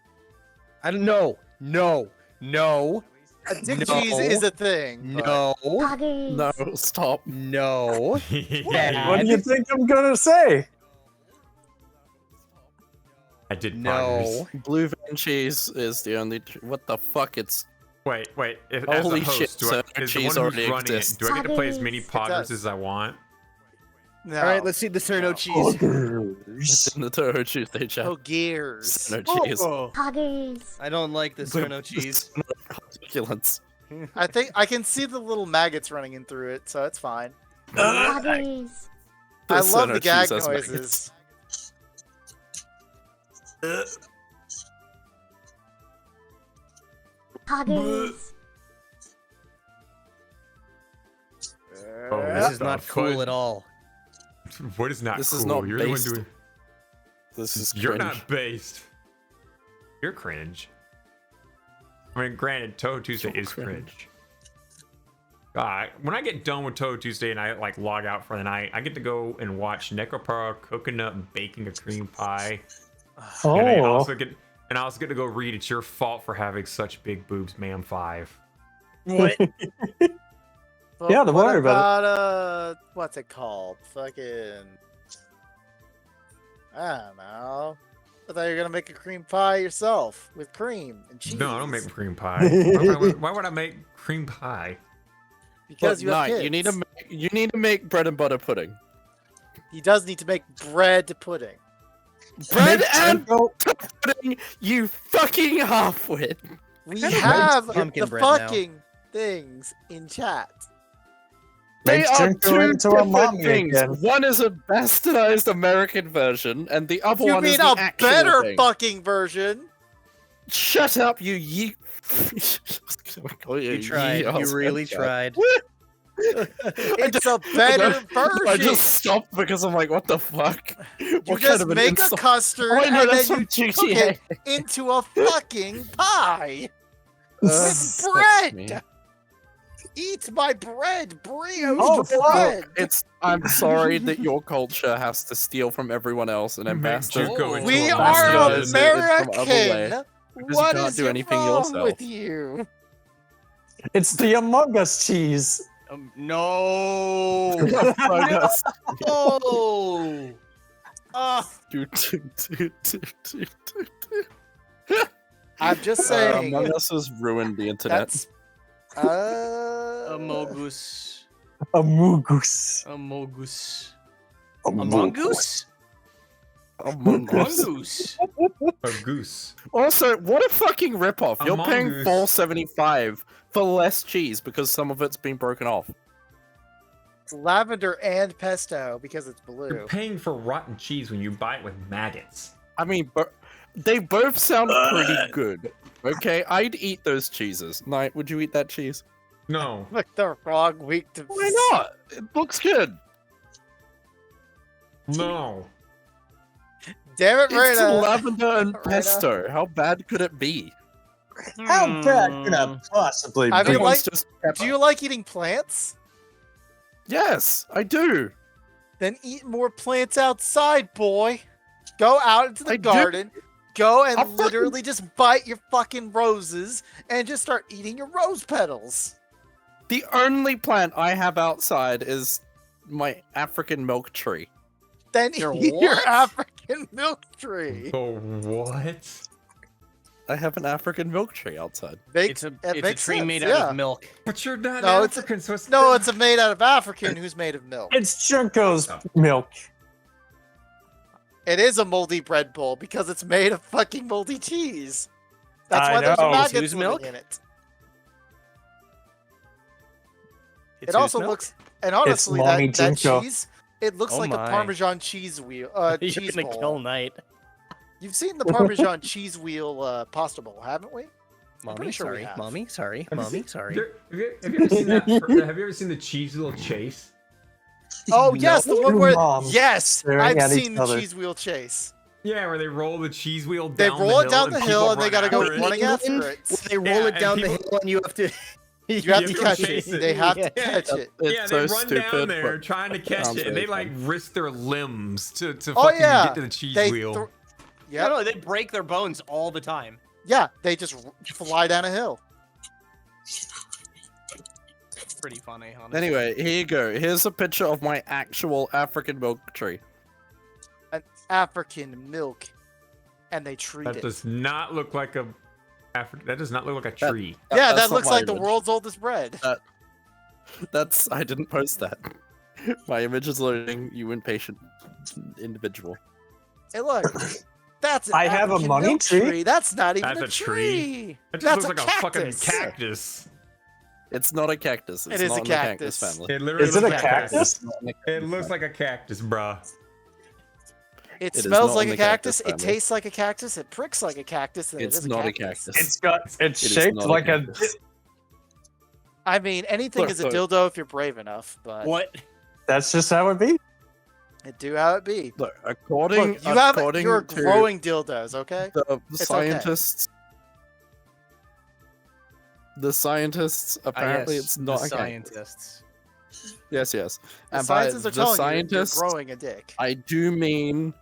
Speaker 10: I don't know. No. No.
Speaker 2: A dick
Speaker 10: No.
Speaker 2: cheese is a thing. but-
Speaker 10: No.
Speaker 9: No, stop.
Speaker 10: No.
Speaker 3: Yeah,
Speaker 4: What do you think I'm gonna say?
Speaker 3: I did
Speaker 10: No.
Speaker 3: poggers.
Speaker 9: Blue vein cheese is the only. What the fuck? It's
Speaker 3: Wait. As
Speaker 9: Holy
Speaker 3: a host,
Speaker 9: shit,
Speaker 3: do I,
Speaker 9: so
Speaker 3: is the
Speaker 9: cheese
Speaker 3: one who's
Speaker 9: already
Speaker 3: running
Speaker 9: exists.
Speaker 3: it? Do I get to play as many
Speaker 2: does.
Speaker 3: poggers as I want?
Speaker 2: No.
Speaker 10: All right, let's see the Cerno
Speaker 2: No.
Speaker 10: cheese.
Speaker 9: in the Touhou Tuesday chat.
Speaker 2: Oh, gears.
Speaker 9: Cerno cheese.
Speaker 10: I don't like the Cerno cheese.
Speaker 9: Succulents.
Speaker 2: I think I can see the little maggots running in through it, so it's fine.
Speaker 9: The
Speaker 2: I love
Speaker 9: Cerno
Speaker 2: the gag
Speaker 9: cheese has
Speaker 2: noises.
Speaker 3: Oh,
Speaker 10: This is
Speaker 3: the
Speaker 10: not cool at all.
Speaker 3: What is not
Speaker 9: This
Speaker 3: cool?
Speaker 9: is not
Speaker 3: You're the one
Speaker 9: based.
Speaker 3: doing.
Speaker 9: This is
Speaker 3: You're
Speaker 9: cringe.
Speaker 3: not based. You're cringe. I mean, granted, Touhou Tuesday
Speaker 9: You're
Speaker 3: is
Speaker 9: cringe.
Speaker 3: cringe. When I get done with Touhou Tuesday and I like log out for the night, I get to go and watch Necropara coconut baking a cream pie. And I also get to go read "It's Your Fault for Having Such Big Boobs, Ma'am 5."
Speaker 10: What?
Speaker 2: But
Speaker 4: Yeah, don't
Speaker 2: what
Speaker 4: worry about
Speaker 2: what's it called? Fucking. I don't know. I thought you were gonna make a cream pie yourself with cream and cheese.
Speaker 3: No, I don't make cream pie. Why would I make cream pie?
Speaker 2: because
Speaker 9: But
Speaker 2: you have
Speaker 9: no,
Speaker 2: kids.
Speaker 9: you need to make bread and butter pudding.
Speaker 2: He does need to make bread pudding.
Speaker 9: Bread and pudding, you fucking halfwit.
Speaker 2: We
Speaker 10: kind of
Speaker 2: have
Speaker 10: likes pumpkin
Speaker 2: the
Speaker 10: bread now.
Speaker 2: fucking things in chat.
Speaker 9: They
Speaker 4: Make
Speaker 9: are
Speaker 4: Junko
Speaker 9: two
Speaker 4: into a
Speaker 9: different
Speaker 4: mommy
Speaker 9: things.
Speaker 4: again.
Speaker 9: One is a bastardized American version, and the other
Speaker 2: You
Speaker 9: one
Speaker 2: mean
Speaker 9: is the
Speaker 2: a
Speaker 9: actual
Speaker 2: better
Speaker 9: thing.
Speaker 2: fucking version?
Speaker 9: Shut up, you ye.
Speaker 10: You tried. You really tried.
Speaker 2: It's a better version.
Speaker 9: I just stopped because I'm like, what the fuck?
Speaker 2: You
Speaker 9: What
Speaker 2: just
Speaker 9: kind of an
Speaker 2: make a
Speaker 9: insult?
Speaker 2: custard
Speaker 9: Oh, I know,
Speaker 2: and
Speaker 9: that's
Speaker 2: then
Speaker 9: from
Speaker 2: you cook
Speaker 9: GTA.
Speaker 2: it into a fucking pie with
Speaker 9: That's me.
Speaker 2: bread. Eat my bread, brioche
Speaker 4: Oh, fuck.
Speaker 2: bread.
Speaker 9: It's. I'm sorry that your culture has to steal from everyone else and
Speaker 3: Make
Speaker 9: ambassador.
Speaker 3: Junko into
Speaker 2: We
Speaker 3: a
Speaker 2: are
Speaker 3: mommy.
Speaker 9: Bastardize it from other way,
Speaker 2: American.
Speaker 9: because
Speaker 2: What
Speaker 9: you can't
Speaker 2: is
Speaker 9: do anything
Speaker 2: wrong
Speaker 9: yourself.
Speaker 2: with you?
Speaker 4: It's the Among Us cheese.
Speaker 10: No.
Speaker 9: Among Us.
Speaker 10: Oh.
Speaker 2: I'm just saying.
Speaker 9: Among Us has ruined the internet.
Speaker 2: That's
Speaker 10: Amogus.
Speaker 4: Amogus.
Speaker 10: Amogus.
Speaker 4: Amogus.
Speaker 9: Among Us.
Speaker 10: Mongoose.
Speaker 3: A goose.
Speaker 9: Also, what a fucking ripoff! You're
Speaker 3: Among
Speaker 9: paying
Speaker 3: Us.
Speaker 9: $4.75 for less cheese because some of it's been broken off.
Speaker 2: lavender and pesto because it's blue.
Speaker 3: You're paying for rotten cheese when you buy it with maggots.
Speaker 9: I mean, they both sound pretty good. Okay, I'd eat those cheeses. Knight, would you eat that cheese?
Speaker 3: No.
Speaker 2: Like the wrong week to.
Speaker 9: Why not? It looks good.
Speaker 3: No.
Speaker 2: Damn it,
Speaker 9: It's
Speaker 2: Rita.
Speaker 9: lavender and
Speaker 2: Rita.
Speaker 9: pesto. How bad could it be?
Speaker 4: How bad could that possibly
Speaker 2: I
Speaker 4: be?
Speaker 2: mean,
Speaker 9: Everyone's
Speaker 2: like,
Speaker 9: just
Speaker 2: do you like eating plants?
Speaker 9: Yes, I do.
Speaker 2: Then eat more plants outside, boy. Go out into the
Speaker 9: I do.
Speaker 2: garden. Go and
Speaker 9: I'll fucking-
Speaker 2: literally just bite your fucking roses and just start eating your rose petals.
Speaker 9: The only plant I have outside is my African milk tree.
Speaker 2: Then
Speaker 10: Your
Speaker 2: eat your
Speaker 10: what?
Speaker 2: African milk tree.
Speaker 3: Oh, what?
Speaker 9: I have an African milk tree outside.
Speaker 10: It's a tree made out of milk.
Speaker 3: But you're not
Speaker 2: No, it's-
Speaker 3: African, so it's
Speaker 2: No, it's made out of African who's made of milk.
Speaker 4: It's Junko's milk.
Speaker 2: It is a moldy bread bowl because it's made of fucking moldy cheese. That's
Speaker 4: I
Speaker 2: why there's
Speaker 4: know.
Speaker 2: maggots
Speaker 10: Whose
Speaker 2: living
Speaker 10: milk?
Speaker 2: in it.
Speaker 10: It's
Speaker 2: It
Speaker 10: whose
Speaker 2: also
Speaker 10: milk?
Speaker 2: looks, and honestly,
Speaker 4: Mommy
Speaker 2: that
Speaker 4: Jinko.
Speaker 2: cheese, it looks
Speaker 10: Oh
Speaker 2: like
Speaker 10: my.
Speaker 2: a Parmesan cheese wheel.
Speaker 10: You're
Speaker 2: Cheese
Speaker 10: gonna
Speaker 2: bowl.
Speaker 10: kill Knight.
Speaker 2: You've seen the Parmesan cheese wheel pasta bowl, haven't we?
Speaker 10: Mommy,
Speaker 2: pretty sure we
Speaker 10: sorry.
Speaker 2: have.
Speaker 10: Mommy, sorry.
Speaker 3: Have you
Speaker 10: Mommy,
Speaker 3: seen-
Speaker 10: sorry.
Speaker 3: Have you ever seen that? Have you ever seen the cheese wheel chase?
Speaker 2: Oh yes, the one
Speaker 4: Two
Speaker 2: where
Speaker 4: moms
Speaker 2: yes,
Speaker 4: staring
Speaker 2: I've
Speaker 4: at each
Speaker 2: seen the
Speaker 4: other.
Speaker 2: cheese wheel chase.
Speaker 3: Yeah, where they roll the cheese wheel down
Speaker 2: They roll it down
Speaker 3: and
Speaker 2: the
Speaker 3: people
Speaker 2: hill and they
Speaker 3: run
Speaker 2: gotta go
Speaker 3: after it.
Speaker 2: running after it.
Speaker 10: When they roll
Speaker 3: Yeah,
Speaker 10: it down
Speaker 3: and
Speaker 10: the
Speaker 3: people-
Speaker 10: hill and you have to.
Speaker 2: You have to
Speaker 3: You
Speaker 2: catch
Speaker 3: chase
Speaker 2: it.
Speaker 3: it.
Speaker 2: They have
Speaker 10: Yeah.
Speaker 2: to catch it.
Speaker 9: It's
Speaker 3: Yeah,
Speaker 9: so
Speaker 3: they run
Speaker 9: stupid.
Speaker 3: down there
Speaker 9: but
Speaker 3: trying to catch
Speaker 9: sounds
Speaker 3: it, and they
Speaker 9: very
Speaker 3: like
Speaker 9: fun.
Speaker 3: risk their limbs to
Speaker 2: Oh
Speaker 3: fucking
Speaker 2: yeah,
Speaker 3: get to the cheese
Speaker 2: they
Speaker 3: wheel.
Speaker 2: Yeah,
Speaker 10: No, they break their bones all the time.
Speaker 2: yeah, they just fly down a hill.
Speaker 10: It's pretty funny, honestly.
Speaker 9: Anyway, here you go. Here's a picture of my actual African milk tree.
Speaker 2: An African milk, and they treat
Speaker 3: That
Speaker 2: it.
Speaker 3: does not look like a. That does not look like a tree.
Speaker 2: Yeah,
Speaker 9: That's
Speaker 2: that
Speaker 9: not
Speaker 2: looks
Speaker 9: my
Speaker 2: like the
Speaker 9: image.
Speaker 2: world's oldest bread.
Speaker 9: That's I didn't post that. My image is loading. You impatient individual.
Speaker 2: Hey, look, that's an
Speaker 4: I have a
Speaker 2: African
Speaker 4: money
Speaker 2: milk
Speaker 4: tree?
Speaker 2: That's not even
Speaker 3: That's
Speaker 2: a
Speaker 3: a tree.
Speaker 2: tree.
Speaker 3: It just
Speaker 2: That's
Speaker 3: looks
Speaker 2: a
Speaker 3: like a fucking
Speaker 2: cactus.
Speaker 3: cactus.
Speaker 9: It's not a cactus. It's
Speaker 2: It is
Speaker 9: not
Speaker 2: a
Speaker 9: in the
Speaker 2: cactus.
Speaker 9: family.
Speaker 3: It literally
Speaker 4: Is it
Speaker 3: looks
Speaker 4: a
Speaker 3: like
Speaker 4: cactus?
Speaker 3: It looks like a cactus, bruh.
Speaker 2: It
Speaker 9: is
Speaker 2: smells
Speaker 9: not
Speaker 2: like
Speaker 9: in
Speaker 2: a
Speaker 9: the cactus
Speaker 2: cactus. It
Speaker 9: family.
Speaker 2: tastes like a cactus. It pricks like a cactus. And
Speaker 9: It's
Speaker 2: it is
Speaker 9: not
Speaker 2: a
Speaker 9: a
Speaker 2: cactus.
Speaker 9: cactus.
Speaker 4: It's
Speaker 9: It is
Speaker 4: shaped
Speaker 9: not a
Speaker 4: like a.
Speaker 9: cactus.
Speaker 2: I mean, anything
Speaker 9: Look,
Speaker 2: is a
Speaker 9: look.
Speaker 2: dildo if you're brave enough, but
Speaker 10: What?
Speaker 4: That's just how it be.
Speaker 2: it do how it be.
Speaker 9: Look, according
Speaker 2: Look, you have
Speaker 9: according
Speaker 2: you're
Speaker 9: to
Speaker 2: growing dildos, okay?
Speaker 9: the
Speaker 2: okay.
Speaker 9: scientists. The scientists apparently
Speaker 10: yes,
Speaker 9: it's not
Speaker 10: the
Speaker 9: a cactus.
Speaker 10: scientists.
Speaker 9: Yes, yes.
Speaker 2: The
Speaker 9: And by
Speaker 2: scientists are
Speaker 9: the
Speaker 2: telling you
Speaker 9: scientists,
Speaker 2: you're growing a dick.
Speaker 9: I do mean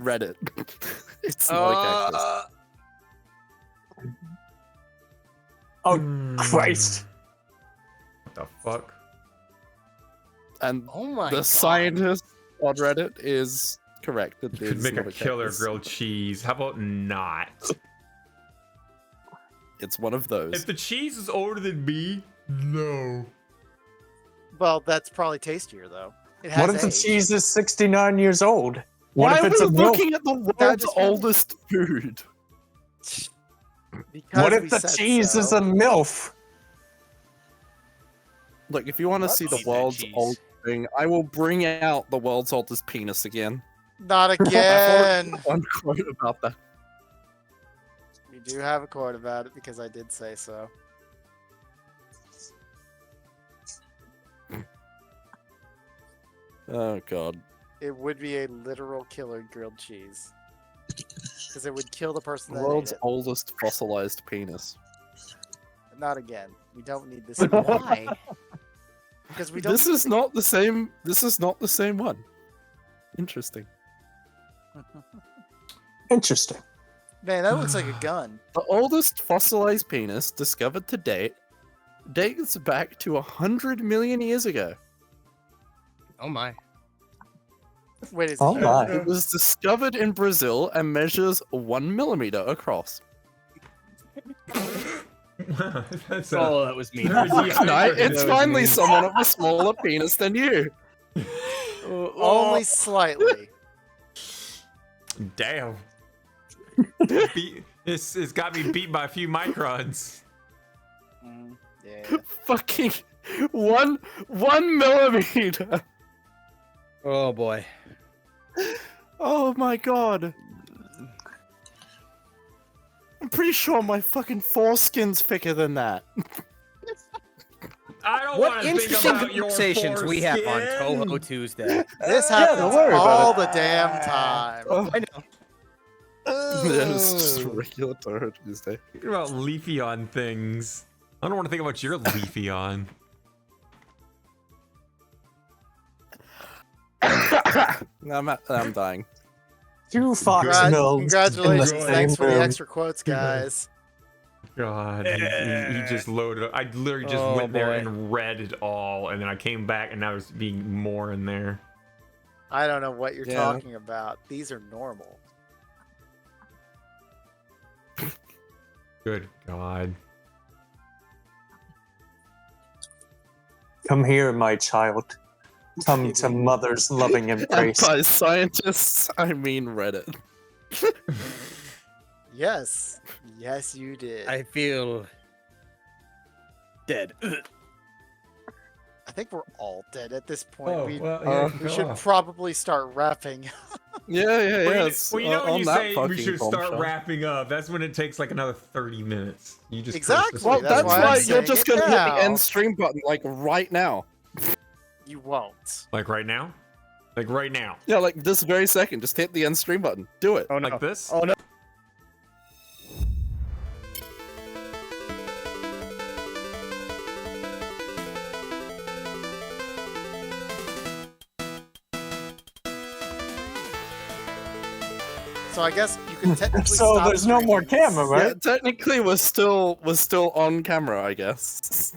Speaker 9: Reddit. It's not a cactus.
Speaker 4: Oh Christ!
Speaker 3: What the fuck?
Speaker 9: And
Speaker 10: Oh my
Speaker 9: the
Speaker 10: god.
Speaker 9: scientist on Reddit is correct. It
Speaker 3: You could
Speaker 9: is
Speaker 3: make
Speaker 9: not
Speaker 3: a killer
Speaker 9: cactus.
Speaker 3: grilled cheese. How about not?
Speaker 9: It's one of those.
Speaker 3: If the cheese is older than me, no.
Speaker 2: Well, that's probably tastier though. It has
Speaker 4: What if the
Speaker 2: age.
Speaker 4: cheese is 69 years old? What
Speaker 9: Why
Speaker 4: if
Speaker 9: are
Speaker 4: it's
Speaker 9: we
Speaker 4: a milk?
Speaker 9: looking at the
Speaker 2: That
Speaker 9: world's
Speaker 2: just means-
Speaker 9: oldest food?
Speaker 2: Because
Speaker 4: What
Speaker 2: we
Speaker 4: if the
Speaker 2: said
Speaker 4: cheese is
Speaker 2: so.
Speaker 4: a MILF?
Speaker 9: Look, if you want to see the
Speaker 10: Eat that
Speaker 9: world's
Speaker 10: cheese.
Speaker 9: oldest thing, I will bring out the world's oldest penis again.
Speaker 2: Not again.
Speaker 9: One quote about that.
Speaker 2: You do have a quote about it because I did say so.
Speaker 9: Oh god.
Speaker 2: It would be a literal killer grilled cheese. Because it would kill the person
Speaker 9: The
Speaker 2: that
Speaker 9: world's
Speaker 2: ate it.
Speaker 9: oldest fossilized penis.
Speaker 2: Not again. We don't need this.
Speaker 10: But why?
Speaker 2: Because we don't.
Speaker 9: This is not the same. This is not the same one. Interesting.
Speaker 4: Interesting.
Speaker 2: Man, that looks like a gun.
Speaker 9: The oldest fossilized penis discovered to date dates back to 100 million years ago.
Speaker 10: Oh my.
Speaker 2: Wait, is
Speaker 4: Oh
Speaker 2: it?
Speaker 4: my.
Speaker 9: It was discovered in Brazil and measures 1 millimeter across.
Speaker 3: Wow, that's
Speaker 10: Oh, that was me.
Speaker 9: No, it's finally someone with a smaller penis than you.
Speaker 2: Only slightly.
Speaker 3: Damn. It's got me beat by a few microns.
Speaker 2: Yeah.
Speaker 9: Fucking one millimeter.
Speaker 10: Oh boy.
Speaker 9: Oh my god. I'm pretty sure my fucking foreskin's thicker than that.
Speaker 3: I don't
Speaker 10: What
Speaker 3: want to think
Speaker 10: interesting
Speaker 3: about your
Speaker 10: conversations we have on
Speaker 3: foreskin.
Speaker 10: Touhou Tuesday.
Speaker 2: This
Speaker 4: Yeah,
Speaker 2: happens
Speaker 4: don't worry about
Speaker 2: all
Speaker 4: it.
Speaker 2: the damn time.
Speaker 9: Oh,
Speaker 10: I know.
Speaker 9: it's just regular Touhou Tuesday.
Speaker 3: Think about Leafeon things. I don't want to think about your Leafeon.
Speaker 9: I'm dying.
Speaker 4: 2 fox mills.
Speaker 2: Congratulations.
Speaker 4: in the
Speaker 2: Thanks
Speaker 4: same
Speaker 2: for the
Speaker 4: room.
Speaker 2: extra quotes, guys.
Speaker 3: God, he just loaded up. I literally just
Speaker 10: Oh,
Speaker 3: went there
Speaker 10: boy.
Speaker 3: and read it all, and then I came back, and now there's being more in there.
Speaker 2: I don't know what you're
Speaker 9: Yeah.
Speaker 2: talking about. These are normal.
Speaker 3: Good God.
Speaker 4: Come here, my child. Come to mother's loving
Speaker 9: And
Speaker 4: embrace.
Speaker 9: by scientists, I mean Reddit.
Speaker 2: Yes. Yes, you did.
Speaker 10: I feel dead.
Speaker 2: I think we're all dead at this point. we
Speaker 9: yeah,
Speaker 2: we should probably start wrapping.
Speaker 9: Yeah.
Speaker 3: Well, you know when
Speaker 9: on
Speaker 3: you
Speaker 9: that
Speaker 3: say we
Speaker 9: fucking
Speaker 3: should start
Speaker 9: bombshell.
Speaker 3: wrapping up, that's when it takes like another 30 minutes. You just
Speaker 2: Exactly,
Speaker 9: Well,
Speaker 2: that's
Speaker 9: that's
Speaker 2: why I'm
Speaker 9: why you're
Speaker 2: saying
Speaker 9: just
Speaker 2: it
Speaker 9: gonna hit
Speaker 2: now.
Speaker 9: the end stream button like right now.
Speaker 2: You won't.
Speaker 3: Like right now? Like right now.
Speaker 9: Yeah, like this very second. Just hit the end stream button. Do it.
Speaker 10: Oh no.
Speaker 3: Like this?
Speaker 10: Oh no.
Speaker 2: So I guess you can technically
Speaker 4: So
Speaker 2: stop
Speaker 4: there's no more
Speaker 2: streaming.
Speaker 4: camera,
Speaker 9: Yeah,
Speaker 4: right?
Speaker 9: technically we're still on camera, I guess.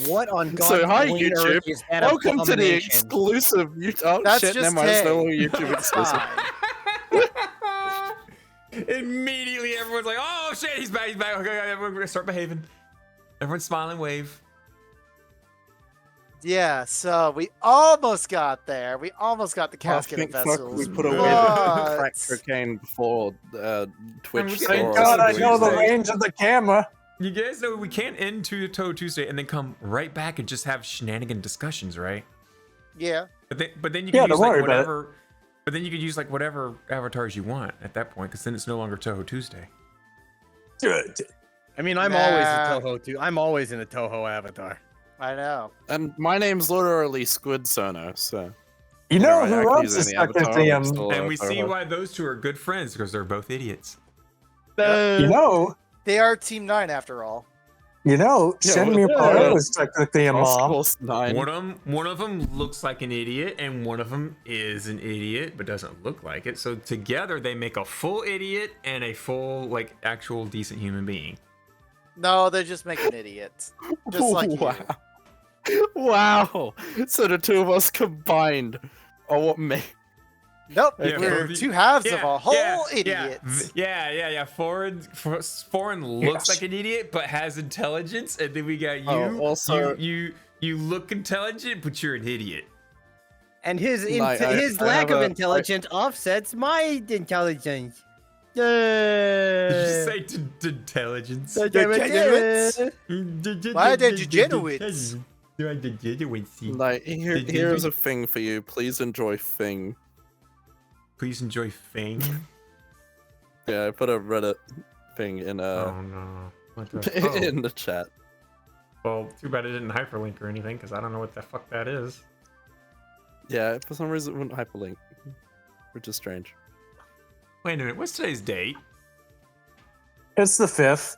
Speaker 10: What on God's
Speaker 9: So hi
Speaker 10: green
Speaker 9: YouTube.
Speaker 10: earth is that
Speaker 9: Welcome to the
Speaker 10: abomination?
Speaker 9: exclusive YouTube. Oh
Speaker 2: That's
Speaker 9: shit,
Speaker 2: just
Speaker 9: never mind. It's no
Speaker 2: Tay.
Speaker 9: longer YouTube
Speaker 2: It's
Speaker 9: exclusive.
Speaker 2: fine.
Speaker 3: Immediately everyone's like, oh shit, he's back, Okay, we're gonna start behaving. Everyone smile and wave.
Speaker 2: Yeah, so we almost got there. We almost got the
Speaker 9: Oh,
Speaker 2: casket of
Speaker 9: thank fuck
Speaker 2: vessels.
Speaker 9: we put away the
Speaker 2: but-
Speaker 9: crack cocaine before Twitch.
Speaker 4: Thank
Speaker 9: or
Speaker 4: God I
Speaker 3: Tuesday.
Speaker 4: know the range of the camera.
Speaker 3: You guys know we can't end to Touhou Tuesday and then come right back and just have shenanigan discussions, right?
Speaker 2: Yeah.
Speaker 3: But then you
Speaker 4: Yeah,
Speaker 3: can use
Speaker 4: don't worry
Speaker 3: like
Speaker 4: about it.
Speaker 3: whatever. But then you could use like whatever avatars you want at that point, because then it's no longer Touhou Tuesday.
Speaker 10: I mean, I'm
Speaker 2: Nah.
Speaker 10: always a Touhou too. I'm always in a Touhou avatar.
Speaker 2: I know.
Speaker 9: And my name's literally Squid Sono, so.
Speaker 4: You know
Speaker 9: Alright, I
Speaker 4: who
Speaker 9: can
Speaker 4: else
Speaker 9: use
Speaker 4: is
Speaker 9: any avatar,
Speaker 4: technically
Speaker 9: I'm still,
Speaker 3: And we see
Speaker 9: Touhou.
Speaker 3: why those two are good friends, because they're both idiots.
Speaker 4: You know,
Speaker 2: They are Team 9 after all.
Speaker 4: Yeah, Shenmue
Speaker 9: well,
Speaker 4: Paro
Speaker 9: yeah.
Speaker 4: is technically a
Speaker 9: Of
Speaker 4: mom.
Speaker 9: course, 9.
Speaker 3: One of them looks like an idiot, and one of them is an idiot, but doesn't look like it. So together they make a full idiot and a full, like, actual decent human being.
Speaker 2: No, they just make an idiot. Just like
Speaker 9: wow.
Speaker 2: you.
Speaker 9: Wow. So the two of us combined are what make.
Speaker 2: Nope,
Speaker 3: Yeah,
Speaker 2: we're
Speaker 3: well,
Speaker 2: two halves of
Speaker 3: yeah,
Speaker 2: a whole
Speaker 3: yeah,
Speaker 2: idiot.
Speaker 3: Yeah. Foreign looks
Speaker 4: Yes.
Speaker 3: like an idiot, but has intelligence, and then we got you.
Speaker 9: Oh, also-
Speaker 3: you look intelligent, but you're an idiot.
Speaker 10: And his
Speaker 9: I
Speaker 10: lack
Speaker 9: have
Speaker 10: of
Speaker 9: a-
Speaker 10: intelligence offsets my intelligence.
Speaker 3: Did you say intelligence?
Speaker 2: Degenerates? Why are they degenerates?
Speaker 9: Like, here's a thing for you. Please enjoy thing.
Speaker 3: Please enjoy Fang.
Speaker 9: Yeah, I put a Reddit thing in
Speaker 3: Oh no. What the?
Speaker 9: in the chat.
Speaker 3: Well, too bad it didn't hyperlink or anything, because I don't know what the fuck that is.
Speaker 9: Yeah, for some reason it wouldn't hyperlink, which is strange.
Speaker 3: Wait a minute, what's today's date?
Speaker 4: It's the 5th.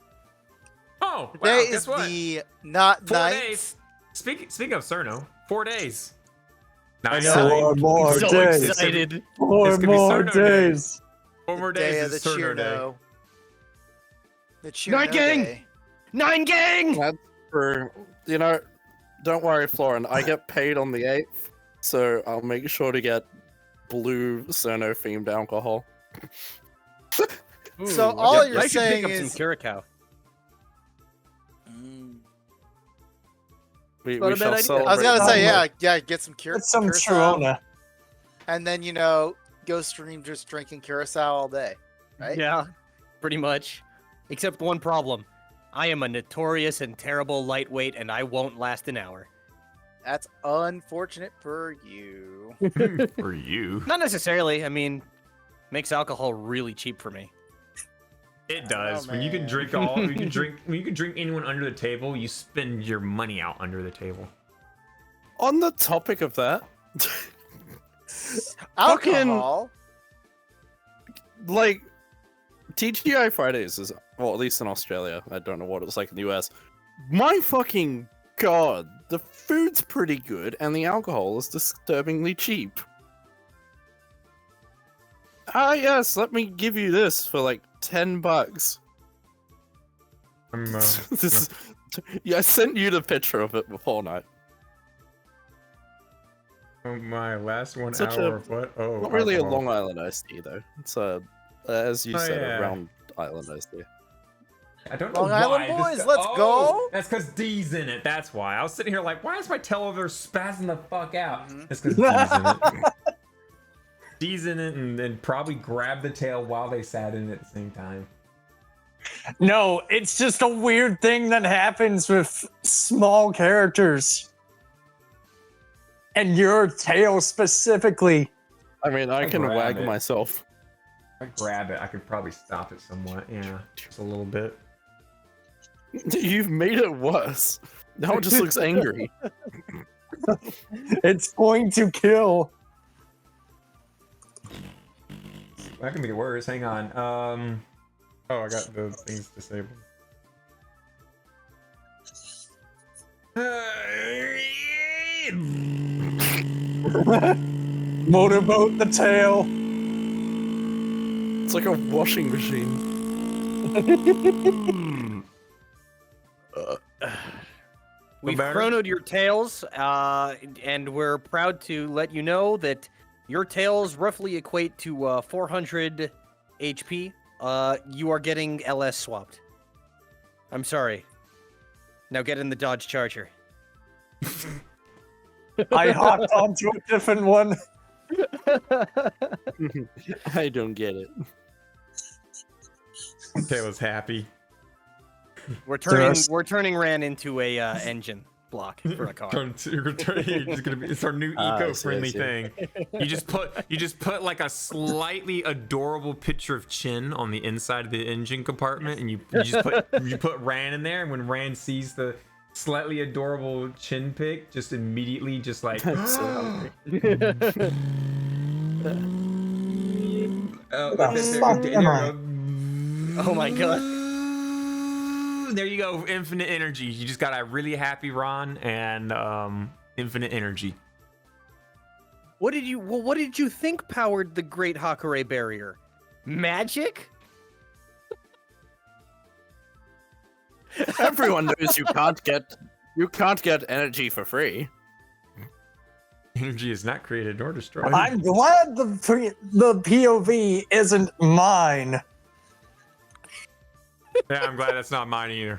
Speaker 3: Oh, wow,
Speaker 2: Today
Speaker 3: guess
Speaker 2: is
Speaker 3: what?
Speaker 2: the not
Speaker 3: 4
Speaker 2: ninth.
Speaker 3: days. Speaking of Cerno, 4 days.
Speaker 2: I
Speaker 3: 9,
Speaker 2: know.
Speaker 4: 4 more
Speaker 10: So
Speaker 4: days.
Speaker 10: excited.
Speaker 4: 4
Speaker 3: It's gonna be
Speaker 4: more
Speaker 3: Cerno Day.
Speaker 4: days.
Speaker 3: 4 more
Speaker 2: Day
Speaker 3: days
Speaker 2: of the
Speaker 3: is Cerno Day.
Speaker 2: Cheerno. The Cheerno
Speaker 10: Night gang!
Speaker 2: Day.
Speaker 10: 9 gang!
Speaker 9: That's for, you know, don't worry, Florin. I get paid on the 8th, so I'll make sure to get blue Cerno themed alcohol.
Speaker 2: So all you're
Speaker 10: I should
Speaker 2: saying
Speaker 10: pick up
Speaker 2: is
Speaker 10: some Curacao.
Speaker 9: We
Speaker 10: Not a bad
Speaker 9: shall
Speaker 10: idea.
Speaker 9: celebrate.
Speaker 2: I was gonna say,
Speaker 4: Curacao.
Speaker 2: yeah, get some
Speaker 4: Get some
Speaker 2: Curacao,
Speaker 4: Chirona.
Speaker 2: and then go stream just drinking Curacao all day, right?
Speaker 10: Yeah, pretty much. Except one problem. I am a notorious and terrible lightweight, and I won't last an hour.
Speaker 2: That's unfortunate for you.
Speaker 3: For you.
Speaker 10: Not necessarily. I mean, makes alcohol really cheap for me.
Speaker 3: It does.
Speaker 2: Oh,
Speaker 3: when you can
Speaker 2: man.
Speaker 3: drink when you can drink anyone under the table, you spend your money out under the table.
Speaker 9: On the topic of that,
Speaker 2: Alcohol.
Speaker 9: like, TGI Fridays is, well, at least in Australia. I don't know what it's like in the US. My fucking god, the food's pretty good and the alcohol is disturbingly cheap. Ah, yes, let me give you this for like $10. This is, yeah, I sent you the picture of it before night.
Speaker 3: Oh my, last 1
Speaker 9: Such
Speaker 3: hour
Speaker 9: a-
Speaker 3: of what? Oh,
Speaker 9: Not really a
Speaker 3: alcohol.
Speaker 9: Long Island iced tea though. It's a, as you
Speaker 3: Oh,
Speaker 9: said,
Speaker 3: yeah.
Speaker 9: a round island iced tea.
Speaker 3: I don't know
Speaker 2: Long
Speaker 3: why.
Speaker 2: Island boys, let's go.
Speaker 3: That's because D's in it. That's why. I was sitting here like, why is my tail over there spazzing the fuck out?
Speaker 2: Mhm.
Speaker 3: That's because D's in it. D's in it, and then probably grab the tail while they sat in it at the same time.
Speaker 4: No, it's just a weird thing that happens with small characters. And your tail specifically.
Speaker 9: I mean, I can
Speaker 3: grab
Speaker 9: wag
Speaker 3: it.
Speaker 9: myself.
Speaker 3: If I grab it, I could probably stop it somewhat. Yeah, just a little bit.
Speaker 9: You've made it worse. Now it just looks angry.
Speaker 4: It's going to kill.
Speaker 3: That can be worse. Hang on. Oh, I got the things disabled.
Speaker 4: Motorboat the tail.
Speaker 9: It's like a washing machine.
Speaker 10: We've
Speaker 3: better?
Speaker 10: chronoed your tails, and we're proud to let you know that your tails roughly equate to 400 HP. You are getting LS swapped. I'm sorry. Now get in the Dodge Charger.
Speaker 4: I hopped onto a different one.
Speaker 9: I don't get it.
Speaker 3: Taylor's happy.
Speaker 10: We're turning
Speaker 4: Yes.
Speaker 10: we're turning Ran into a engine block for a car.
Speaker 3: It's our new
Speaker 9: Ah, I see, I
Speaker 3: eco-friendly
Speaker 9: see.
Speaker 3: thing. You just put like a slightly adorable picture of Chin on the inside of the engine compartment, and you put Ran in there, and when Ran sees the slightly adorable Chin pic, just immediately just like
Speaker 9: I'm so hungry.
Speaker 10: Oh my god.
Speaker 3: There you go, infinite energy. You just got a really happy Ron and infinite energy.
Speaker 10: What did you think powered the Great Hakure Barrier? Magic?
Speaker 9: Everyone knows you can't get energy for free.
Speaker 3: Energy is not created nor destroyed.
Speaker 4: I'm glad the POV isn't mine.
Speaker 3: Yeah, I'm glad that's not mine either.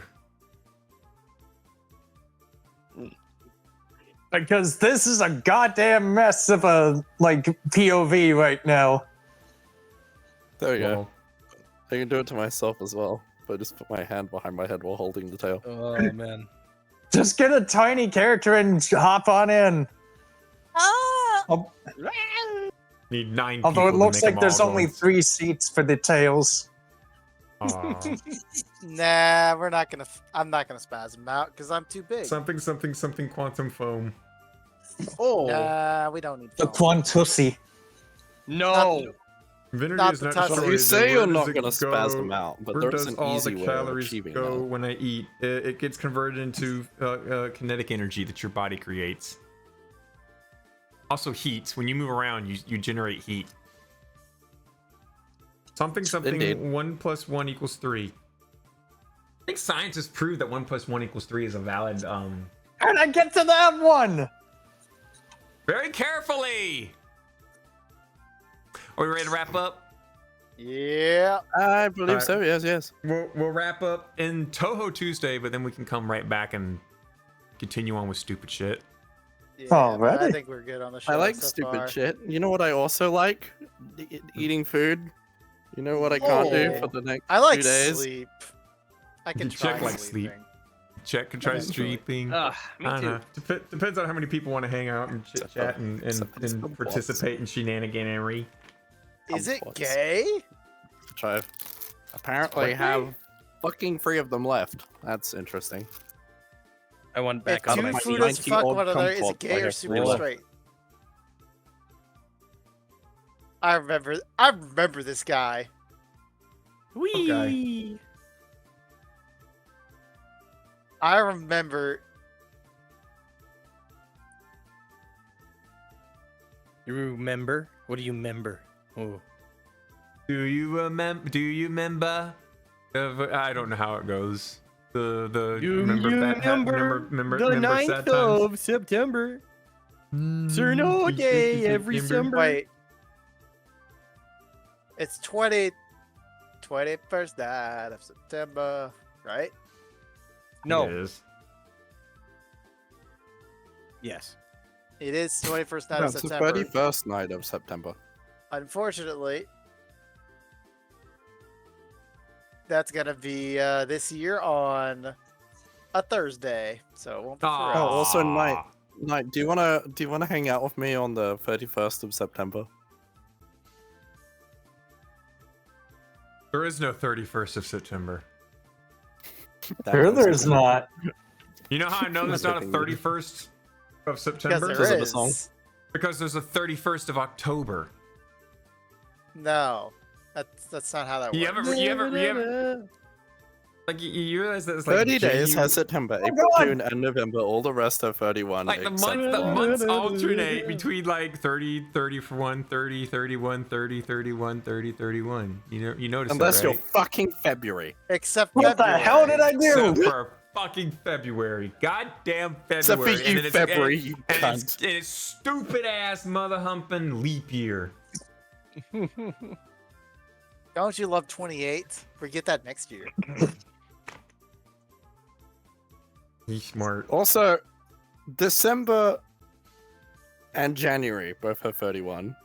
Speaker 4: Because this is a goddamn mess of a POV right now.
Speaker 9: There we go.
Speaker 3: Well,
Speaker 9: I can do it to myself as well, but I just put my hand behind my head while holding the tail.
Speaker 10: Oh man.
Speaker 4: Just get a tiny character and hop on in.
Speaker 3: Need 9
Speaker 4: Although it
Speaker 3: people to
Speaker 4: looks
Speaker 3: make
Speaker 4: like
Speaker 3: them
Speaker 4: there's
Speaker 3: all
Speaker 4: only
Speaker 3: going.
Speaker 4: 3 seats for the tails.
Speaker 3: Aw.
Speaker 2: Nah, we're not gonna. I'm not gonna spasm out because I'm too big.
Speaker 3: something quantum foam.
Speaker 9: Oh,
Speaker 2: Nah, we don't need.
Speaker 4: The
Speaker 2: foam.
Speaker 4: Quantussy.
Speaker 10: No.
Speaker 3: Infinity
Speaker 2: Not
Speaker 3: is
Speaker 2: the
Speaker 3: not
Speaker 2: touch.
Speaker 3: destroyed,
Speaker 9: well, you
Speaker 3: then
Speaker 9: say
Speaker 3: where
Speaker 9: you're
Speaker 3: does
Speaker 9: not
Speaker 3: it
Speaker 9: gonna
Speaker 3: go?
Speaker 9: spasm out, but
Speaker 3: Where
Speaker 9: there's
Speaker 3: does
Speaker 9: an
Speaker 3: all
Speaker 9: easy
Speaker 3: the
Speaker 9: way of
Speaker 3: calories
Speaker 9: achieving
Speaker 3: go
Speaker 9: that.
Speaker 3: when I eat? It gets converted into kinetic energy that your body creates. Also heat. When you move around, you generate heat. Something
Speaker 9: Indeed.
Speaker 3: 1 + 1 = 3. I think scientists proved that 1 + 1 = 3 is a valid.
Speaker 4: How did I get to that one?
Speaker 3: Very carefully. Are we ready to wrap up?
Speaker 2: Yeah.
Speaker 9: I believe
Speaker 3: Alright.
Speaker 9: so. Yes.
Speaker 3: We'll wrap up in Touhou Tuesday, but then we can come right back and continue on with stupid shit.
Speaker 2: Yeah, but I
Speaker 4: Alrighty.
Speaker 2: think we're good on the show.
Speaker 9: I like
Speaker 2: so
Speaker 9: stupid
Speaker 2: far.
Speaker 9: shit. You know what I also like? Eating food. You know what I can't do
Speaker 2: Oh.
Speaker 9: for the next
Speaker 2: I like
Speaker 9: 2 days?
Speaker 2: sleep. I can
Speaker 3: Check
Speaker 2: try
Speaker 3: like sleep.
Speaker 2: sleeping.
Speaker 3: Check and try sleeping.
Speaker 10: Me
Speaker 3: I don't
Speaker 10: too.
Speaker 3: know. Depends on how many people want to hang out and chit chat
Speaker 9: Except it's the
Speaker 3: and participate in shenaniganery.
Speaker 2: Is it
Speaker 9: Kumquats.
Speaker 2: gay?
Speaker 9: Which I apparently have fucking 3 of them left. That's interesting.
Speaker 10: I went back
Speaker 2: If
Speaker 10: on
Speaker 9: out
Speaker 2: two
Speaker 9: of
Speaker 10: my
Speaker 9: my
Speaker 10: seat.
Speaker 2: fooders fuck
Speaker 9: 90-odd
Speaker 2: one another, is it
Speaker 9: kumquats,
Speaker 2: gay
Speaker 9: I
Speaker 2: or
Speaker 9: have
Speaker 2: super
Speaker 9: 3 left.
Speaker 2: straight? I remember this guy.
Speaker 10: Whee!
Speaker 2: I remember.
Speaker 10: You remember? What do you remember? Oh.
Speaker 3: Do you remember? I don't know how it goes. Remember sad times?
Speaker 10: of September. Cerno day every summer.
Speaker 2: Wait. It's 21st night of September, right?
Speaker 10: No.
Speaker 3: It is.
Speaker 10: Yes.
Speaker 2: It is 21st night of
Speaker 9: That's the
Speaker 2: September.
Speaker 9: 31st night of September.
Speaker 2: Unfortunately, that's gonna be this year on a Thursday, so it won't be
Speaker 3: Aw.
Speaker 2: for us.
Speaker 9: Also, Knight, do you wanna hang out with me on the 31st of September?
Speaker 3: There is no 31st of September.
Speaker 4: Sure, there's not.
Speaker 3: You know how I know there's not a 31st of
Speaker 2: Because
Speaker 3: September?
Speaker 2: there
Speaker 9: Because of the song.
Speaker 2: is.
Speaker 3: Because there's a 31st of October.
Speaker 2: No, that's not how that
Speaker 3: You
Speaker 2: works.
Speaker 3: ever like you realize that it's like
Speaker 9: 30 days has September, April,
Speaker 4: God.
Speaker 9: June, and November. All the rest are 31.
Speaker 3: like the
Speaker 9: except
Speaker 3: months
Speaker 9: for-
Speaker 3: alternate between like 30, 31, 30, 31, 30, 31, 30, 31. You notice
Speaker 9: Unless
Speaker 3: that,
Speaker 9: you're
Speaker 3: right?
Speaker 9: fucking February.
Speaker 2: Except
Speaker 4: What the
Speaker 2: February.
Speaker 4: hell did I
Speaker 3: Except
Speaker 4: do?
Speaker 3: for fucking February. Goddamn February.
Speaker 9: Except for
Speaker 3: And
Speaker 9: you,
Speaker 3: then it's-
Speaker 9: February,
Speaker 3: and-
Speaker 9: you
Speaker 3: and
Speaker 9: cunt.
Speaker 3: it's stupid ass mother humping leap year.
Speaker 2: Don't you love 28? Forget that next year.
Speaker 3: He's smart.
Speaker 9: Also, December and January both have 31.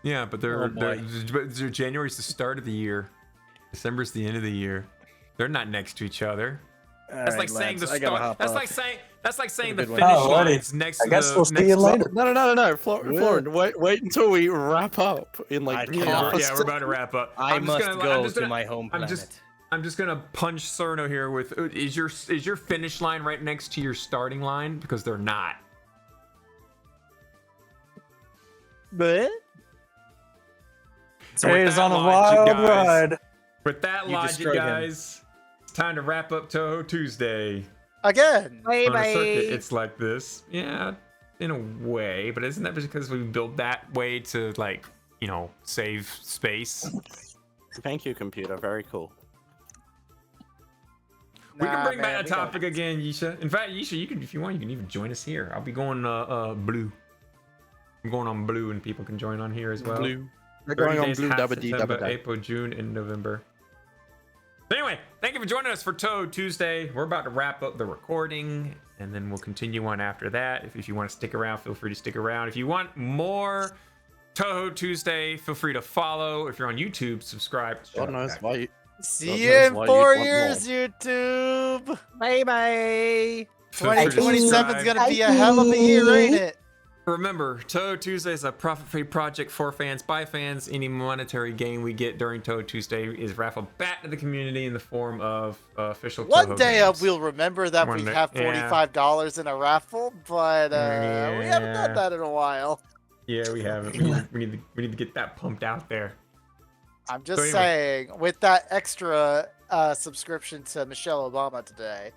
Speaker 3: Yeah, but January's the start of the year. December's the end of the year. They're not next to each other. That's like saying the start. That's like saying the
Speaker 10: Good
Speaker 3: finish
Speaker 10: one.
Speaker 4: Oh,
Speaker 3: line
Speaker 4: buddy.
Speaker 3: is next
Speaker 4: I
Speaker 3: to
Speaker 4: guess
Speaker 3: the
Speaker 4: we'll see
Speaker 3: next
Speaker 4: you
Speaker 3: to-
Speaker 4: later.
Speaker 9: No. Florin, wait until we wrap up in like
Speaker 10: I
Speaker 3: Yeah,
Speaker 10: cannot.
Speaker 3: we're about to wrap up.
Speaker 10: I
Speaker 3: I'm just
Speaker 10: must
Speaker 3: gonna-
Speaker 10: go
Speaker 3: I'm just
Speaker 10: to
Speaker 3: gonna-
Speaker 10: my home
Speaker 3: I'm
Speaker 10: planet.
Speaker 3: I'm just gonna punch Cerno here with is your finish line right next to your starting line? Because they're not.
Speaker 10: But
Speaker 3: So with
Speaker 4: Today's
Speaker 3: that
Speaker 4: on a
Speaker 3: logic,
Speaker 4: wild
Speaker 3: guys-
Speaker 4: ride.
Speaker 3: With that
Speaker 10: You
Speaker 3: logic,
Speaker 10: destroyed him.
Speaker 3: guys, it's time to wrap up Touhou Tuesday.
Speaker 2: Again.
Speaker 3: On a circuit, it's like this. Yeah, in a way, but isn't that because we built that way to like, save space?
Speaker 9: Thank you, computer. Very cool.
Speaker 3: We can
Speaker 2: Nah,
Speaker 3: bring
Speaker 2: man,
Speaker 3: back
Speaker 2: we
Speaker 3: that
Speaker 2: got
Speaker 3: topic again, Yisha. In fact, Yisha, you can, if you want, you can even join us here. I'll be going blue. I'm going on blue, and people can join on here as well.
Speaker 9: Blue. We're
Speaker 3: 30
Speaker 9: going on
Speaker 3: days,
Speaker 9: blue.
Speaker 3: half
Speaker 9: Dabba dee
Speaker 3: September,
Speaker 9: dabba da.
Speaker 3: April, June, and November. Anyway, thank you for joining us for Touhou Tuesday. We're about to wrap up the recording, and then we'll continue on after that. If you want to stick around, feel free to stick around. If you want more Touhou Tuesday, feel free to follow. If you're on YouTube, subscribe.
Speaker 9: God knows why you.
Speaker 2: See
Speaker 9: God
Speaker 2: you
Speaker 9: knows
Speaker 2: in
Speaker 9: why you'd
Speaker 2: 4
Speaker 9: want
Speaker 2: years, YouTube.
Speaker 10: bye bye.
Speaker 2: 2027 is gonna be a hell of a year, ain't it?
Speaker 3: Remember, Touhou Tuesday is a profit-free project for fans by fans. Any monetary gain we get during Touhou Tuesday is raffled back to the community in the form of official
Speaker 2: One
Speaker 3: Touhou
Speaker 2: day
Speaker 3: games.
Speaker 2: we'll remember that
Speaker 3: One
Speaker 2: we
Speaker 3: day-
Speaker 2: have
Speaker 3: yeah.
Speaker 2: $45 in a raffle, but we haven't done
Speaker 3: Yeah.
Speaker 2: that in a while.
Speaker 3: Yeah, we haven't. We need to get that pumped out there.
Speaker 2: I'm just
Speaker 3: So anyway.
Speaker 2: saying, with that extra subscription to Michelle Obama today,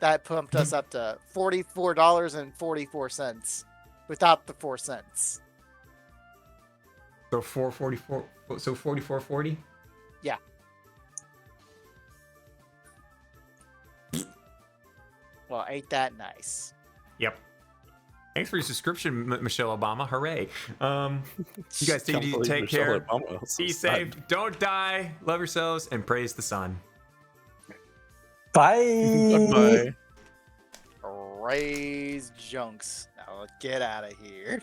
Speaker 2: that pumped us up to $44.44 without the 4 cents.
Speaker 3: So 444. So 44.40.
Speaker 2: Yeah. Well, ain't that nice?
Speaker 3: Yep. Thanks for your subscription, Michelle Obama. Hooray. You guys
Speaker 9: Can't believe
Speaker 3: take
Speaker 9: Michelle
Speaker 3: care.
Speaker 9: Obama was so
Speaker 3: Be
Speaker 9: sad.
Speaker 3: safe. Don't die. Love yourselves and praise the sun.
Speaker 4: Bye.
Speaker 9: Goodbye.
Speaker 2: Raise junks. Now let's get out of here.